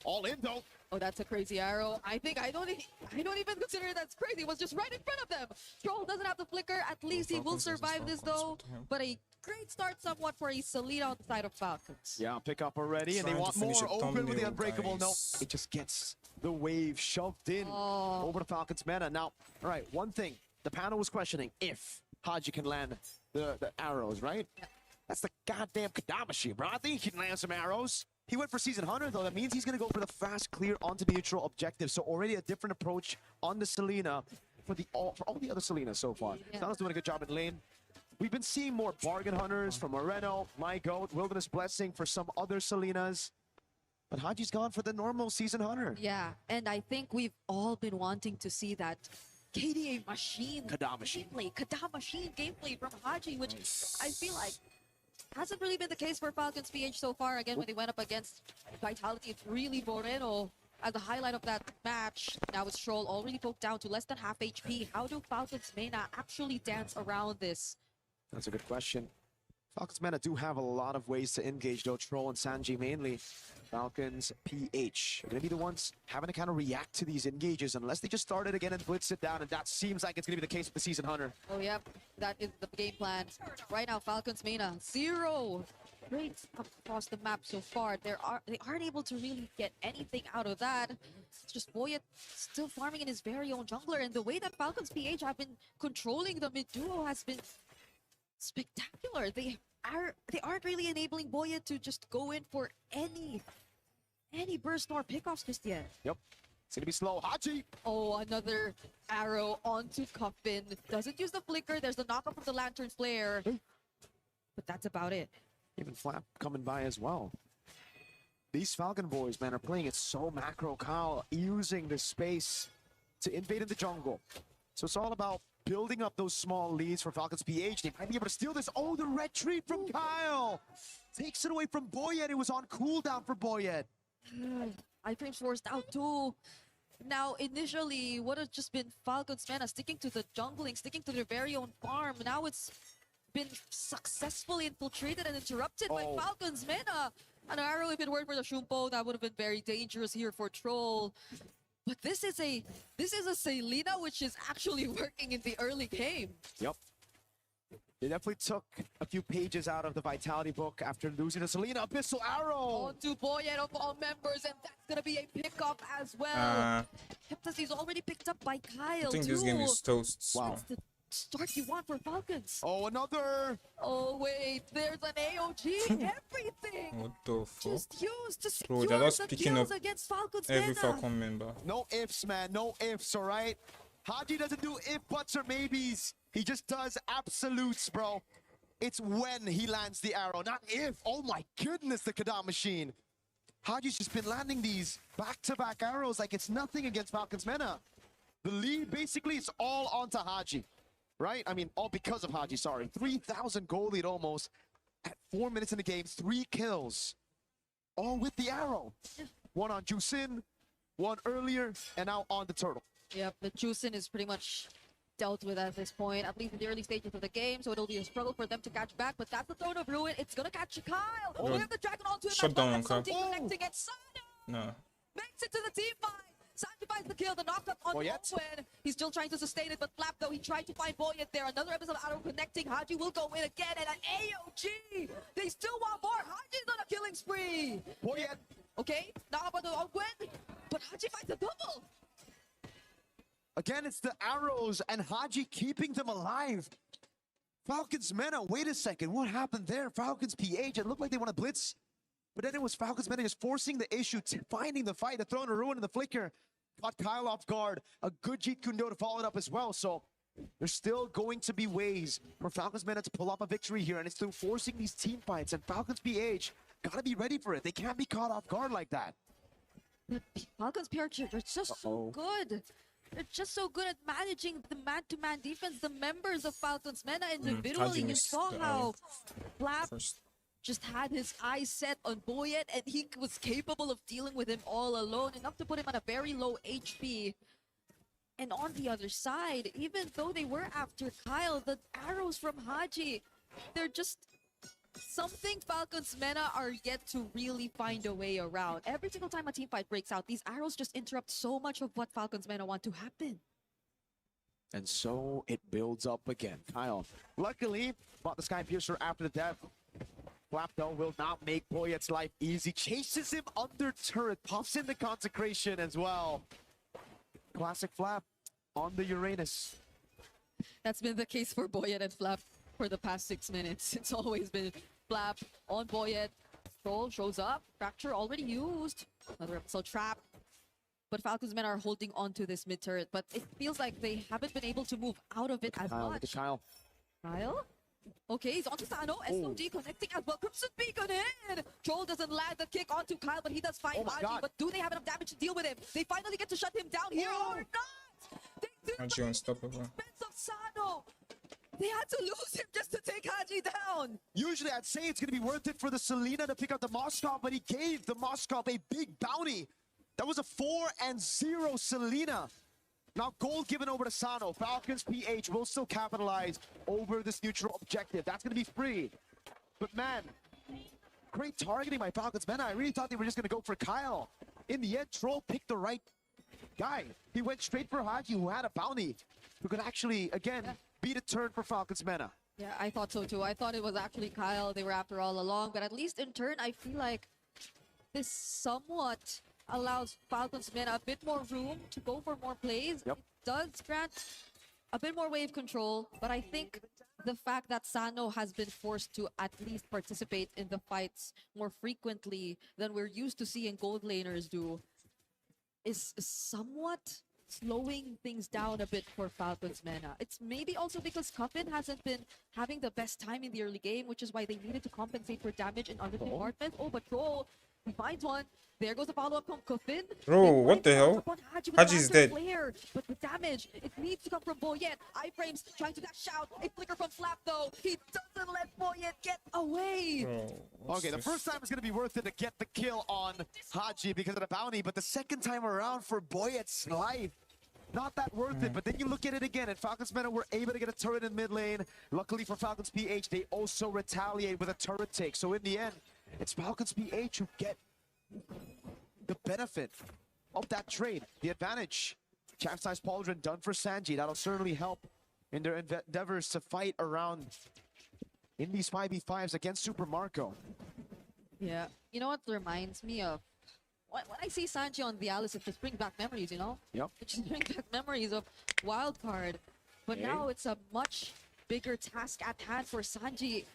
All in though. Oh, that's a crazy arrow. I don't even consider that's crazy. It was just right in front of them. Troll doesn't have the flicker. At least he will survive this though. But a great start somewhat for a Selena on the side of Falcons. Yeah, pick up already, and they want more open with the unbreakable. No, it just gets the wave shoved in over to Falcons Mana. Now, all right, one thing the panel was questioning, if Haji can land the arrows, right? Yeah. That's the goddamn Kadam machine, bro. I think he can land some arrows. He went for Season Hunter, though. That means he's going to go for the fast clear onto neutral objective. So already a different approach on the Selena for all the other Selenas so far. Yeah. Sana's doing a good job in lane. We've been seeing more bargain hunters from Moreno, My Goat, Wilderness Blessing for some other Selenas. But Haji's gone for the normal Season Hunter. Yeah, and I think we've all been wanting to see that KDA machine gameplay, Kadam machine gameplay from Haji, which I feel like hasn't really been the case for Falcons PH so far. Again, when they went up against Vitality, it's really Moreno as the highlight of that match. Now it's Troll already poked down to less than half HP. How do Falcons Mana actually dance around this? That's a good question. Falcons Mana do have a lot of ways to engage, though. Troll and Sanji mainly. Falcons PH are going to be the ones having to kind of react to these engages unless they just start it again and blitz it down, and that seems like it's going to be the case with the Season Hunter. Oh, yep. That is the game plan. Right now, Falcons Mana, 0 rates across the map so far. They aren't able to really get anything out of that. It's just Boyet still farming in his very own jungler, and the way that Falcons PH have been controlling the mid duo has been spectacular. They aren't really enabling Boyet to just go in for any burst nor pickoffs just yet. Yep. It's gonna be slow. Haji! Oh, another arrow onto Coffin. Doesn't use the flicker. There's the knockup from the Lantern's flare. But that's about it. Even Flap coming by as well. These Falcon boys, man, are playing it so macro. Kyle using the space to invade in the jungle. So it's all about building up those small leads for Falcons PH. They might be able to steal this. Oh, the retreat from Kyle! Takes it away from Boyet. It was on cooldown for Boyet. iframe's forced out too. Now, initially, what has just been Falcons Mana sticking to the jungling, sticking to their very own farm. Now it's been successfully infiltrated and interrupted by Falcons Mana. An arrow, if it weren't for the Shumpo, that would have been very dangerous here for Troll. But this is a Selena which is actually working in the early game. Yep. They definitely took a few pages out of the Vitality book after losing the Selena Abyssal Arrow. On to Boyet of all members, and that's gonna be a pickup as well. Hypnosis already picked up by Kyle. I think this game is toast. Wow. That's the start you want for Falcons. Oh, another. Oh wait, there's an AOG. Everything. What the fuck? Just used to Bro, secure they're just the picking up kills against Falcons every Mana. Falcon member. No ifs, man. No ifs, all right? Haji doesn't do if, buts, or maybes. He just does absolutes, bro. It's when he lands the arrow, not if. Oh my goodness, the Kadam machine. Haji's just been landing these back-to-back arrows like it's nothing against Falcons Mana. The lead basically is all onto Haji, right? I mean, all because of Haji, sorry. 3,000 goal lead almost at 4 minutes in the game, 3 kills. All with the arrow. One on Jusin, one earlier, and now on the turtle. Yep, the Jusin is pretty much dealt with at this point, at least in the early stages of the game, so it'll be a struggle for them to catch back, but that's the Throne of Ruin. It's gonna catch Kyle. We have the Dragon onto him. Shut down on Kyle. Connecting it. Sana No. makes it to the team fight. Sanji finds the kill, the knockup on Owen. He's still trying to sustain it, but Flap, though, he tried to find Boyet there. Another episode of Arrow connecting. Haji will go in again, and an AOG. They still want more. Haji's on a killing spree. Boyet. Okay, knockup on the Owen, but Haji finds the double. Again, it's the arrows and Haji keeping them alive. Falcons Mana, wait a second, what happened there? Falcons PH, it looked like they want to blitz, but then it was Falcons Mana just forcing the issue, finding the fight, the Throne of Ruin and the flicker. Caught Kyle off guard. A good Jeet Kune Do to follow it up as well. So there's still going to be ways for Falcons Meta to pull up a victory here, and it's still forcing these team fights. And Falcons PH gotta be ready for it. They can't be caught off guard like that. The Falcons PH are just so good. They're just so good at managing the man-to-man defense. The members of Falcons Meta individually, you saw how Flap just had his eyes set on Boyet, and he was capable of dealing with him all alone, enough to put him at a very low HP. And on the other side, even though they were after Kyle, the arrows from Haji, they're just something Falcons Meta are yet to really find a way around. Every single time a team fight breaks out, these arrows just interrupt so much of what Falcons Meta want to happen. And so it builds up again. Kyle, luckily, bought the Sky Piercer after the death. Flap, though, will not make Boyet's life easy. Chases him under turret, pops in the consecration as well. Classic Flap on the Uranus. That's been the case for Boyet and Flap for the past 6 minutes. It's always been Flap on Boyet. Troll shows up. Fracture already used. Another episode trap. But Falcons men are holding on to this mid turret. But it feels like they haven't been able to move out of it as much. Look at Kyle. Kyle? Okay, he's onto Sano. SOD connecting as well. Crimson Beacon in! Troll doesn't land the kick onto Kyle, but he does find Haji. But do they have enough damage to deal with him? They finally get to shut him down here or not! They do Haji unstoppable. Of Sano. They had to lose him just to take Haji down. Usually I'd say it's going to be worth it for the Selena to pick up the Moskov, but he gave the Moskov a big bounty. That was a 4-0 Selena. Now gold given over to Sano. Falcons PH will still capitalize over this neutral objective. That's going to be free. But man, great targeting by Falcons. Man, I really thought they were just going to go for Kyle. In the end, Troll picked the right guy. He went straight for Haji, who had a bounty, who could actually, again, beat a turn for Falcons Meta. Yeah, I thought so too. I thought it was actually Kyle they were after all along. But at least in turn, I feel like this somewhat allows Falcons Meta a bit more room to go for more plays. It does grant a bit more wave control, but I think the fact that Sano has been forced to at least participate in the fights more frequently than we're used to seeing gold laners do is somewhat slowing things down a bit for Falcons Meta. It's maybe also because Cuffin hasn't been having the best time in the early game, which is why they needed to compensate for damage in other departments. Oh, but Troll, he finds one. There goes the follow-up from Cuffin. Bro, what the hell? Haji's dead. Flare, but the damage, it needs to come from Boyet. Iframes trying to dash out. A flicker from Flap, though. He doesn't let Boyet get away. Bro, okay, the first time is going to be worth it to get the kill on Haji because of the bounty, but the second time around for Boyet's life, not that worth it. But then you look at it again, and Falcons Meta were able to get a turret in mid lane. Luckily for Falcons PH, they also retaliate with a turret take. So in the end, it's Falcons PH who get the benefit of that trade, the advantage. Chastised Pauldron done for Sanji. That'll certainly help in their endeavors to fight around in these 5v5s against Super Marco. Yeah, you know what reminds me of? When I see Sanji on the Alice, it just brings back memories, you know? Yep. It just brings back memories of Wildcard. But now it's a much bigger task at hand for Sanji.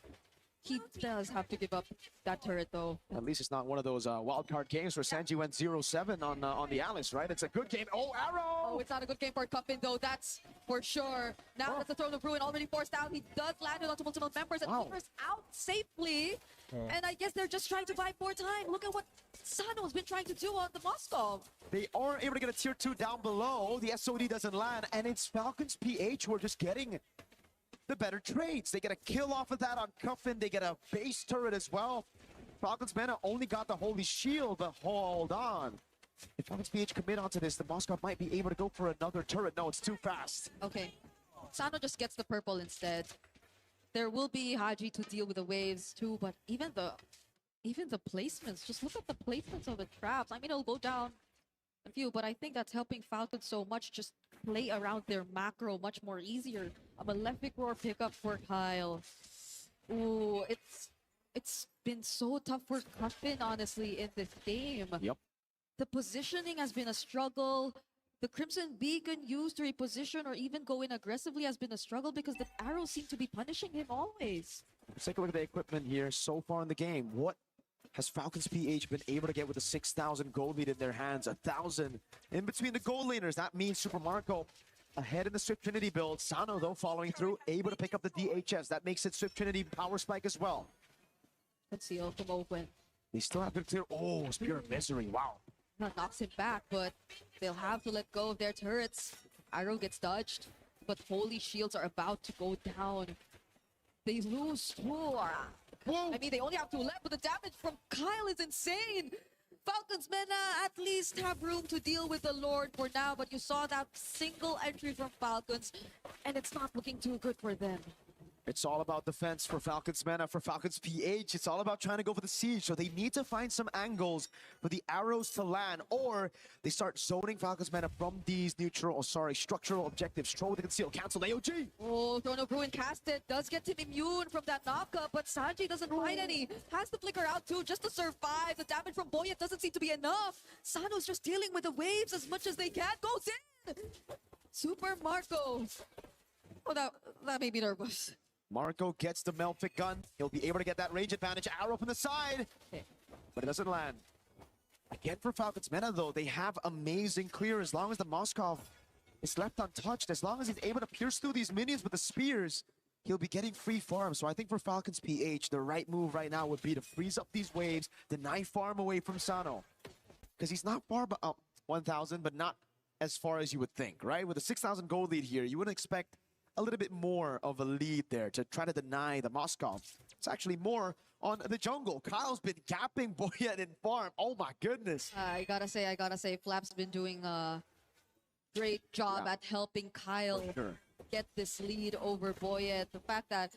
He does have to give up that turret, though. At least it's not one of those wildcard games where Sanji went 0-7 on the Alice, right? It's a good game. Oh, arrow! Oh, it's not a good game for Cuffin, though. That's for sure. Now that the Throne of Ruin already forced out, he does land it onto multiple members and flickers out safely. And I guess they're just trying to buy more time. Look at what Sano's been trying to do on the Moskov. They are able to get a tier 2 down below. The SOD doesn't land, and it's Falcons PH who are just getting the better trades. They get a kill off of that on Cuffin. They get a base turret as well. Falcons Meta only got the Holy Shield, but hold on. If Falcons PH commit onto this, the Moskov might be able to go for another turret. No, it's too fast. Okay. Sano just gets the purple instead. There will be Haji to deal with the waves too, but even the placements, just look at the placements of the traps. I mean, it'll go down a few, but I think that's helping Falcons so much just play around their macro much more easier. A Malefic Roar pickup for Kyle. Ooh, it's been so tough for Cuffin, honestly, in this game. Yep. The positioning has been a struggle. The Crimson Beacon used to reposition or even go in aggressively has been a struggle because the arrows seem to be punishing him always. Let's take a look at the equipment here so far in the game. What has Falcons PH been able to get with the 6,000 gold lead in their hands, 1,000 in between the gold laners. That means Super Marco ahead in the Swift Trinity build. Sano, though, following through, able to pick up the DHS. That makes it Swift Trinity power spike as well. Let's see, from open. They still have to clear. Oh, Spear of Misery. Wow. Not knocks it back, but they'll have to let go of their turrets. Arrow gets dodged, but Holy Shields are about to go down. They lose 2. I mean, they only have 2 left, but the damage from Kyle is insane. Falcons men at least have room to deal with the Lord for now, but you saw that single entry from Falcons, and it's not looking too good for them. It's all about defense for Falcons Mana, for Falcons PH. It's all about trying to go for the siege, so they need to find some angles for the arrows to land, or they start zoning Falcons Mana from these structural objectives. Troll with the conceal, cancel AOG. Oh, Throne of Ruin casted, does get him immune from that knockup, but Sanji doesn't find any. Has to flicker out too, just to survive. The damage from Boyet doesn't seem to be enough. Sano's just dealing with the waves as much as they can. Goes in! Super Marco. Oh, that made me nervous. Marco gets the Melfic gun. He'll be able to get that range advantage. Arrow from the side, but it doesn't land. Again for Falcons Meta, though, they have amazing clear as long as the Moskov is left untouched. As long as he's able to pierce through these minions with the spears, he'll be getting free farm. So I think for Falcons PH, the right move right now would be to freeze up these waves, deny farm away from Sano. Because he's not far 1,000, but not as far as you would think, right? With a 6,000 gold lead here, you wouldn't expect a little bit more of a lead there to try to deny the Moskov. It's actually more on the jungle. Kyle's been gapping Boyet in farm. Oh my goodness. I gotta say, Flap's been doing a great job at helping Kyle get this lead over Boyet. The fact that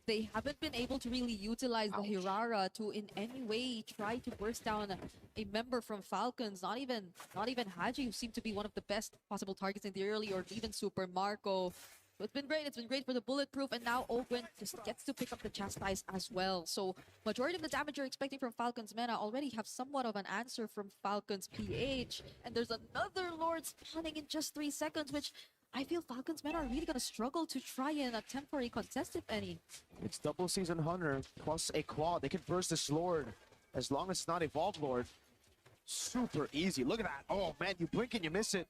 they haven't been able to really utilize the Hirara to in any way try to burst down a member from Falcons. Not even Haji, who seemed to be one of the best possible targets in the early, or even Super Marco. So it's been great. It's been great for the Bulletproof, and now Open just gets to pick up the Chastise as well. So majority of the damage you're expecting from Falcons Meta already have somewhat of an answer from Falcons PH. And there's another Lord spawning in just 3 seconds, which I feel Falcons men are really going to struggle to try and attempt for a contest, if any. It's double Season Hunter plus a quad. They can burst this Lord as long as it's not Evolved Lord. Super easy. Look at that. Oh, man, you blink and you miss it.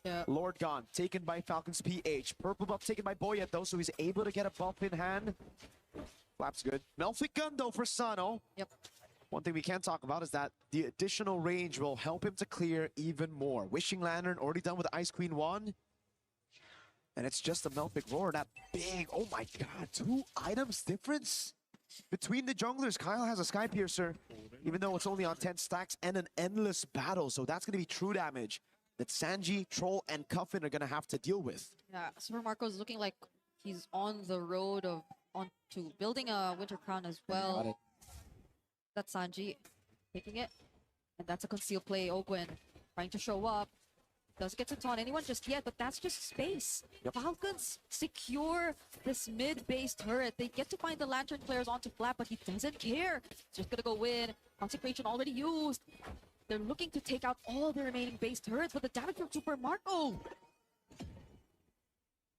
Yeah. Lord gone. Taken by Falcons PH. Purple buff taken by Boyet, though, so he's able to get a buff in hand. Flap's good. Melfic gun, though, for Sano. Yep. One thing we can talk about is that the additional range will help him to clear even more. Wishing Lantern already done with Ice Queen 1. And it's just a Melfic Roar, that big, oh my god, 2 items difference between the junglers. Kyle has a Sky Piercer, even though it's only on 10 stacks, and an endless battle. So that's going to be true damage that Sanji, Troll, and Cuffin are going to have to deal with. Yeah, Super Marco's looking like he's on the road onto building a Winter Crown as well. That's Sanji taking it. And that's a concealed play. Ogwen trying to show up. Doesn't get to taunt anyone just yet, but that's just space. Yep. Falcons secure this mid-base turret. They get to find the Lantern players onto Flap, but he doesn't care. He's just gonna go in. Consecration already used. They're looking to take out all the remaining base turrets, but the damage from Super Marco.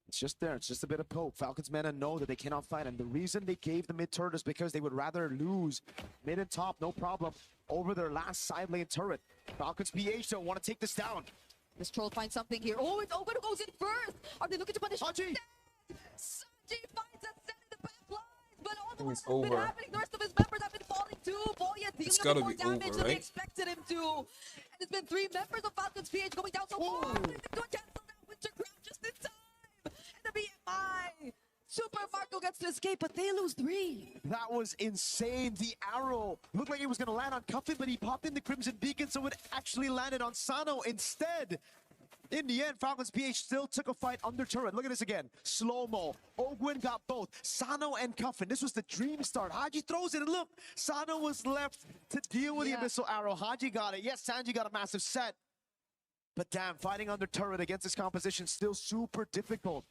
It's just there. It's just a bit of poke. Falcons Meta know that they cannot fight, and the reason they gave the mid turret is because they would rather lose mid and top, no problem, over their last side lane turret. Falcons PH don't want to take this down. This Troll finds something here. Oh, it's Ogun who goes in first. Are they looking to punish Haji? Sanji finds a set in the back lines, but all the It's work has been over. happening. The rest of his members have been falling too. Boyet It's dealing gotta more be damage over, than they right? expected him to. And it's been 3 members of Falcons PH going down so far. They're going to cancel that Winter Crown just in time. And the BMI. Super Marco gets to escape, but they lose 3. That was insane. The arrow looked like it was going to land on Cuffin, but he popped in the Crimson Beacon, so it actually landed on Sano instead. In the end, Falcons PH still took a fight under turret. Look at this again. Slow-mo. Ogwen got both. Sano and Cuffin. This was the dream start. Haji throws it, and look, Sano was left to deal with the Abyssal Arrow. Haji got it. Yes, Sanji got a massive set. But damn, fighting under turret against this composition still super difficult.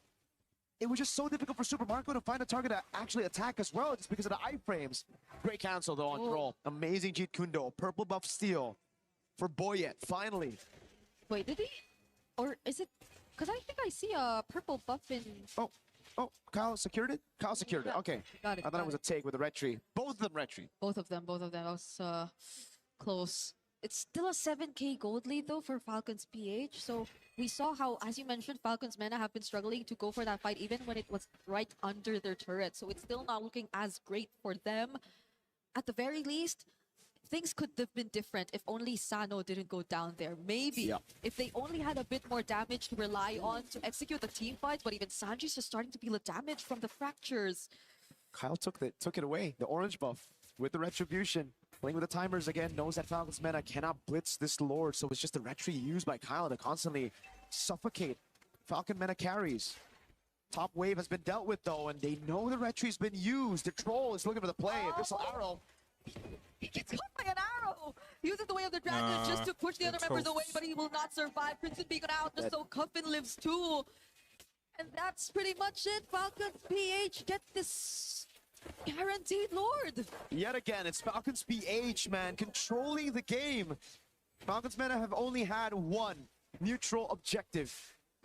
It was just so difficult for Super Marco to find a target to actually attack as well, just because of the iframes. Great cancel, though, on Troll. Amazing Jeet Kundo. Purple buff steal for Boyet, finally. Wait, did he? Or is it? Because I think I see a purple buff in. Oh, Oh, Kyle secured it? Kyle secured it. Okay. Got it. I thought it was a take with a red tree. Both of them red tree. Both of them. That was close. It's still a 7K gold lead though for Falcons PH. So we saw how, as you mentioned, Falcons Mena have been struggling to go for that fight even when it was right under their turret. So it's still not looking as great for them. At the very least, things could have been different if only Sano didn't go down there. Maybe if they only had a bit more damage to rely on to execute the team fights, but even Sanji's just starting to feel the damage from the fractures. Kyle took it away. The orange buff with the retribution. Playing with the timers again, knows that Falcons Meta cannot blitz this Lord, so it's just the red tree used by Kyle to constantly suffocate Falcon Meta carries. Top wave has been dealt with though, and they know the red tree's been used. The troll is looking for the play. Abyssal Arrow. He gets caught by an arrow! He uses the way of the dragon just to push the other members away, but he will not survive. Crimson Beacon out, just so Cuffin lives too. And that's pretty much it. Falcons PH get this guaranteed Lord. Yet again, it's Falcons PH, man, controlling the game. Falcons Meta have only had one neutral objective.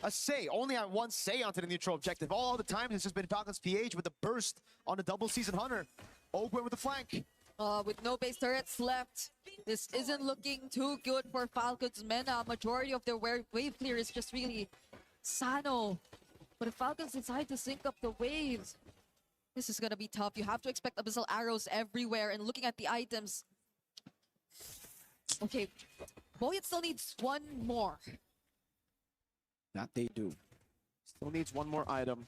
A say, only had one say onto the neutral objective. All the time it's just been Falcons PH with the burst on the double season hunter. Ogwen with the flank. With no base turrets left, this isn't looking too good for Falcons Mena. Majority of their wave clear is just really Sano. But if Falcons decide to sync up the waves, this is gonna be tough. You have to expect Abyssal Arrows everywhere. And looking at the items, okay, Boyet still needs one more. That they do. Still needs one more item,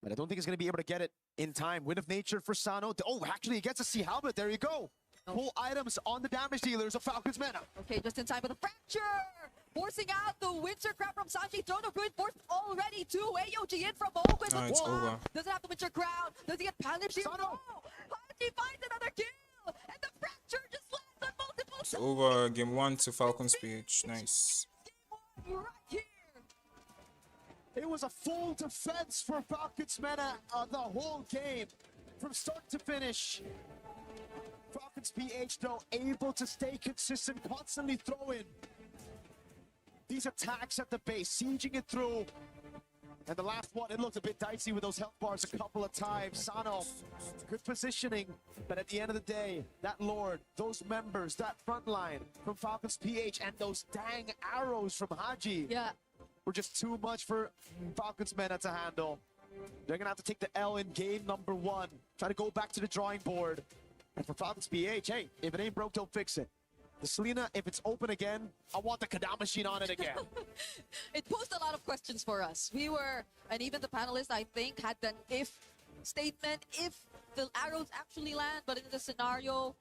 but I don't think he's gonna be able to get it in time. Wind of Nature for Sano. Oh, actually, he gets a Sea Halberd. There you go. Full items on the damage dealers of Falcons Mena. Okay, just in time with a fracture. Forcing out the Winter Crown from Sanji. Throne of Ruin forced already to AOG in from Ogwen. No, it's over. Doesn't have the Winter Crown. Does he get punished? No. Haji finds another kill. And the fracture just lands on multiple. It's over. Game 1 to Falcons PH. Nice. Right here. It was a full defense for Falcons Meta the whole game, from start to finish. Falcons PH, though, able to stay consistent, constantly throwing these attacks at the base, sieging it through. And the last one, it looked a bit dicey with those health bars a couple of times. Sano, good positioning, but at the end of the day, that Lord, those members, that front line from Falcons PH, and those dang arrows from Haji. Were just too much for Falcons Mena to handle. They're gonna have to take the L in game number 1. Try to go back to the drawing board. And for Falcons PH, hey, if it ain't broke, don't fix it. The Selena, if it's open again, I want the Kadam machine on it again. It posed a lot of questions for us. We were, and even the panelists, I think, had an if statement, if the arrows actually land, but in the scenario,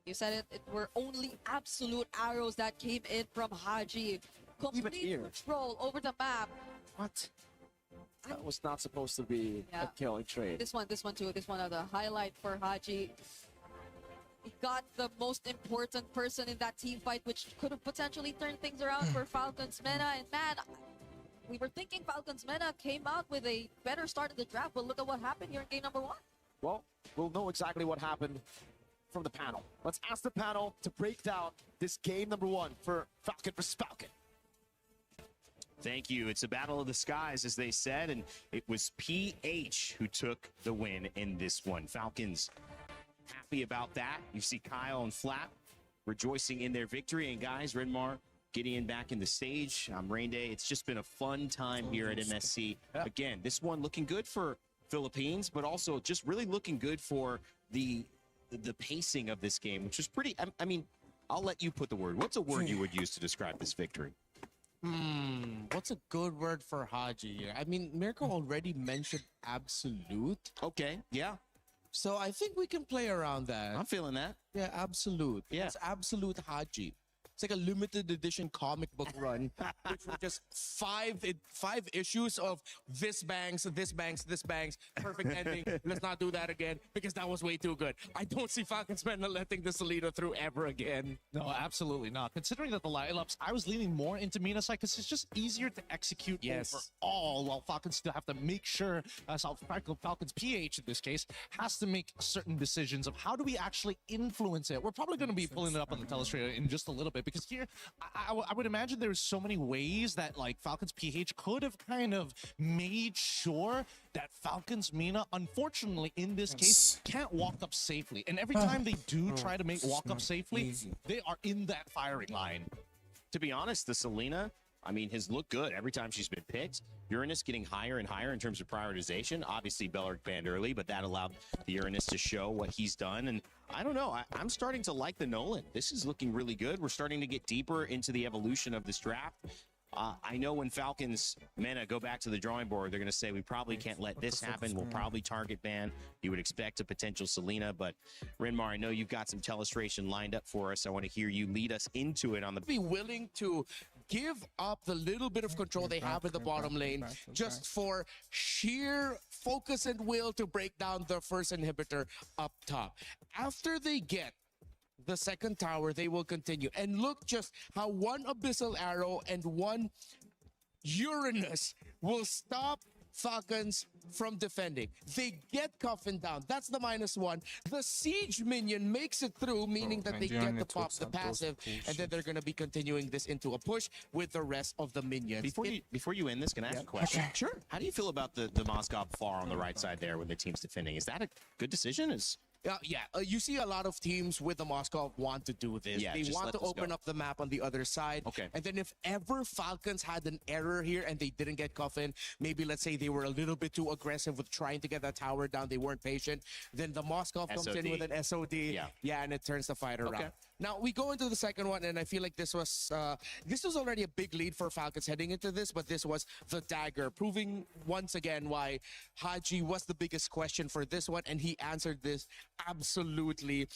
you said it, it were only absolute arrows that came in from Haji. Complete control over the map. What? That was not supposed to be a killing trade. This one too. This one the highlight for Haji. He got the most important person in that team fight, which could have potentially turned things around for Falcons Mena. And man, we were thinking Falcons Mena came out with a better start of the draft, but look at what happened here in game number 1. Well, we'll know exactly what happened from the panel. Let's ask the panel to break down this game number 1 for Falcon vs. Falcon. Thank you. It's a battle of the skies, as they said, and it was PH who took the win in this one. Falcons happy about that. You see Kyle and Flap rejoicing in their victory. And guys, Redmar, Gideon back in the stage. Rain Day. It's just been a fun time here at MSC. Again, this one looking good for Philippines, but also just really looking good for the pacing of this game, which was pretty, I mean, I'll let you put the word. What's a word you would use to describe this victory? What's a good word for Haji here? I mean, Mirko already mentioned absolute. Okay, yeah. So I think we can play around that. I'm feeling that. Yeah, absolute. Yeah. It's absolute Haji. It's like a limited edition comic book run, which were just five issues of this bangs, perfect ending. Let's not do that again because that was way too good. I don't see Falcons Mena letting the Solito through ever again. No, absolutely not. Considering that the lineups, I was leaning more into Mina side because it's just easier to execute overall, while Falcons still have to make sure, Falcons PH in this case, has to make certain decisions of how do we actually influence it. We're probably going to be pulling it up on the telestrator in just a little bit, because here, I would imagine there's so many ways that like Falcons PH could have kind of made sure that Falcons Mina, unfortunately in this case, can't walk up safely. And every time they do try to walk up safely, they are in that firing line. To be honest, the Selena, I mean, has looked good every time she's been picked. Uranus getting higher and higher in terms of prioritization. Obviously, Bellark banned early, but that allowed the Uranus to show what he's done. And I don't know, I'm starting to like the Nolan. This is looking really good. We're starting to get deeper into the evolution of this draft. I know when Falcons Mena go back to the drawing board, they're going to say, we probably can't let this happen. We'll probably target ban. You would expect a potential Selena, but Renmar, I know you've got some telestration lined up for us. I want to hear you lead us into it on the... Be willing to give up the little bit of control they have in the bottom lane just for sheer focus and will to break down the first inhibitor up top. After they get the second tower, they will continue. And look just how one Abyssal Arrow and one Uranus will stop Falcons from defending. They get coffined down. That's the -1. The siege minion makes it through, meaning that they get to pop the passive, and then they're going to be continuing this into a push with the rest of the minions. Before you end this, can I ask a question? Okay. Sure. How do you feel about the Moskov far on the right side there when the team's defending? Is that a good decision? You see a lot of teams with the Moskov want to do this. Yeah, they just want let to this open go. up the map on the other side. Okay. And then if ever Falcons had an error here and they didn't get coffined, maybe let's say they were a little bit too aggressive with trying to get that tower down, they weren't patient, then the Moskov comes in with an SOD. Yeah, and it turns the fight around. Now we go into the second one, and I feel like this was already a big lead for Falcons heading into this, but this was the dagger, proving once again why Haji was the biggest question for this one, and he answered this absolutely.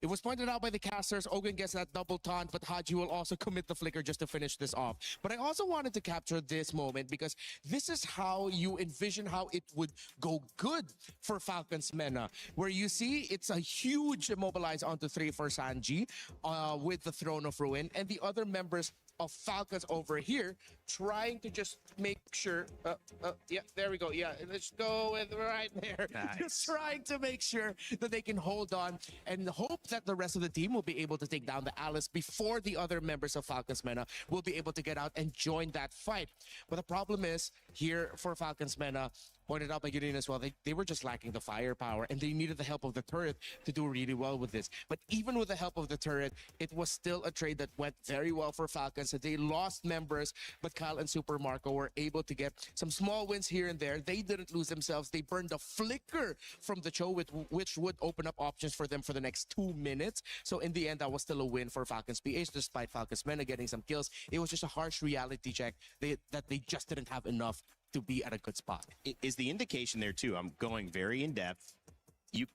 It was pointed out by the casters. Ogun gets that double taunt, but Haji will also commit the flicker just to finish this off. But I also wanted to capture this moment because this is how you envision how it would go good for Falcons Mena, where you see it's a huge immobilize onto 3 for Sanji with the Throne of Ruin, and the other members of Falcons over here trying to just make sure yeah, there we go. Yeah, let's go with right there. Nice. Just trying to make sure that they can hold on and hope that the rest of the team will be able to take down the Alice before the other members of Falcons Mena will be able to get out and join that fight. But the problem is here for Falcons Mena, pointed out by Gideon as well, they were just lacking the firepower and they needed the help of the turret to do really well with this. But even with the help of the turret, it was still a trade that went very well for Falcons. They lost members, but Kyle and Super Marco were able to get some small wins here and there. They didn't lose themselves. They burned a flicker from the Cho, which would open up options for them for the next 2 minutes. So in the end, that was still a win for Falcons PH, despite Falcons Mena getting some kills. It was just a harsh reality check that they just didn't have enough to be at a good spot. Is the indication there too? I'm going very in depth.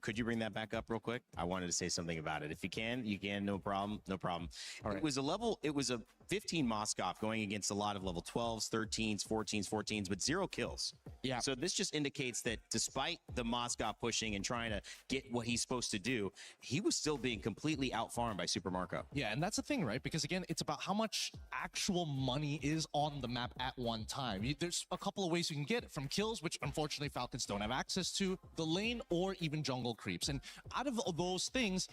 Could you bring that back up real quick? I wanted to say something about it. If you can, no problem. No problem. It was a 15 Moskov going against a lot of level 12s, 13s, 14s, but 0 kills. Yeah. So this just indicates that despite the Moskov pushing and trying to get what he's supposed to do, he was still being completely outfarmed by Super Marco. Yeah, and that's the thing, right? Because again, it's about how much actual money is on the map at one time. There's a couple of ways you can get it, from kills, which unfortunately Falcons don't have access to, the lane, or even jungle creeps. And out of those things,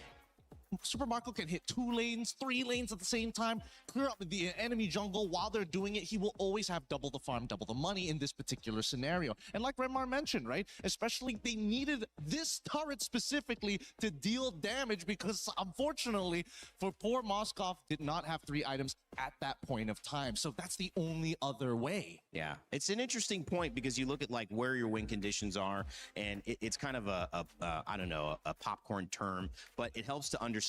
Super Marco can hit 2 lanes, 3 lanes at the same time, clear up the enemy jungle. While they're doing it, he will always have double the farm, double the money in this particular scenario. And like Renmar mentioned, right, especially they needed this turret specifically to deal damage because unfortunately for poor Moskov did not have 3 items at that point of time. So that's the only other way. Yeah, it's an interesting point because you look at like where your win conditions are, and it's kind of I don't know, a popcorn term, but it helps to understand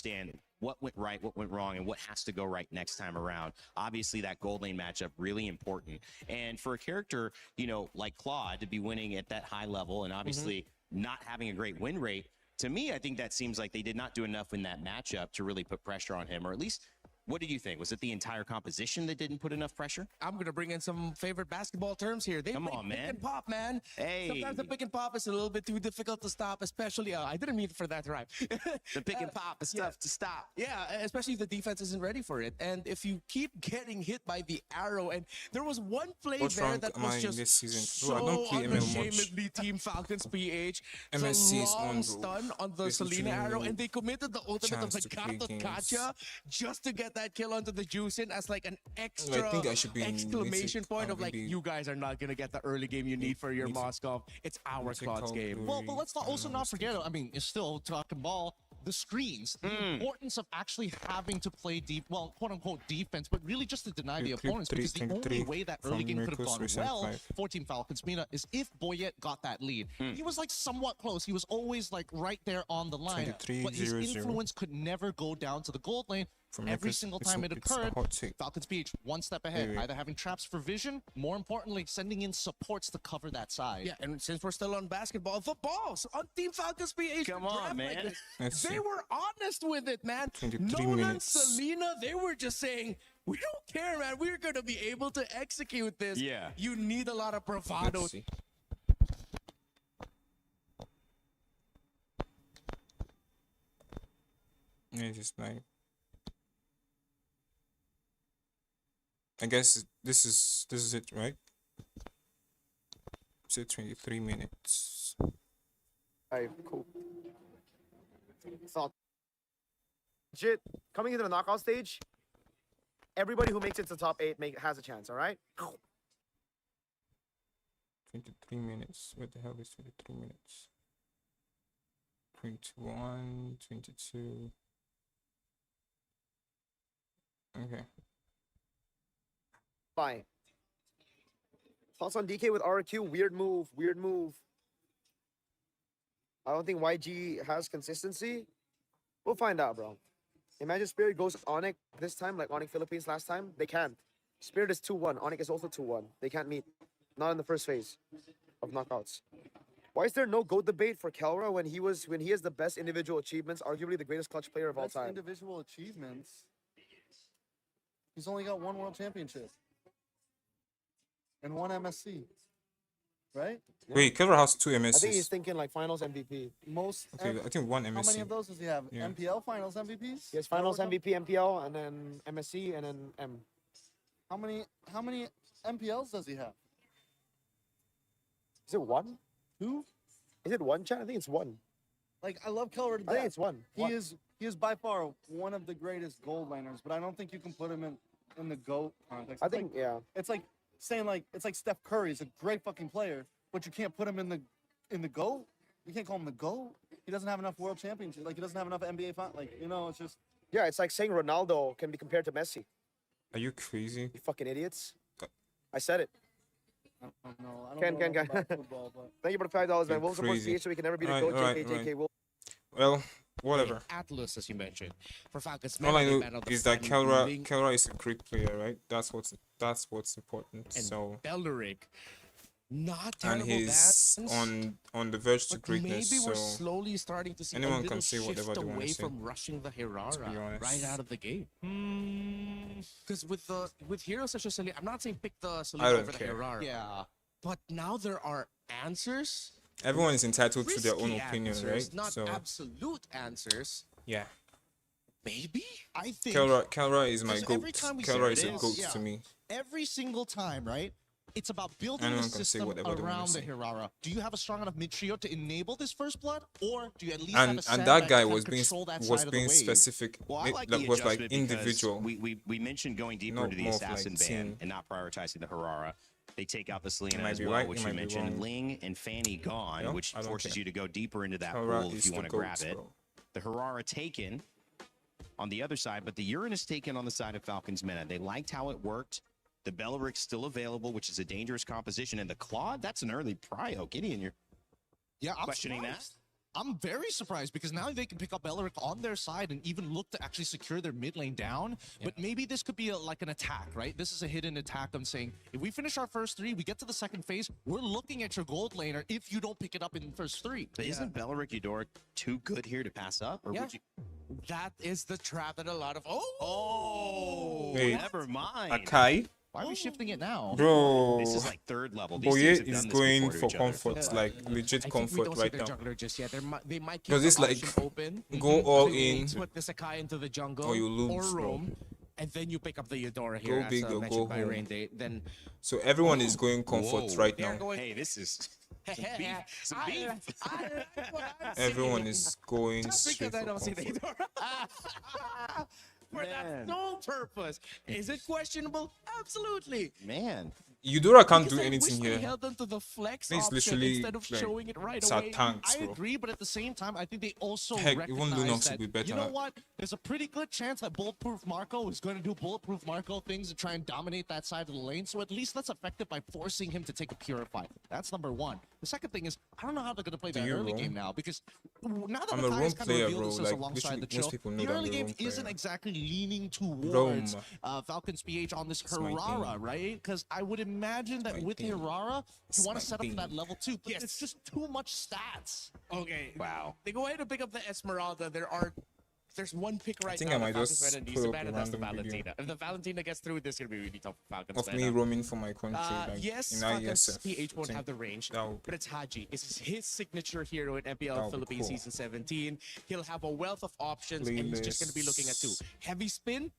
what went right, what went wrong, and what has to go right next time around. Obviously, that gold lane matchup really important, and for a character, you know, like Claude to be winning at that high level, and obviously not having a great win rate. To me, I think that seems like they did not do enough in that matchup to really put pressure on him, or at least. What did you think? Was it the entire composition that didn't put enough pressure? I'm going to bring in some favorite basketball terms here. Come on, man. Pick and pop, man. Hey. Sometimes the pick and pop is a little bit too difficult to stop, especially, I didn't mean for that to rhyme. The pick and pop is tough to stop. Yeah, especially if the defense isn't ready for it. And if you keep getting hit by the arrow, and there was one play there that was just so unashamedly Team Falcons PH. The long stun on the Selena arrow, and they committed the ultimate of the Kato Kacha just to get that that kill onto the Juicin as like an extra I think I should be exclamation point of like, you guys are not gonna get the early game you need for your Moskov. It's our Cloud's game. Well, but let's also not forget, I mean, it's still talking ball, the screens, the importance of actually having to play deep, well, quote-unquote defense, but really just to deny the opponents, because the only way that early game could have gone well for Team Falcons Mina is if Boyet got that lead. He was like somewhat close. He was always like right there on the line, but his influence could never go down to the gold lane. Every single time it occurred, Falcons PH one step ahead, either having traps for vision, more importantly, sending in supports to cover that side. Yeah, and since we're still on basketball, the balls on Team Falcons PH. Come on, man. They were honest with it, man. 23 Nolan, minutes. Selena, they were just saying, we don't care, man. We're going to be able to execute this. Yeah. You need a lot of bravado. Let's see. Yeah, just like, I guess this is it, right? So 23 minutes. Alright, cool. So, legit, coming into the knockout stage, everybody who makes it to the top 8 has a chance, alright? 23 minutes. What the hell is 23 minutes? 21, 22. Okay. Fine. Thoughts on DK with RQ? Weird move. Weird move. I don't think YG has consistency. We'll find out, bro. Imagine Spirit goes ONIC this time, like ONIC Philippines last time. They can't. Spirit is 2-1. ONIC is also 2-1. They can't meet. Not in the first phase of knockouts. Why is there no GOAT debate for Kelra when he has the best individual achievements, arguably the greatest clutch player of all time? Individual achievements. He's only got one world championship and one MSC, right? Wait, Kelra has 2 MSCs. I think he's thinking like finals MVP. Okay, I think 1 MSC. How many of those does he have? Yeah. MPL finals MVPs? He has finals MVP, MPL, and then MSC, and then M. How many MPLs does he have? Is it 1? 2? Is it 1, Chad? I think it's 1. Like, I love Kelra to death. I think it's 1. He is by far one of the greatest gold laners, but I don't think you can put him in the GOAT context. I think, yeah. It's like saying it's like Steph Curry is a great fucking player, but you can't put him in the GOAT. You can't call him the GOAT. He doesn't have enough world championships. Like, he doesn't have enough NBA it's just. Yeah, it's like saying Ronaldo can be compared to Messi. Are you crazy? You fucking idiots. I said it. I don't know about football, but... Thank you for the $5, man. We'll support PH so we can never be the GOAT. JK. Well, whatever. Atlas, as you mentioned, for Falcons. All I know is that Kelra is a great player, right? That's what's important. And so Beleric, not terrible. And he's on the verge to greatness. Maybe we're so slowly starting to see anyone a little can say whatever shift they want away to say. from rushing the Herrera right out of the gate. Hmm. Because with heroes such as Selena, I'm not saying pick the I Selena don't over the care. Herrera. Yeah. But now there are answers. Everyone is entitled to their own Risky opinion, answers, right? Not So absolute answers. yeah. Maybe? I think Kelra is my because goat. every time we Kelra say is a this, goat yeah, to me. Every single time, right? It's about building Anyone the can say system whatever they wanna around the say. Herrera. Do you have a strong enough mid trio to enable this first blood, or do you at least And have a that guy that was can being control that side of the wave? specific. Well, I like that the was like adjustment because individual. We mentioned going deeper No, into the more of assassin like ban team. and not prioritizing the Herrera. They take out the Selena might as be well, right, which you you might be mentioned. wrong. Ling and Fanny gone, Yeah, which I don't forces care. you to go deeper into that Kelra pool if is you the want to grab goat, it. bro. The Herrera taken on the other side, but the Uranus taken on the side of Falcons Mena. They liked how it worked. The Beleric still available, which is a dangerous composition. And the Claude, that's an early prio. Gideon, you're I'm questioning surprised. I'm very surprised because now they can pick up Beleric on their side and even look to actually secure their mid lane down. But maybe this could be like an attack, right? This is a hidden attack. I'm saying if we finish our first 3, we get to the second phase, we're looking at your gold laner if you don't pick it up in the first 3. But isn't Beleric Eudora too good here to pass up? Or would you? That is the trap that a lot of Wait, never mind. Akai? Why are we shifting it now? Bro, This is like third level. These Boye teams have is done this going before to for each other. comfort, like legit I think we comfort don't see right their now. jungler just yet. They might keep Because the it's like, option open. go all I think they in put the Sakai into the jungle or you lose, or bro. roam, and then you pick up the Eudora here. Go big as or mentioned go by home. Rain Day. Then So everyone is going comfort right They're now. going. Hey, this is some beef. Some beef. I like what I'm Everyone seeing. is going Just straight because I for don't see the comfort. Eudora. for that sole purpose. Is it questionable? Absolutely. Man. Eudora can't Because do I anything wish they here. held on to the flex He's option literally instead of like, showing it right it's away. a tanks, I bro. agree, but at the same time, I think they also Heck, even recognize Lunox that, would be better you know at- what? There's a pretty good chance that Bulletproof Marco is going to do Bulletproof Marco things and try and dominate that side of the lane. So at least let's affect it by forcing him to take a Purify. That's number one. The second thing is, I don't know how they're going to play Do that you early roam? game now, because now that I'm a Makai has roam kind of player, revealed bro. this Like, alongside literally, the most chill, people know the that I'm early a game roam isn't player. exactly leaning towards Falcons PH on this my Hirara, thing. right? Because I would imagine that with Hirara, you want to set up for that level 2, but it's just too much stats. Okay. Wow. They go ahead and pick up the Esmeralda. There's one pick right think now. I might the Falcons just Meta needs pull to up ban, a and that's the random video. Valentina. If the Valentina gets through, this is going to be really tough for Falcons Of me Meta. roaming for my country, like Yes, in Falcons ISF. PH won't I have think the range, that would- but it's Haji. It's his signature hero in That MPL would be Philippines cool. Season 17. He'll have a wealth of options, and he's just going to be looking at 2. Playlists. Heavy Spin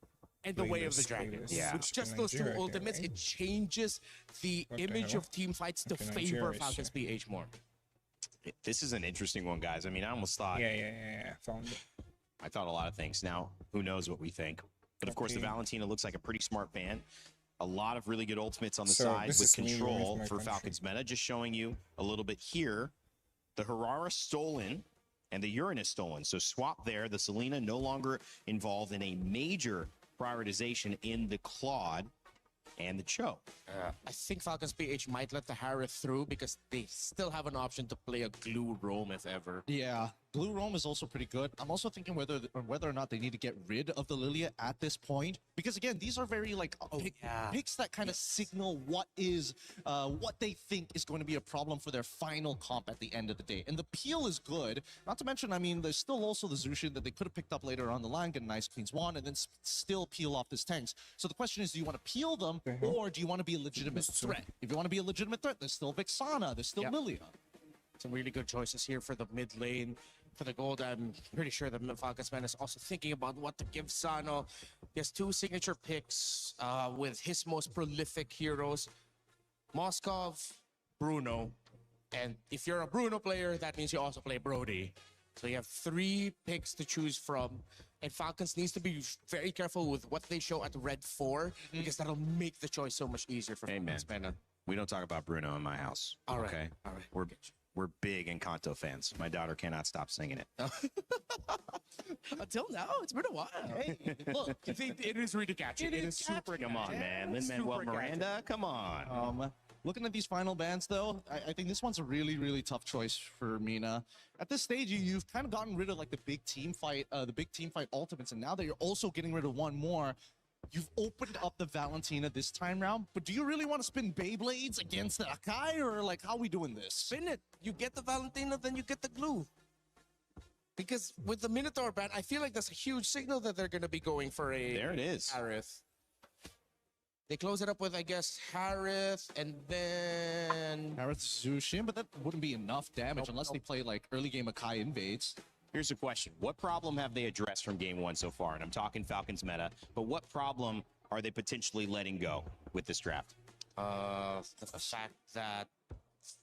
and the Way of the Playlist, Dragon. playlist. Yeah. Switch to Just those 2 Nigeria here, ultimates, right? it changes the What the image hell? of team fights to Okay, favor Nigeria is Falcons PH more. This is an interesting one, guys. I mean, I almost thought. Yeah. Found it. I thought a lot of things. Now, who knows what we think? But of course, the Okay. Valentina looks like a pretty smart ban. A lot of really good ultimates on the So, side this with is me roaming control for my for country. Falcons meta. Just showing you a little bit here. The Hirara stolen and the Uranus stolen. So swap there. The Selena no longer involved in a major prioritization in the Claude and the Cho. I think Falcons PH might let the Harith through because they still have an option to play a glue roam if ever. Yeah, Blue Roam is also pretty good. I'm also thinking whether or not they need to get rid of the Lilia at this point, because again, these are very like picks that kind of signal what they think is going to be a problem for their final comp at the end of the day. And the peel is good. Not to mention, I mean, there's still also the Zushin that they could have picked up later on the line, get a nice Queen's Wand, and then still peel off this tanks. So the question is, do you want to peel them, or do you want to be a legitimate threat? If you want to be a legitimate threat, there's still Vixana, there's still Lilia. Some really good choices here for the mid lane. For the gold, I'm pretty sure the Falcons man is also thinking about what to give Sano. He has 2 signature picks with his most prolific heroes, Moskov, Bruno. And if you're a Bruno player, that means you also play Brody. So you have 3 picks to choose from. And Falcons needs to be very careful with what they show at Red 4 because that'll make the choice so much easier for Falcons man. We don't talk about Bruno in my house. All right. Okay. All right. We're big Encanto fans. My daughter cannot stop singing it. Until now, it's been a while. Hey, look, it is really catchy. It is super Come on, catchy. man. It's Lin-Manuel super catchy. Miranda, come on. Looking at these final bans, though, I think this one's a really, really tough choice for Mina. At this stage, you've kind of gotten rid of like the big team fight ultimates, and now that you're also getting rid of one more, you've opened up the Valentina this time round. But do you really want to spin Beyblades against the Akai, or like how are we doing this? Spin it. You get the Valentina, then you get the glue. Because with the Minotaur ban, I feel like that's a huge signal that they're going to be going for a There it is. Harith. They close it up with, I guess, Harith, and then... Harith Zushin, but that wouldn't be enough damage unless they play like early game Akai invades. Here's a question. What problem have they addressed from game 1 so far? And I'm talking Falcons meta, but what problem are they potentially letting go with this draft? The fact that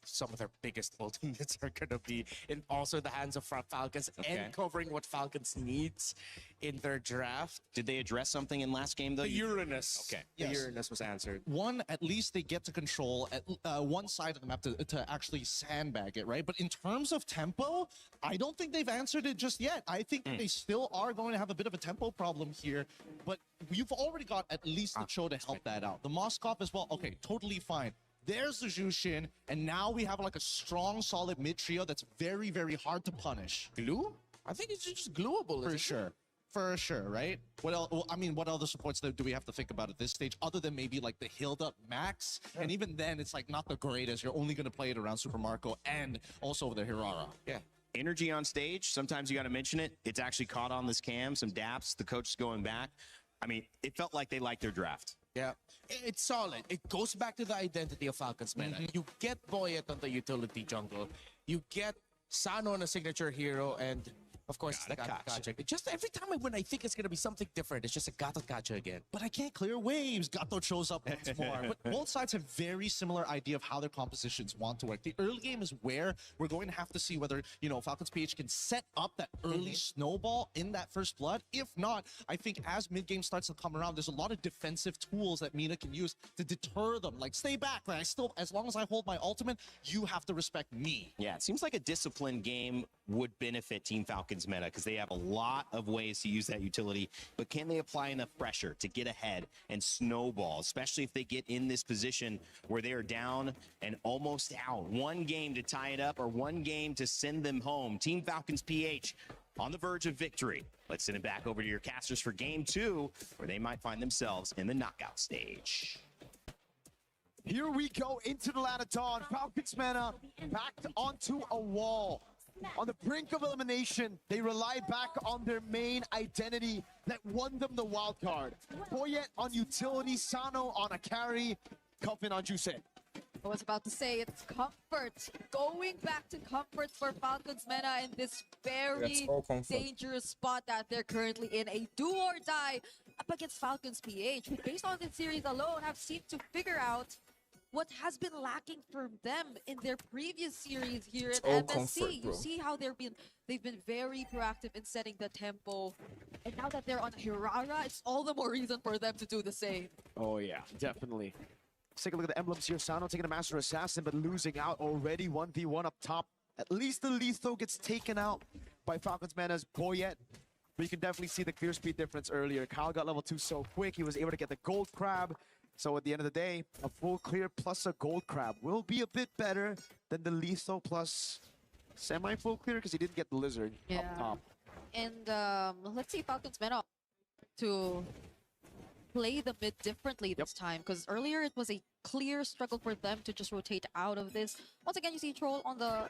some of their biggest ultimates are going to be in also the hands of Falcons and covering what Falcons needs in their draft. Did they address something in last game, though? The Uranus. Okay. The Uranus was answered. One, at least they get to control at one side of the map to actually sandbag it, right? But in terms of tempo, I don't think they've answered it just yet. I think they still are going to have a bit of a tempo problem here, but you've already got at least the Cho to help that out. The Moskov as well, okay, totally fine. There's the Jushin, and now we have like a strong, solid mid trio that's very, very hard to punish. Glue? I think it's just glueable. For sure. For sure, right? What else? Well, I mean, what other supports do we have to think about at this stage, other than maybe like the Hilda Max? And even then, it's like not the greatest. You're only going to play it around Super Marco and also the Hirara. Yeah. Energy on stage, sometimes you got to mention it. It's actually caught on this cam, some daps, the coach is going back. I mean, it felt like they liked their draft. Yeah, it's solid. It goes back to the identity of Falcons meta. You get Boyet on the utility jungle. You get Sano on a signature hero, and Of course, it's the Gato. Just every time when I think it's going to be something different, it's just a Gato again. But I can't clear waves. Gato shows up once more. But both sides have very similar idea of how their compositions want to work. The early game is where we're going to have to see whether, Falcons PH can set up that early snowball in that first blood. If not, I think as mid-game starts to come around, there's a lot of defensive tools that Mina can use to deter them. Like, stay back. Like, as long as I hold my ultimate, you have to respect me. Yeah, it seems like a disciplined game would benefit Team Falcons meta because they have a lot of ways to use that utility, but can they apply enough pressure to get ahead and snowball, especially if they get in this position where they are down and almost out? One game to tie it up or one game to send them home. Team Falcons PH on the verge of victory. Let's send it back over to your casters for game 2, where they might find themselves in the knockout stage. Here we go into the ladder dawn. Falcons meta backed onto a wall. On the brink of elimination, they rely back on their main identity that won them the wild card. Boyet on utility, Sano on a carry, Cuffin on Juice. I was about to say, it's comfort. Going back to comfort for Falcons meta in this very dangerous spot that they're currently in. A do or die up against Falcons PH, who based on this series alone have seemed to figure out what has been lacking for them in their previous series here at MSC. You see how they've been very proactive in setting the tempo. And now that they're on Hirara, it's all the more reason for them to do the same. Oh yeah, definitely. Let's take a look at the emblems here. Sano taking a Master Assassin, but losing out already 1v1 up top. At least the Letho gets taken out by Falcons meta's Boyet. But you can definitely see the clear speed difference earlier. Kyle got level 2 so quick, he was able to get the gold crab. So at the end of the day, a full clear plus a gold crab will be a bit better than the Letho plus semi-full clear because he didn't get the lizard up top. And let's see Falcons meta to play the mid differently this time, because earlier it was a clear struggle for them to just rotate out of this. Once again, you see Troll on the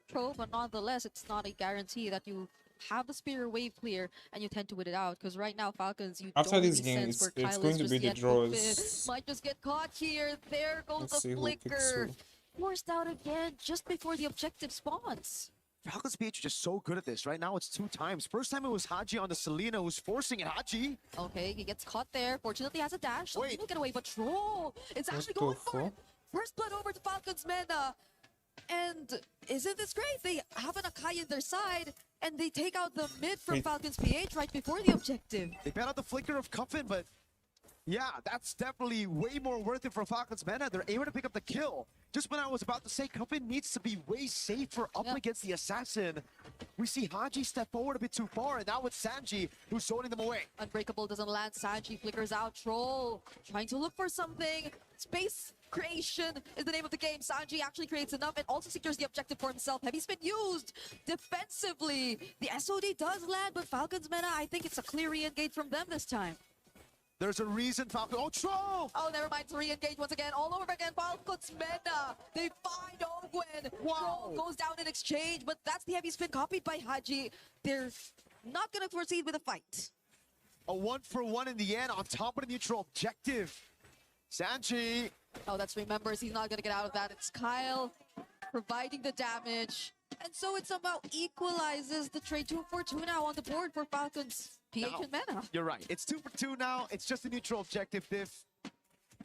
Troll, but nonetheless, it's not a guarantee that you have the spear wave clear and you tend to win it out, because right now Falcons, you after don't this really game, sense it's going to be the draws. might just get caught here. There goes the flicker. Forced out again just before the objective spawns. Falcons PH are just so good at this. Right now, it's 2 times. First time it was Haji on the Selena who's forcing it. Haji. Okay, he gets caught there. Fortunately, has a dash. So he will get away, but Troll is actually going for it. First blood over to Falcons meta. And isn't this great? They have an Akai in their side, and they take out the mid from Falcons PH right before the objective. They bet out the flicker of Cuffin, but yeah, that's definitely way more worth it for Falcons meta. They're able to pick up the kill. Just when I was about to say Cuffin needs to be way safer up against the assassin, we see Haji step forward a bit too far, and now it's Sanji who's zoning them away. Unbreakable doesn't land. Sanji flickers out. Troll trying to look for something. Space creation is the name of the game. Sanji actually creates enough and also secures the objective for himself. Heavy spin used defensively. The SOD does land, but Falcons meta, I think it's a clear re-engage from them this time. There's a reason Falcon. Oh, Troll! Oh, never mind. Re-engage once again. All over again. Falcons meta. They find Ogwen. Troll goes down in exchange, but that's the heavy spin copied by Haji. They're not going to proceed with a fight. A 1-for-1 in the end on top of the neutral objective. Sanji. Oh, that's remembers. He's not going to get out of that. It's Kyle providing the damage. And so it somehow equalizes the trade. 2 for 2 now on the board for Falcons. PH and meta. You're right. It's 2 for 2 now. It's just a neutral objective diff.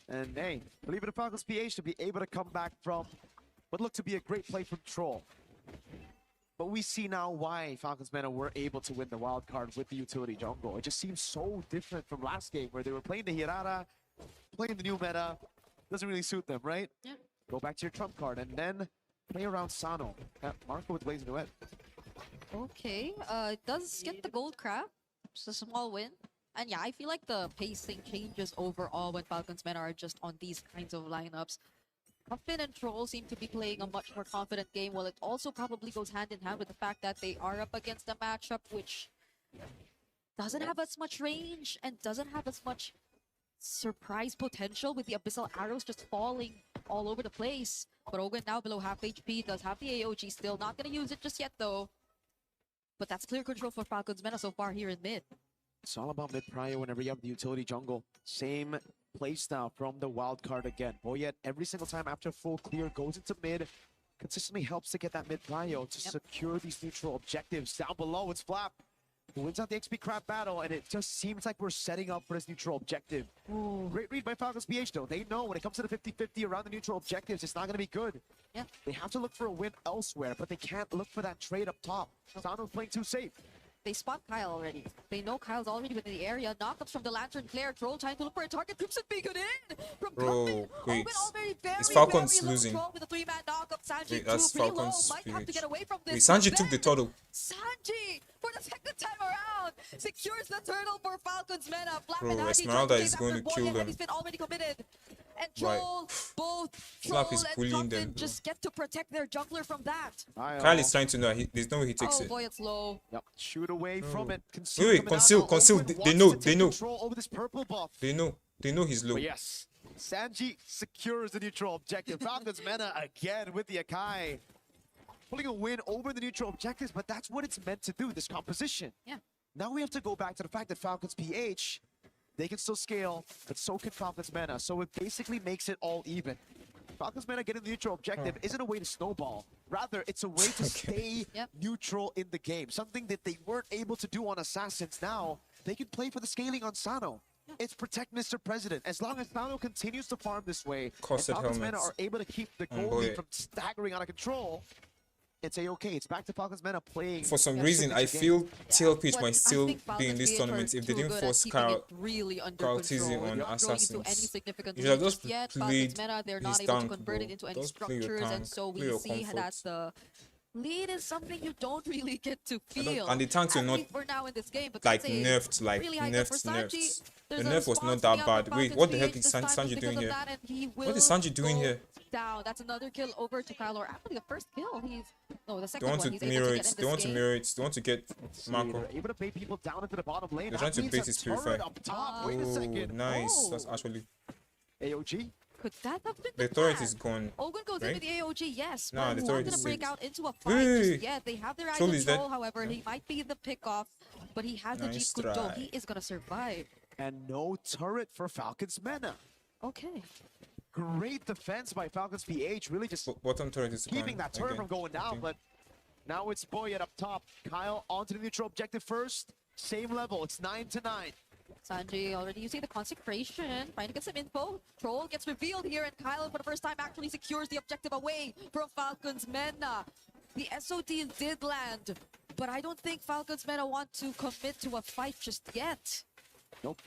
And hey, believe it in Falcons PH to be able to come back from what looked to be a great play from Troll. But we see now why Falcons meta were able to win the wild card with the utility jungle. It just seems so different from last game where they were playing the Hirara, playing the new meta. Doesn't really suit them, right? Yeah. Go back to your trump card and then play around Sano. Marco with Blazing Duet. Okay, it does get the gold crab. It's a small win. And yeah, I feel like the pacing changes overall when Falcons meta are just on these kinds of lineups. Cuffin and Troll seem to be playing a much more confident game, while it also probably goes hand in hand with the fact that they are up against a matchup which doesn't have as much range and doesn't have as much surprise potential, with the abyssal arrows just falling all over the place. But Ogwen now below half HP, does have the AOG still. Not going to use it just yet though. But that's clear control for Falcons meta so far here in mid. It's all about mid prior whenever you have the utility jungle. Same playstyle from the wild card again. Boyet every single time after full clear goes into mid, consistently helps to get that mid-prio to secure these neutral objectives. Down below, it's Flap who wins out the XP crap battle, and it just seems like we're setting up for this neutral objective. Great read by Falcons PH, though. They know when it comes to the 50-50 around the neutral objectives, it's not going to be good. Yeah. They have to look for a win elsewhere, but they can't look for that trade up top. Sano's playing too safe. They spot Kyle already. They know Kyle's already within the area. Knockups from the Lantern Flare. Troll trying to look for a target. Crimson Beacon in from Bro, great. very, It's Falcons very losing. With a 3-man knockup. Sanji Wait, that's pretty low. Falcons Might have to get away from this. Wait, Sanji took the turtle. Sanji, for the second time around, secures the turtle for Falcons Mena. Flap Bro, and Hadi Esmeralda trying to is chase going after to kill Warrior. them. He's been already committed. And Right. Troll, both Flap Troll is and bullying them, Jumpin bro. just get to protect their jungler from that. Kyle is trying to know. There's no way he takes Oh it. boy, it's low. Yep, shoot away from it. Wait, conceal. They know. Control over this purple buff. They know he's low. But yes, Sanji secures the neutral objective. Falcons Mena again with the Akai. Pulling a win over the neutral objectives, but that's what it's meant to do, this composition. Yeah. Now we have to go back to the fact that Falcons PH, they can still scale, but so can Falcons Mena. So it basically makes it all even. Falcons Mena getting the neutral objective isn't a way to snowball. Rather, it's a way to stay neutral in the game. Something that they weren't able to do on Assassins. Now, they can play for the scaling on Sano. It's protect Mr. President. As long as Sano continues to farm this way, and Costed Falcons Mena helmets. are able to keep the Oh, goal boy. lead from staggering out of control, it's a-okay. It's back to Falcons Mena playing. For some their reason, I signature feel game. Tail Pitch But might I still think be in Falcons this PH tournament are if they too didn't good at force keeping Carl it really under Tizi control. on Not going into Assassins. any significant You should have lead just yet. played Falcons Mena, they're his not able to tank, convert it bro. into any Just play your structures, and tank, so play we your see comfort. that the lead is something you don't really get to I don't- feel. and the tanks are At not, least for now in this game, but like that's a nerfed, like really high for Sanji. nerfed. The There's a nerf was response not coming that out from bad. Wait, Falcons what the heck PH is this time Sanji because doing of here? that, and he What is will Sanji doing go here? Down. That's another kill over to Kyle, or actually the first kill. He's no, the They second want one. to He's able mirror to it. get in They this want to game. mirror it. They want to get Marco. They're able to bait people down into the bottom lane. They're That trying to means bait a his turret purifier. up top. Wait a Oh, second. nice. Oh. That's actually. AOG? Could that have been The the turret plan? is gone. Ogun goes in right? with the AOG, yes. Nah, but the not turret gonna is break saved. out into a fight Hey! just yet. They have their eyes Troll on is dead. Troll, however. He might be the pickoff, but he has the Nice Jeet Kudo. try. He is gonna survive. And no turret for Falcons Mena. Okay. Great defense by Falcons PH. Really just Bottom turret is keeping gone that turret again, from going I down. think. But now it's Boyet up top. Kyle onto the neutral objective first. Same level. It's 9-9. Sanji already using the consecration, trying to get some info. Troll gets revealed here, and Kyle for the first time actually secures the objective away from Falcons Mena. The SOD did land, but I don't think Falcons Mena want to commit to a fight just yet. Nope.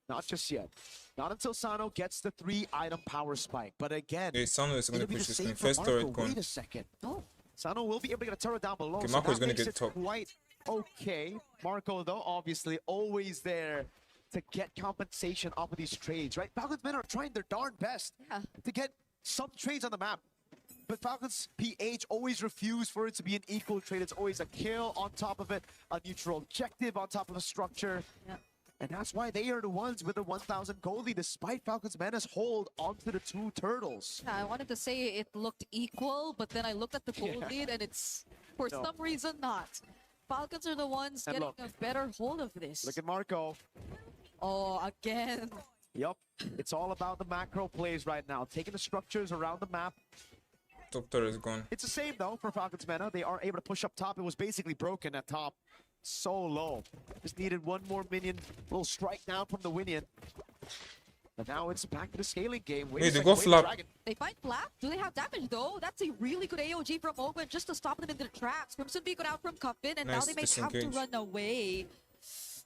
Not just yet. Not until Sano gets the 3-item power spike. But again, Yeah, Sano is going to it'll be push the this same thing. for First Marco. turret gone. Wait a second. Oh. Sano will be able to get a turret down below. Okay, so Marco that is gonna makes get it top. quite okay. Marco, though, obviously always there to get compensation off of these trades, right? Falcons men are trying their darn best to get some trades on the map. But Falcons PH always refuse for it to be an equal trade. It's always a kill on top of it, a neutral objective on top of a structure. Yeah. And that's why they are the ones with the 1,000 gold lead, despite Falcons Mena's hold onto the 2 turtles. Yeah, I wanted to say it looked equal, but then I looked at the gold lead, and it's, for No. some reason, not. Falcons are the ones And getting look. a better hold of this. Look at Marco. Oh, again. Yup, it's all about the macro plays right now, taking the structures around the map. Top turret is gone. It's the same though for Falcons Mena. They are able to push up top. It was basically broken at top. So low. Just needed one more minion. Little strike down from the Winion. But now it's back to the scaling game. Wait, they a go second, flap. Dragon. They find Flap. Do they have damage though? That's a really good AOG from Ogun just to stop them in their tracks. Crimson Beacon out from Cuppin, and now Nice they may have to disengage. run away.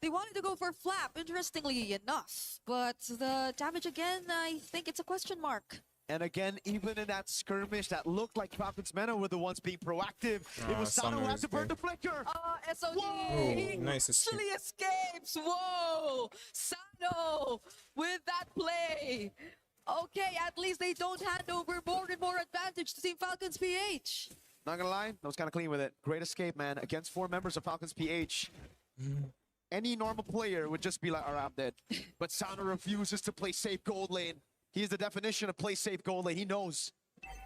They wanted to go for Flap, interestingly enough. But the damage again, I think it's a question mark. And again, even in that skirmish that looked like Falcons Mena were the ones being proactive. It was Sano who had to burn the flicker. SOD! Oh, nice escape. Actually escapes! Whoa! Sano with that play! Okay, at least they don't hand over more and more advantage to Team Falcons PH. Not gonna lie, that was kind of clean with it. Great escape, man. Against 4 members of Falcons PH. Any normal player would just be like, alright, I'm dead. But Sano refuses to play safe gold lane. He is the definition of play safe gold lane. He knows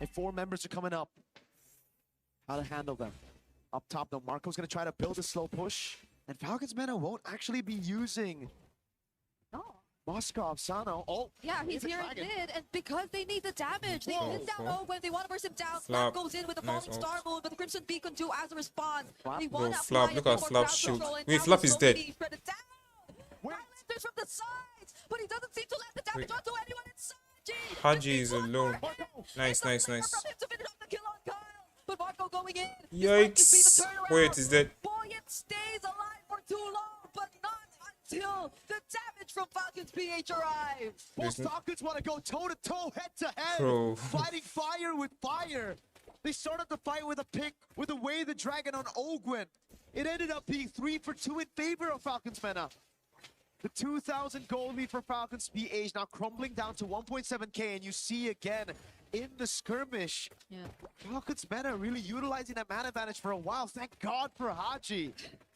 if 4 members are coming up, how to handle them. Up top, though, Marco's gonna try to build a slow push. And Falcons Mena won't actually be using Moskov, Sano. Oh, yeah, he's here in mid, and because they need the damage, they hit down when they want to burst him down. Flap goes in with the falling star moon, but the Crimson Beacon too as a response. They want to Flap, look at Flap's shield. Wait, Flap is dead. From the sides, but he doesn't seem to let the damage onto anyone inside. Haji is alone. Nice. But Marco going in. Yikes. Wait, is dead. Buoyant stays alive for too long, but not until the damage from Falcons PH arrives. Well, Falcons want to go toe-to-toe, head-to-head. Bro. Fighting fire with fire. They started the fight with a pick with a Way the Dragon on Ogwen. It ended up being 3 for 2 in favor of Falcons Mena. The 2,000 goal lead for Falcons PH now crumbling down to 1.7k, and you see again in the skirmish, Falcons Mena really utilizing that man advantage for a while. Thank God for Haji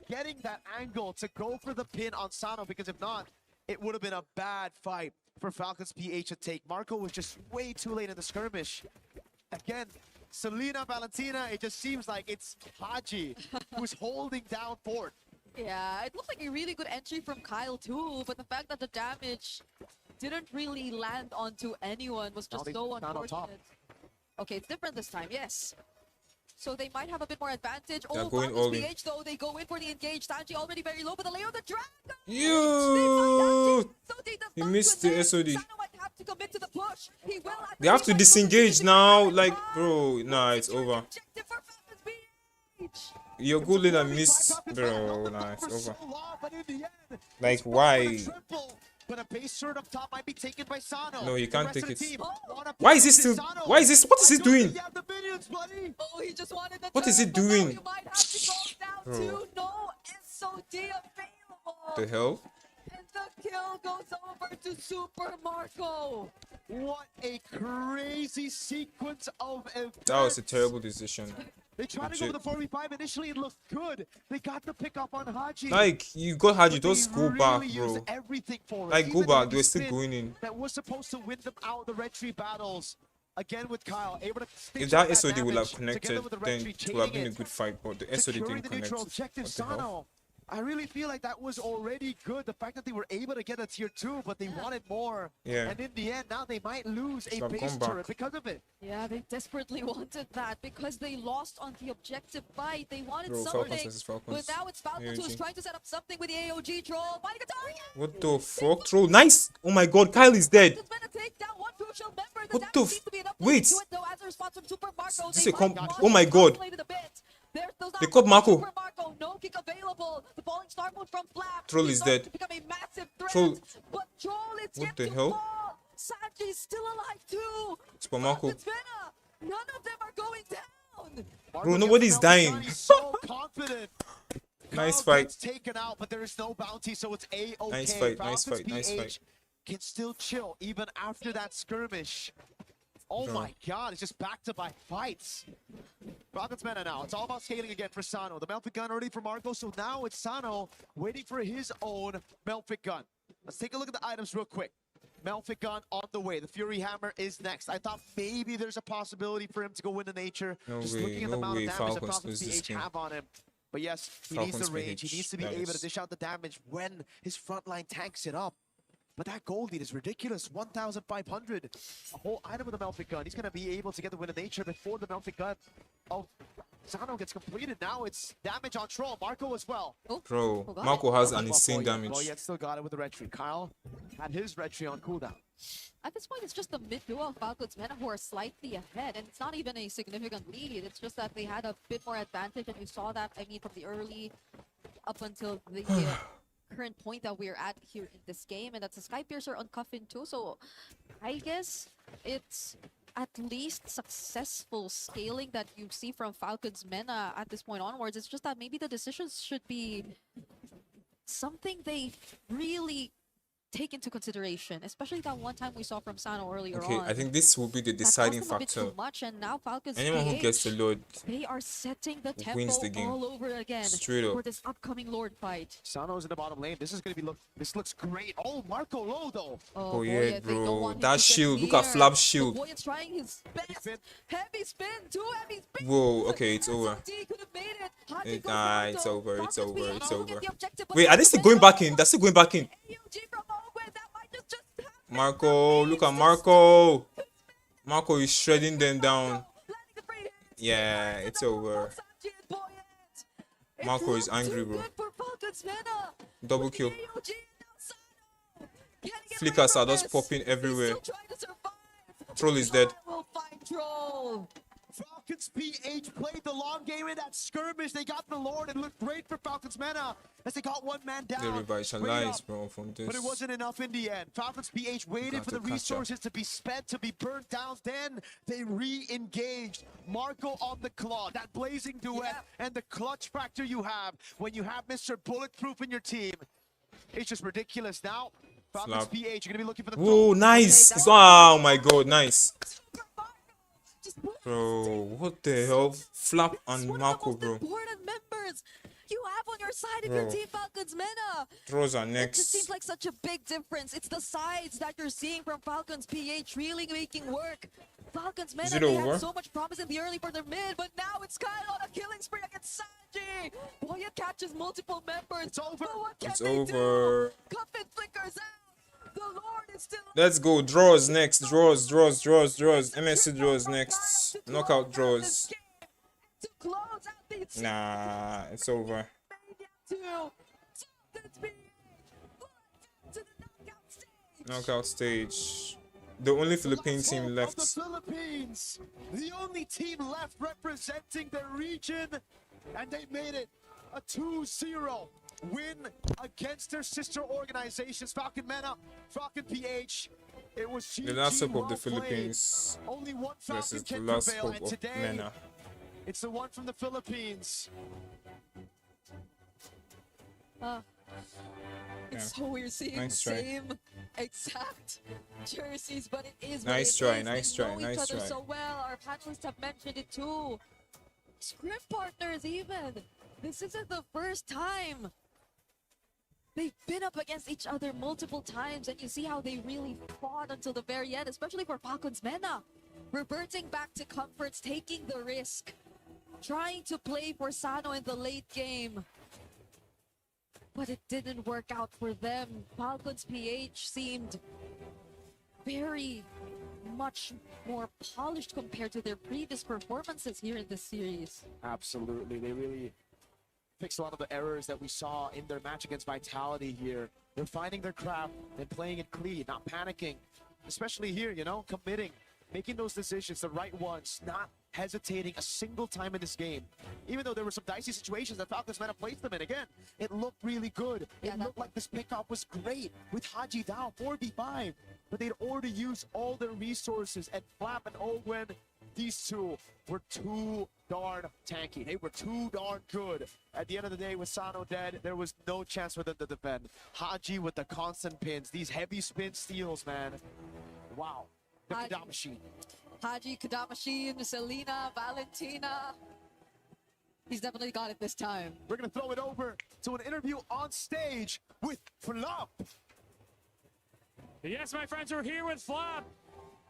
getting that angle to go for the pin on Sano, because if not, it would have been a bad fight for Falcons PH to take. Marco was just way too late in the skirmish. Again, Selena, Valentina, it just seems like it's Haji who's holding down Fort. Yeah, it looked like a really good entry from Kyle too, but the fact that the damage didn't really land onto anyone was just so unfortunate. Okay, it's different this time, yes. So they might have a bit more advantage. They're going all in. PH though, they go in for the engage. Sanji already very low, but the Leo the Dragon! You! He missed the SOD. They have to disengage now, like, bro, nah, it's over. Your goal leader missed, bro, nah, it's over. Like, why? But a base sword up top might be taken by Sano. No, you can't take it. Why is this still? Why is this? What is he doing? Oh, he just wanted the What is he doing? Bro. No SOD available. The hell? And the kill goes over to Super Marco. What a crazy sequence of events. That was a terrible decision. They tried to go with the 4v5 initially, it looked good. They got the pick up on Haji. Like, you got Haji, just go back, bro. Everything for like, go back, they were still going in. That was supposed to win them out the red tree battles. Again with Kyle, able to if that SOD would have connected, then it would have been a good fight, but the SOD didn't connect. What the hell? I really feel like that was already good. The fact that they were able to get a tier 2, but they wanted more. Yeah. And in the end, now they might lose a base turret because of it. Yeah, they desperately wanted that because they lost on the objective fight. They wanted something, but now it's Falcons who's trying to set up something with the AOG troll. What the fuck, troll? Nice! Oh my god, Kyle is dead. What the f? Wait! This is a comp. Oh my god. They caught Marco. Troll is dead. Troll. What the hell? Sanji's still alive too. It's for Marco. None of them are going down. Bro, nobody's dying. So confident. Nice fight. Taken out, but there is no bounty, so it's A-OK. Nice fight, nice fight, nice fight. Can still chill even after that skirmish. Oh my god, it's just backed up by fights. Falcons Mena now. It's all about scaling again for Sano. The Melfic gun ready for Marco, so now it's Sano waiting for his own Melfic gun. Let's take a look at the items real quick. Melfic gun on the way. The Fury Hammer is next. I thought maybe there's a possibility for him to go into nature. No just way, looking at the no amount way. of damage that Falcons Falcons lose this PH game. have on him. But yes, he Falcons needs the range. PH, He needs to be able to dish out the damage when his front line tanks it up. But that gold lead is ridiculous. 1,500. A whole item with the Melfic gun. He's going to be able to get the win of nature before the Melfic gun of Sano gets completed. Now it's damage on Troll. Marco as well. Bro, Marco has an insane damage. Boyet still got it with the red tree. Kyle had his red tree on cooldown. At this point, it's just the mid duo of Falcons Mena who are slightly ahead, and it's not even a significant lead. It's just that they had a bit more advantage, and you saw that, I mean, from the early up until the current point that we're at here in this game, and that's a Sky Piercer on Coffin too. So I guess it's at least successful scaling that you see from Falcons Mena at this point onwards. It's just that maybe the decisions should be something they really take into consideration, especially that one time we saw from Sano earlier on. Okay, I think this will be the deciding that cost them a bit factor. too much, and now Falcons Anyone who gets the Lord they are setting the tempo wins the game. all over again Straight up. for this upcoming Lord fight. Sano's in the bottom lane. This is going to be this looks great. Oh, Marco low though. Oh yeah, bro. That shield. Look at Flap's shield. Boyet's trying his best. Heavy spin, too heavy spin. Whoa, okay, it's over. Nah, it's over, it's over, it's over. Wait, are they still going back in? They're still going back in. Marco, look at Marco. Marco is shredding them down. Yeah, it's over. Marco is angry, bro. Double kill. Flickers are just popping everywhere. Troll is dead. Falcons PH played the long game in that skirmish. They got the Lord and looked great for Falcons Mena as they got one man down. They revitalize, bro, from this. But it wasn't enough in the end. Falcons PH waited for the resources to be spent, to be burnt down. Then they re-engaged. Marco on the claw, that blazing duet, and the clutch factor you have when you have Mr. Bulletproof in your team. It's just ridiculous. Now, Falcons PH, you're going to be looking for the... Oh, nice. Oh, my God, nice. Bro, what the hell? Flap and Marco, bro. Members you have on your side if Bro. your team Falcons Mena. Draws are It next. just seems like such a big difference. It's the sides that you're seeing from Falcons PH really making work. Falcons Mena, they had so much promise in the early for their mid, but now it's Kyle on a killing spree against Sanji. Boya catches multiple members. It's over. But what can It's they over. do? Cuffin flickers out. The Lord is still... Let's go. Draws next. Draws. MSC draws next. Knockout draws. Nah, it's over. Knockout stage. The only Philippine team left. The Philippines, the only team left representing their region, and they made it a 2-0 win against their sister organizations, Falcon Mena, Falcon PH. It was The last hope of the Philippines versus the last hope of Mena. It's the one from the Philippines. It's so weird seeing the same exact jerseys, but it is Nice what try, it is. nice They try, know nice each other try. so well. Our panelists have mentioned it too. Script partners even. This isn't the first time. They've been up against each other multiple times, and you see how they really fought until the very end, especially for Falcons Mena. Reverting back to comforts, taking the risk, trying to play for Sano in the late game. But it didn't work out for them. Falcons PH seemed very much more polished compared to their previous performances here in this series. Absolutely. They really fixed a lot of the errors that we saw in their match against Vitality here. They're finding their craft and playing it clean, not panicking. Especially here, you know, committing, making those decisions, the right ones, not hesitating a single time in this game. Even though there were some dicey situations that Falcons might have placed them in. Again, it looked really good. It looked like this pickup was great with Haji down 4v5. But they'd already used all their resources, and Flap and Ogwen, these two were too darn tanky. They were too darn good. At the end of the day, with Sano dead, there was no chance for them to defend. Haji with the constant pins, these heavy spin steals, man. Wow. The Kadam machine. Haji, Kadamashine, Selena, Valentina. He's definitely got it this time. We're going to throw it over to an interview on stage with Flop. Yes, my friends, we're here with Flop.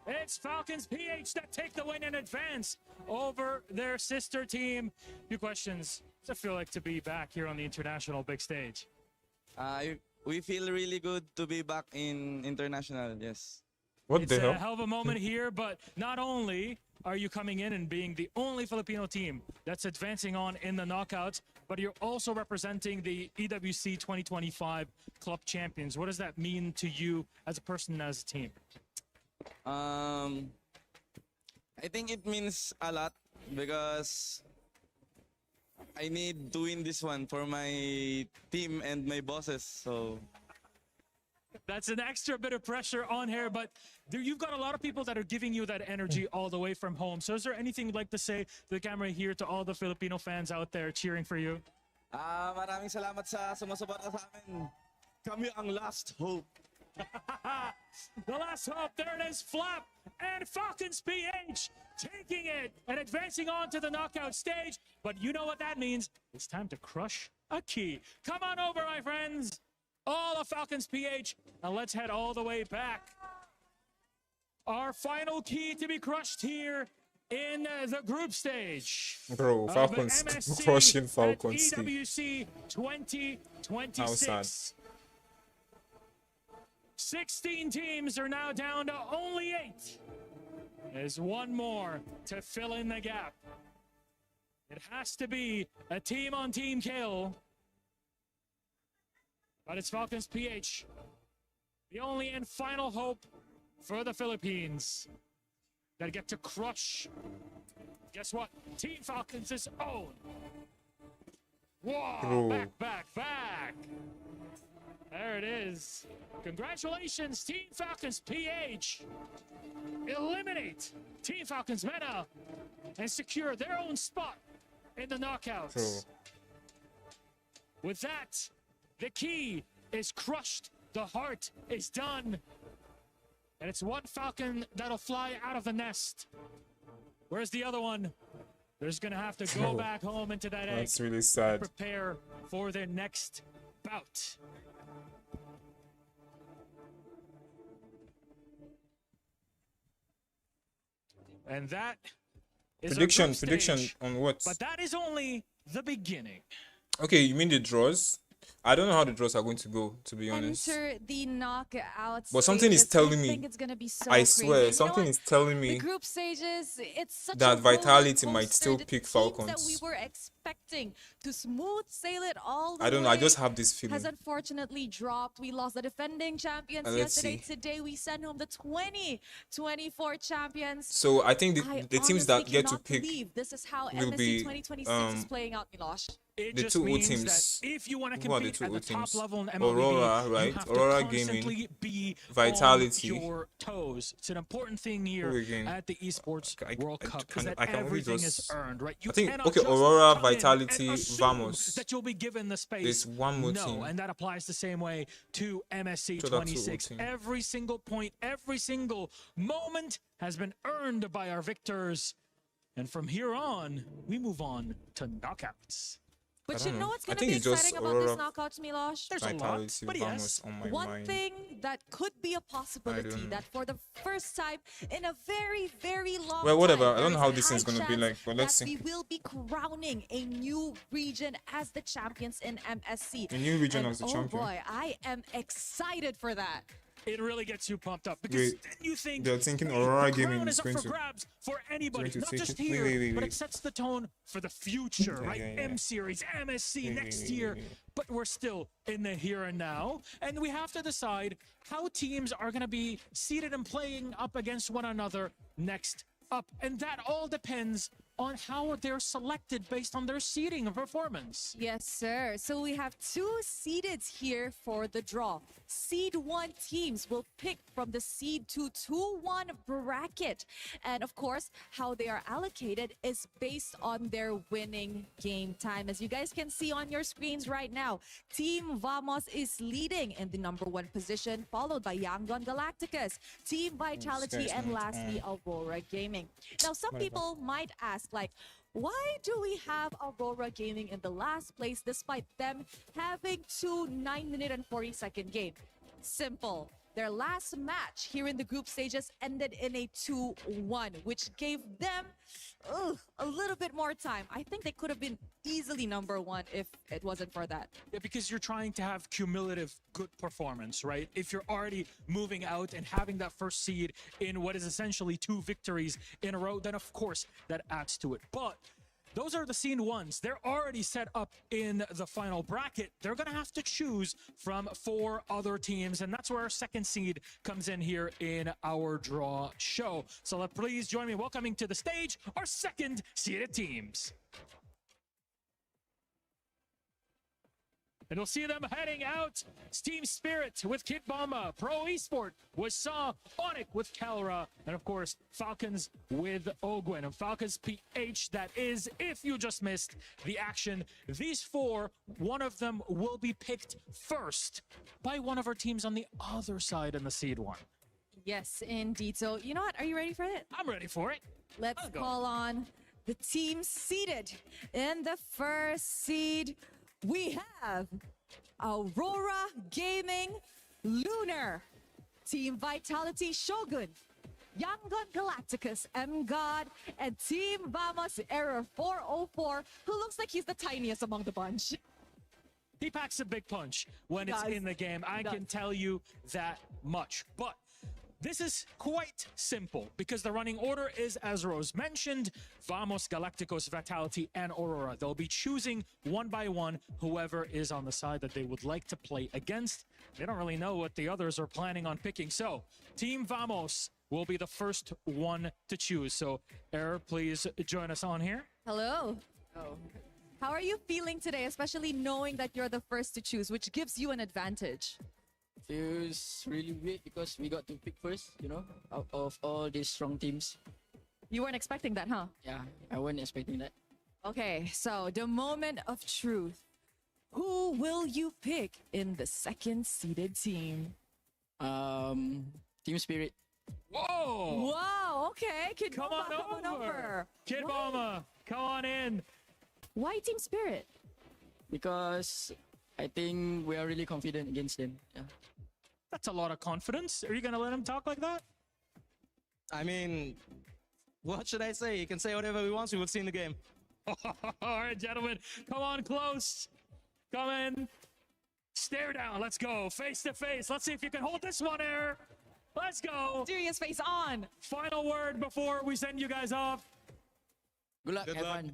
It's Falcons PH that take the win in advance over their sister team. Few questions. What's it feel like to be back here on the international big stage? We feel really good to be back in international, yes. It's a hell of a moment here, but not only are you coming in and being the only Filipino team that's advancing on in the knockouts, but you're also representing the EWC 2025 Club Champions. What does that mean to you as a person and as a team? I think it means a lot because I need to win this one for my team and my bosses, so... That's an extra bit of pressure on here, but you've got a lot of people that are giving you that energy all the way from home. So is there anything you'd like to say to the camera here to all the Filipino fans out there cheering for you? Maraming salamat sa sumusuporta sa amin. Kami ang last hope. The last hope, there it is, Flap and Falcons PH taking it and advancing on to the knockout stage. But you know what that means. It's time to crush a key. Come on over, my friends. All of Falcons PH, and let's head all the way back. Our final key to be crushed here in the group stage. Bro, Falcons crushing Falcons. EWC 2026. How sad. 16 teams are now down to only 8. There's one more to fill in the gap. It has to be a team-on-team kill. But it's Falcons PH, the only and final hope for the Philippines that get to crush. Guess what? Team Falcons is own. Whoa, back. There it is. Congratulations, Team Falcons PH. Eliminate Team Falcons Meta and secure their own spot in the knockouts. With that, the key is crushed. The heart is done. And it's one Falcon that'll fly out of the nest. Where's the other one? They're just going to have to go back home into that egg. That's really sad. And prepare for their next bout. And that is prediction stage. On what? But that is only the beginning. Okay, you mean the draws? I don't know how the draws are going to go, to be honest. Enter the knockouts. But something is telling me, it's gonna be so I swear, crazy. something is telling me the group stages, it's such that a Vitality might rollercoaster. still The pick teams Falcons. that we were expecting to smooth sail it all the I don't know, I way just have this feeling. has unfortunately dropped. We lost the defending champions Let's yesterday. see. Today we sent home the 2024 champions. So I think the teams that honestly get to cannot pick believe this is how will MSC be 2026 is playing out, Milosh. It the just two O means teams. that if you want to Who are the compete two at O the top teams? level in MLB, Aurora, you right? have Aurora to constantly Gaming, be Vitality. on your toes. It's an important thing here Who again? at the Esports World Cup I because that can only everything just- is earned, right? You I think, cannot okay, just Aurora, come in Vitality, and assume Vamos. that you'll be given the space. There's one more no, team. and that applies the same way to MSC So that's two 26. team. Every single point, every single moment has been earned by our victors. And from here on, we move on to knockouts. But you know what's I going to think be it's just exciting about this Aurora, knockouts, Milosh? There's a lot, Vitality, but Vamos yes. on my One mind. thing that could be a possibility don't know. that for the first time in a very, very long Well, whatever. time, I don't know there how is this a is gonna high be like, chance but let's that see. we will be crowning a new region as the champions in MSC. A new region And as the oh champion. boy, I am excited for that. It really gets you pumped up because Wait, then you think they're thinking Aurora the Gaming crown is is up going for to- grabs for anybody, going to not take just it. Wait, here, wait, but wait. it sets the tone for the future, Yeah, right? yeah, yeah. M Series, MSC Wait, next wait, year, wait. but we're still in the here and now, and we have to decide how teams are going to be seated and playing up against one another next up, and that all depends on how they're selected based on their seeding and performance. Yes, sir. So we have two seededs here for the draw. Seed 1 teams will pick from the Seed 2-2-1 bracket. And of course, how they are allocated is based on their winning game time. As you guys can see on your screens right now, Team Vamos is leading in the #1 position, followed by Yangon Galacticus, Team Vitality, and lastly, Aurora Gaming. Now, some people might ask, like, why do we have Aurora Gaming in the last place despite them having 2 9-minute and 40-second game? Simple. Their last match here in the group stages ended in a 2-1, which gave them a little bit more time. I think they could have been easily #1 if it wasn't for that. Yeah, because you're trying to have cumulative good performance, right? If you're already moving out and having that first seed in what is essentially 2 victories in a row, then of course that adds to it. But those are the Scene 1s. They're already set up in the final bracket. They're going to have to choose from 4 other teams, and that's where our second seed comes in here in our draw show. So please join me in welcoming to the stage our second seeded teams. And we'll see them heading out. It's Team Spirit with Kid Bomba, Pro Esport with Saw, ONIC with Calra, and of course, Falcons with Ogwen. And Falcons PH, that is, if you just missed the action, these 4, one of them will be picked first by one of our teams on the other side in the Seed 1. Yes, indeed. So, you know what? Are you ready for it? I'm ready for it. Let's call on the team seated in the first seed. We have Aurora Gaming, Lunar, Team Vitality Shogun, Yangon Galacticus, M-God, and Team Vamos Error 404, who looks like he's the tiniest among the bunch. He packs a big punch when it's in the game. I can tell you that much. But this is quite simple because the running order is, as Rose mentioned, Vamos, Galacticos, Vitality, and Aurora. They'll be choosing one by one whoever is on the side that they would like to play against. They don't really know what the others are planning on picking. So, Team Vamos will be the first one to choose. So, Error, please join us on here. Hello. How are you feeling today, especially knowing that you're the first to choose, which gives you an advantage? Feels really weird because we got to pick first, you know, out of all these strong teams. You weren't expecting that, huh? Yeah, I wasn't expecting that. Okay, so the moment of truth. Who will you pick in the second seeded team? Team Spirit. Whoa! Wow, okay. Kid Come Bomba, on over. Kid Why? Bomba, come on in. Why Team Spirit? Because I think we are really confident against them. Yeah. That's a lot of confidence. Are you going to let him talk like that? I mean, what should I say? He can say whatever he wants. We will see in the game. All right, gentlemen, come on close. Come in. Stare down. Let's go. Face to face. Let's see if you can hold this one, Air. Let's go. Serious face on. Final word before we send you guys off. Good luck, everyone.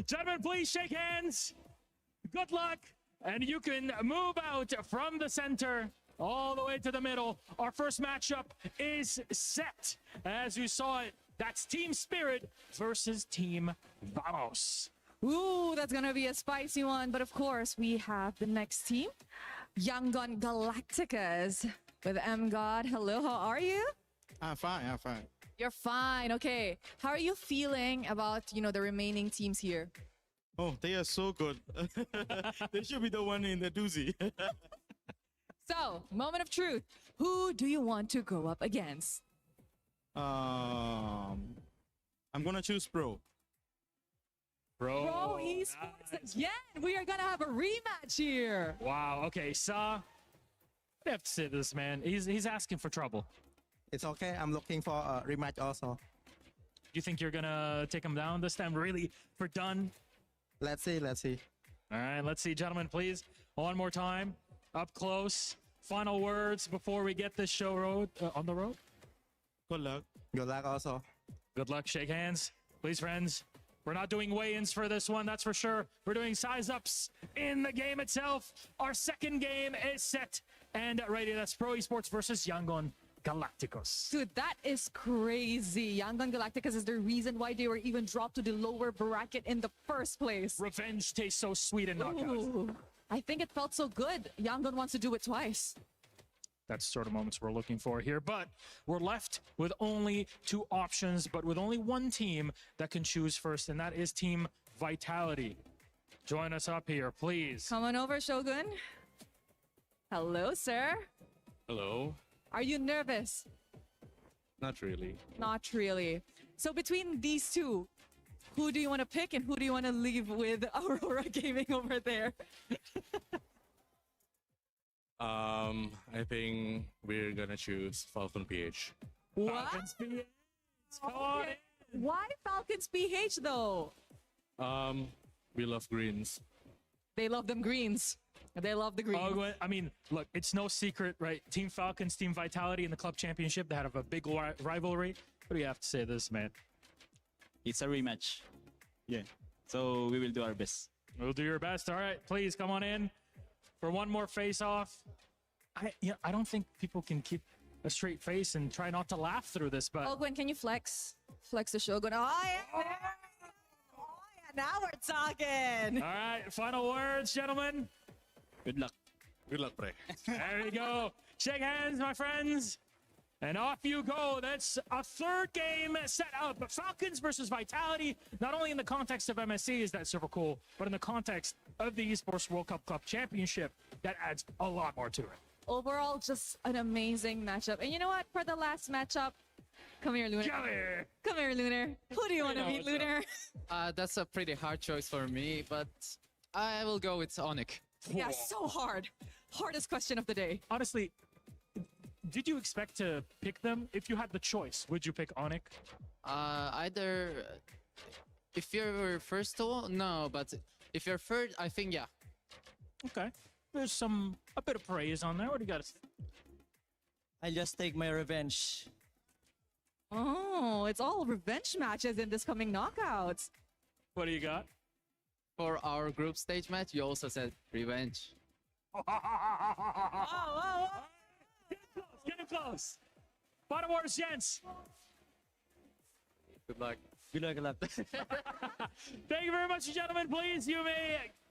Gentlemen, please shake hands. Good luck. And you can move out from the center all the way to the middle. Our first matchup is set. As you saw it, that's Team Spirit versus Team Vamos. Ooh, that's gonna be a spicy one. But of course, we have the next team, Yangon Galacticas with M God. Hello, how are you? I'm fine. You're fine. Okay. How are you feeling about, the remaining teams here? Oh, they are so good. They should be the one in the doozy. So, moment of truth. Who do you want to go up against? I'm gonna choose Pro. Pro Esports again. We are gonna have a rematch here. Wow. Okay, Sa. I have to say this, man. He's asking for trouble. It's okay. I'm looking for a rematch also. You think you're gonna take him down this time, really, for done? Let's see. All right, let's see, gentlemen, please. One more time, up close. Final words before we get this show on the road. Good luck. Good luck also. Good luck. Shake hands, please, friends. We're not doing weigh-ins for this one, that's for sure. We're doing size-ups in the game itself. Our second game is set and ready. That's Pro Esports versus Yangon Galacticos. Dude, that is crazy. Yangon Galacticos is the reason why they were even dropped to the lower bracket in the first place. Revenge tastes so sweet in knockouts. I think it felt so good. Yangon wants to do it twice. That's the sort of moments we're looking for here. But we're left with only two options, but with only one team that can choose first, and that is Team Vitality. Join us up here, please. Come on over, Shogun. Hello, sir. Hello. Are you nervous? Not really. Not really. So between these two, who do you want to pick and who do you want to leave with Aurora Gaming over there? I think we're gonna choose Falcon PH. What? Falcons PH. Come on in. Why Falcons PH though? We love greens. They love them greens. They love the greens. I mean, look, it's no secret, right? Team Falcons, Team Vitality in the club championship, they had a big rivalry. What do you have to say to this, man? It's a rematch. Yeah. So we will do our best. We'll do your best. All right, please come on in for one more face-off. I don't think people can keep a straight face and try not to laugh through this, but... Oh, Gwen, can you flex? Flex the Shogun. Oh, yeah. Oh, yeah. Now we're talking. All right, final words, gentlemen. Good luck. Good luck, Pre. There you go. Shake hands, my friends. And off you go. That's a third game set up. Falcons versus Vitality. Not only in the context of MSC is that super cool, but in the context of the Esports World Cup Club Championship, that adds a lot more to it. Overall, just an amazing matchup. And you know what? For the last matchup, come here, Lunar. Come here. Come here, Lunar. Who do you want to beat, Lunar? That's a pretty hard choice for me, but I will go with ONIC. Yeah, so hard. Hardest question of the day. Honestly, did you expect to pick them? If you had the choice, would you pick ONIC? Either if you're first of all, no, but If you're third, I think yeah. Okay. There's a bit of praise on there. What do you got to say? I'll just take my revenge. Oh, it's all revenge matches in this coming knockouts. What do you got? For our group stage match, you also said revenge. Get him close. Bottom orders, gents. Good luck. Good luck, good luck. Thank you very much, gentlemen. Please, you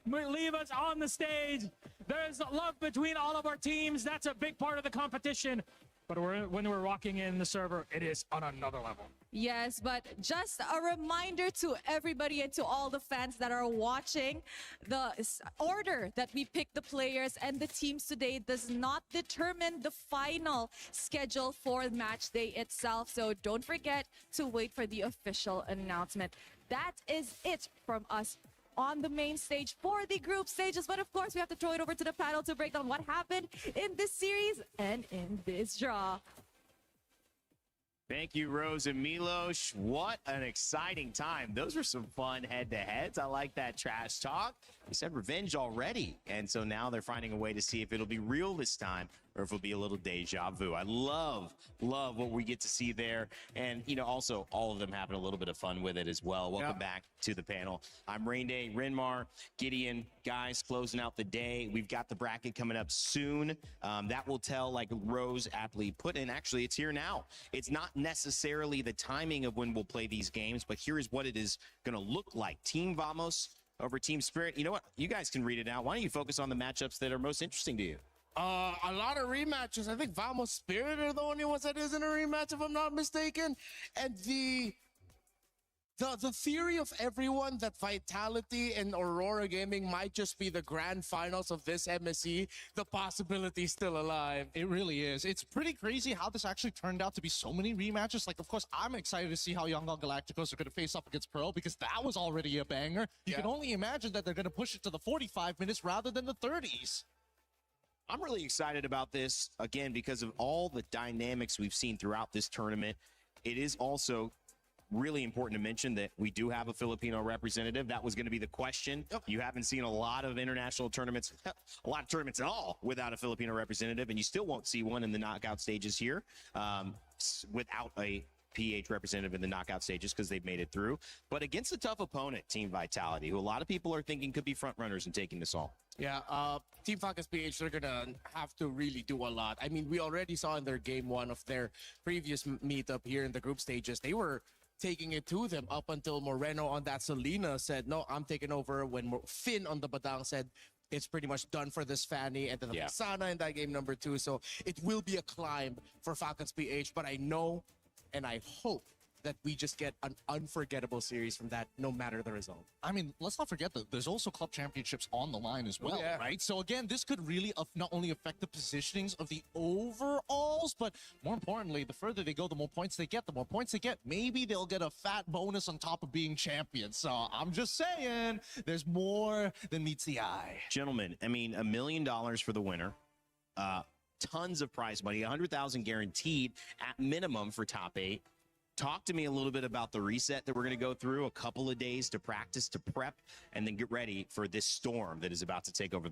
may leave us on the stage. There's love between all of our teams. That's a big part of the competition. But when we're walking in the server, it is on another level. Yes, but just a reminder to everybody and to all the fans that are watching, the order that we pick the players and the teams today does not determine the final schedule for match day itself. So don't forget to wait for the official announcement. That is it from us on the main stage for the group stages. But of course, we have to throw it over to the panel to break down what happened in this series and in this draw. Thank you, Rose and Milos. What an exciting time. Those were some fun head-to-heads. I like that trash talk. We said revenge already. And so now they're finding a way to see if it'll be real this time or if it'll be a little deja vu. I love what we get to see there. And, you know, also all of them having a little bit of fun with it as well. Welcome back to the panel. I'm Rain Day, Renmar, Gideon, guys, closing out the day. We've got the bracket coming up soon. That will tell, like Rose aptly put in, actually, it's here now. It's not necessarily the timing of when we'll play these games, but here is what it is going to look like. Team Vamos over Team Spirit. You know what? You guys can read it out. Why don't you focus on the matchups that are most interesting to you? A lot of rematches. I think Vamos Spirit are the only ones that isn't a rematch, if I'm not mistaken. And the theory of everyone that Vitality and Aurora Gaming might just be the grand finals of this MSC, the possibility is still alive. It really is. It's pretty crazy how this actually turned out to be so many rematches. Like, of course, I'm excited to see how Young Galacticos are going to face up against Pearl because that was already a banger. You can only imagine that they're going to push it to the 45 minutes rather than the 30s. I'm really excited about this, again, because of all the dynamics we've seen throughout this tournament. It is also really important to mention that we do have a Filipino representative. That was going to be the question. You haven't seen a lot of international tournaments, a lot of tournaments at all without a Filipino representative, and you still won't see one in the knockout stages here without a PH representative in the knockout stages because they've made it through. But against a tough opponent, Team Vitality, who a lot of people are thinking could be front runners in taking this all. Yeah, Team Falcons PH, they're going to have to really do a lot. I mean, we already saw in their game one of their previous meetup here in the group stages, they were taking it to them up until Moreno on that Selena said, no, I'm taking over, when Finn on the Badang said, it's pretty much done for this Fanny, and then the Sana in that game number 2. So it will be a climb for Falcons PH, but I know and I hope that we just get an unforgettable series from that, no matter the result. I mean, let's not forget that there's also club championships on the line as well, right? So again, this could really not only affect the positionings of the overalls, but more importantly, the further they go, the more points they get. The more points they get, maybe they'll get a fat bonus on top of being champions. So I'm just saying, there's more than meets the eye. Gentlemen, I mean, $1 million for the winner. Tons of prize money, 100,000 guaranteed at minimum for top 8. Talk to me a little bit about the reset that we're going to go through, a couple of days to practice, to prep, and then get ready for this storm that is about to take over the